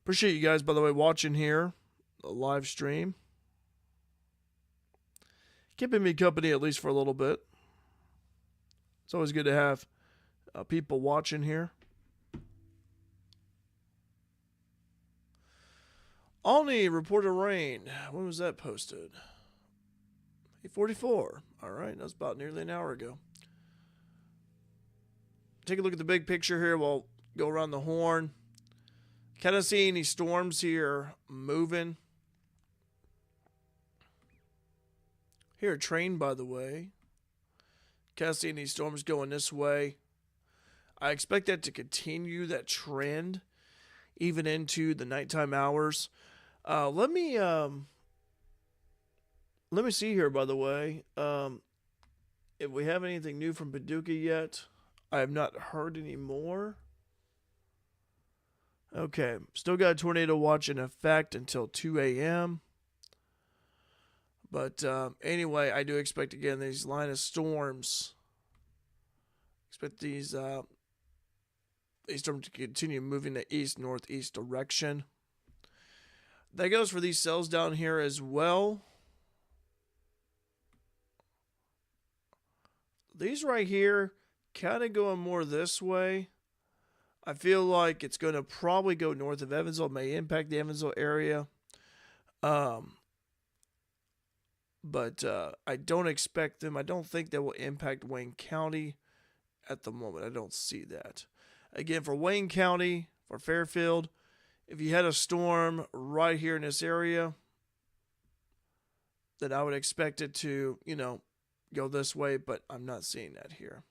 Appreciate you guys, by the way, watching here, the live stream. Keeping me company at least for a little bit. It's always good to have people watching here. Alney reported rain. When was that posted? 8:44. All right, that's about nearly an hour ago. Take a look at the big picture here. We'll go around the horn. Kind of see any storms here moving. Here, a train, by the way. Kind of see any storms going this way. I expect that to continue that trend even into the nighttime hours. Let me see here, by the way. If we have anything new from Paducah yet. I have not heard any more. Okay, still got a tornado watch in effect until 2 a.m. But anyway, I do expect, again, these line of storms. Expect these storms to continue moving the east-northeast direction. That goes for these cells down here as well. These right here, kind of going more this way. I feel like it's going to probably go north of Evansville. It may impact the Evansville area. But I don't expect them. I don't think they will impact Wayne County at the moment. I don't see that. Again, for Wayne County, for Fairfield, if you had a storm right here in this area, then I would expect it to, go this way, but I'm not seeing that here.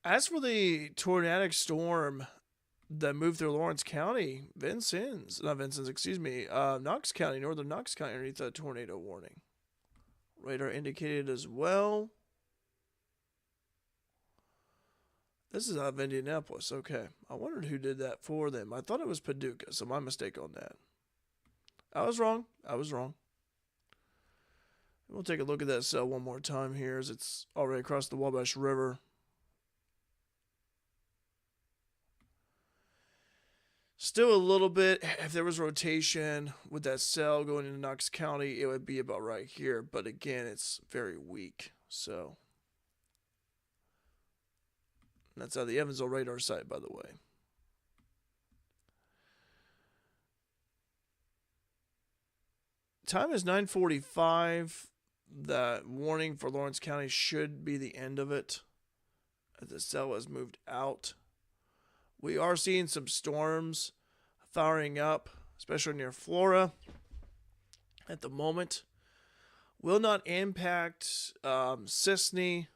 As for the tornadic storm that moved through Lawrence County, Knox County, northern Knox County, underneath that tornado warning. Radar indicated as well. This is out of Indianapolis. Okay. I wondered who did that for them. I thought it was Paducah, so my mistake on that. I was wrong. We'll take a look at that cell one more time here as it's already across the Wabash River. Still a little bit. If there was rotation with that cell going into Knox County, it would be about right here. But again, it's very weak. So that's out of the Evansville radar site, by the way. Time is 9:45. That warning for Lawrence County should be the end of it. The cell has moved out. We are seeing some storms firing up, especially near Flora at the moment. Will not impact Sisney,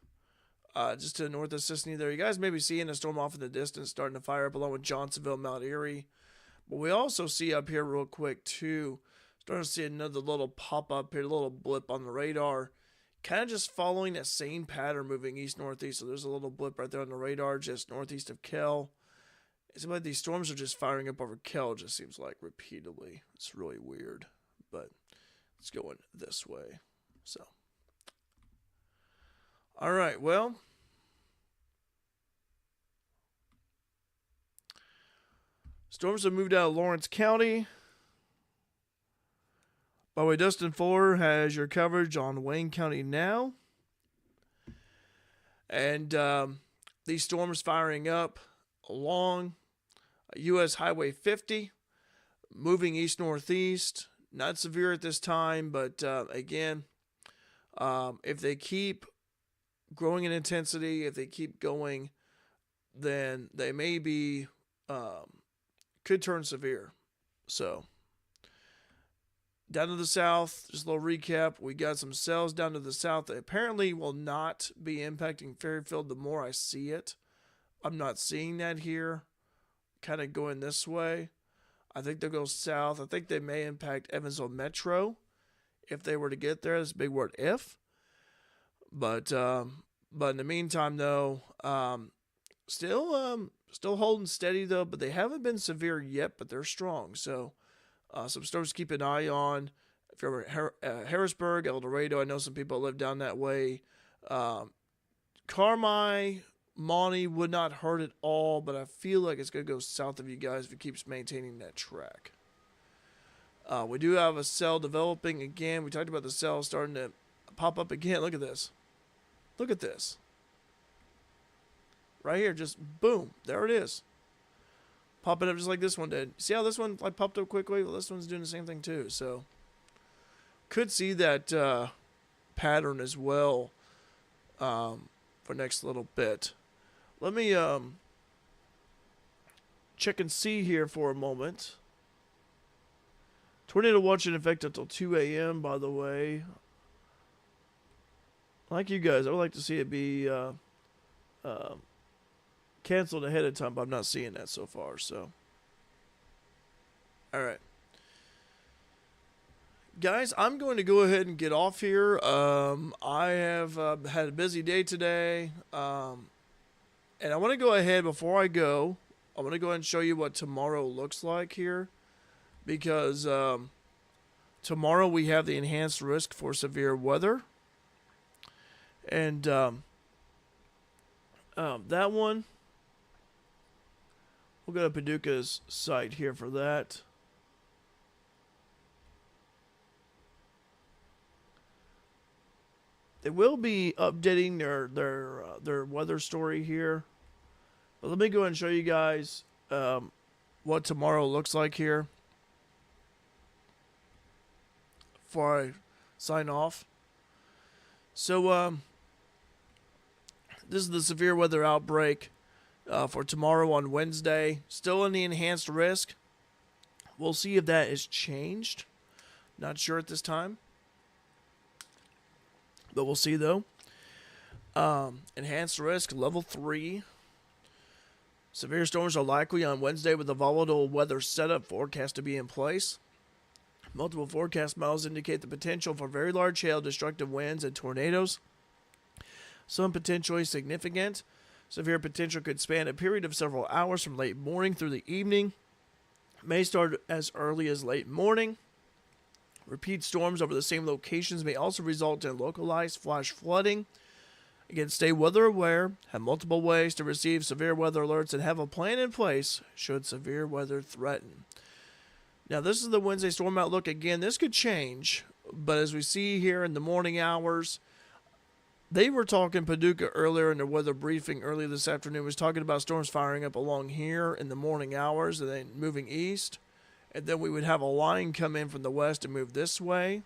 just to the north of Sisney there. You guys may be seeing a storm off in the distance starting to fire up along with Johnsonville, Mount Erie. But we also see up here real quick too, starting to see another little pop up here, a little blip on the radar. Kind of just following that same pattern moving east-northeast. So there's a little blip right there on the radar just northeast of Kell. It seems like these storms are just firing up over Kell, just seems like repeatedly. It's really weird, but it's going this way. So, all right, well, storms have moved out of Lawrence County. By the way, Dustin Fuller has your coverage on Wayne County now. And these storms firing up along U.S. Highway 50, moving east-northeast. Not severe at this time, but again, if they keep growing in intensity, if they keep going, then they may be, could turn severe. So, down to the south, just a little recap. We got some cells down to the south that apparently will not be impacting Fairfield the more I see it. I'm not seeing that here. Kind of going this way. I think they'll go south. I think they may impact Evansville Metro if they were to get there. That's a big word, if. But in the meantime, though, still holding steady though. But they haven't been severe yet, but they're strong. So some storms to keep an eye on. If you're ever Harrisburg, El Dorado, I know some people live down that way. Carmi, Monty would not hurt at all, but I feel like it's going to go south of you guys if it keeps maintaining that track. We do have a cell developing again. We talked about the cell starting to pop up again. Look at this. Look at this. Right here, just boom, there it is. Popping up just like this one did. See how this one like popped up quickly? Well, this one's doing the same thing too. So could see that pattern as well for next little bit. Let me check and see here for a moment. Tornado watch in effect until 2 a.m., by the way. Like you guys, I would like to see it be canceled ahead of time, but I'm not seeing that so far, so. Alright. Guys, I'm going to go ahead and get off here. I have had a busy day today, and I want to go ahead, before I go, I want to go ahead and show you what tomorrow looks like here, because tomorrow we have the enhanced risk for severe weather, and that one, we'll go to Paducah's site here for that. They will be updating their weather story here. But let me go ahead and show you guys what tomorrow looks like here before I sign off. So this is the severe weather outbreak for tomorrow on Wednesday. Still in the enhanced risk. We'll see if that is changed. Not sure at this time. But we'll see, though. Enhanced risk, level 3. Severe storms are likely on Wednesday with a volatile weather setup forecast to be in place. Multiple forecast models indicate the potential for very large hail, destructive winds, and tornadoes. Some potentially significant. Severe potential could span a period of several hours from late morning through the evening. May start as early as late morning. Repeat storms over the same locations may also result in localized flash flooding. Again, stay weather aware, have multiple ways to receive severe weather alerts, and have a plan in place should severe weather threaten. Now, this is the Wednesday storm outlook. Again, this could change, but as we see here in the morning hours, they were talking Paducah earlier in their weather briefing earlier this afternoon, was talking about storms firing up along here in the morning hours and then moving east. And then we would have a line come in from the west and move this way.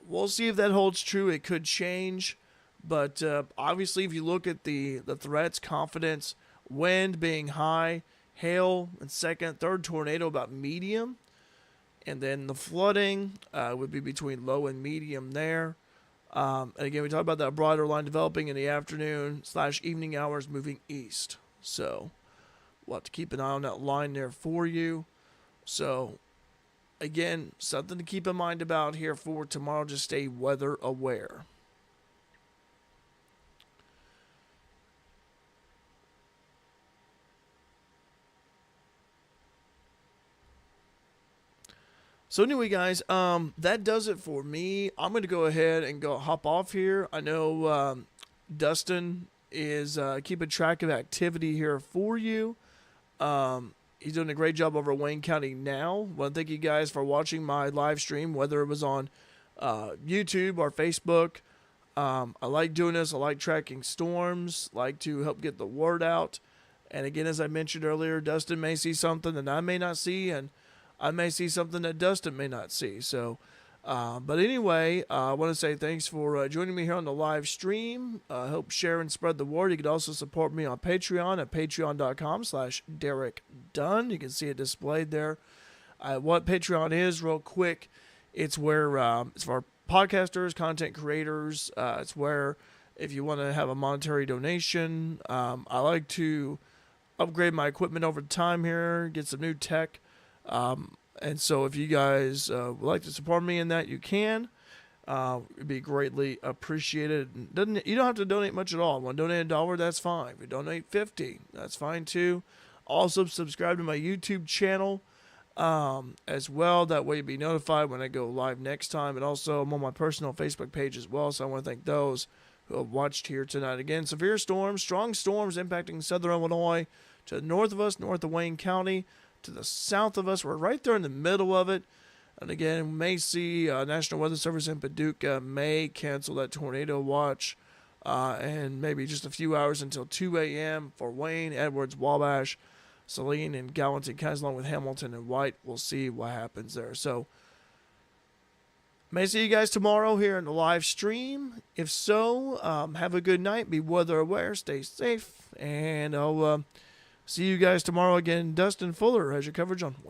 We'll see if that holds true. It could change. But obviously, if you look at the threats, confidence, wind being high, hail and second, third tornado about medium. And then the flooding would be between low and medium there. And again, we talked about that broader line developing in the afternoon / evening hours moving east. So we'll have to keep an eye on that line there for you. So, again, something to keep in mind about here for tomorrow. Just stay weather aware. So anyway, guys, that does it for me. I'm going to go ahead and hop off here. I know Dustin is keeping track of activity here for you. He's doing a great job over Wayne County now. I want to thank you guys for watching my live stream, whether it was on YouTube or Facebook. I like doing this. I like tracking storms. Like to help get the word out. And again, as I mentioned earlier, Dustin may see something that I may not see, and I may see something that Dustin may not see. So, but anyway, I want to say thanks for joining me here on the live stream. Help share and spread the word. You can also support me on Patreon at patreon.com/Derek Dunn. You can see it displayed there. What Patreon is, real quick, it's where it's for podcasters, content creators. It's where if you want to have a monetary donation, I like to upgrade my equipment over time here, get some new tech. And so if you guys would like to support me in that, you can. It'd be greatly appreciated. You don't have to donate much at all. If you want to donate $1, that's fine. If you donate $50, that's fine too. Also, subscribe to my YouTube channel as well. That way you'll be notified when I go live next time. And also, I'm on my personal Facebook page as well, so I want to thank those who have watched here tonight. Again, severe storms, strong storms impacting southern Illinois to the north of us, north of Wayne County. To the south of us, we're right there in the middle of it. And again, we may see National Weather Service in Paducah may cancel that tornado watch and maybe just a few hours until 2 a.m. for Wayne, Edwards, Wabash, Saline, and Gallatin counties, along with Hamilton and White. We'll see what happens there. So, may see you guys tomorrow here in the live stream. If so, have a good night. Be weather aware. Stay safe. And I'll see you guys tomorrow again. Dustin Fuller has your coverage on Wayne.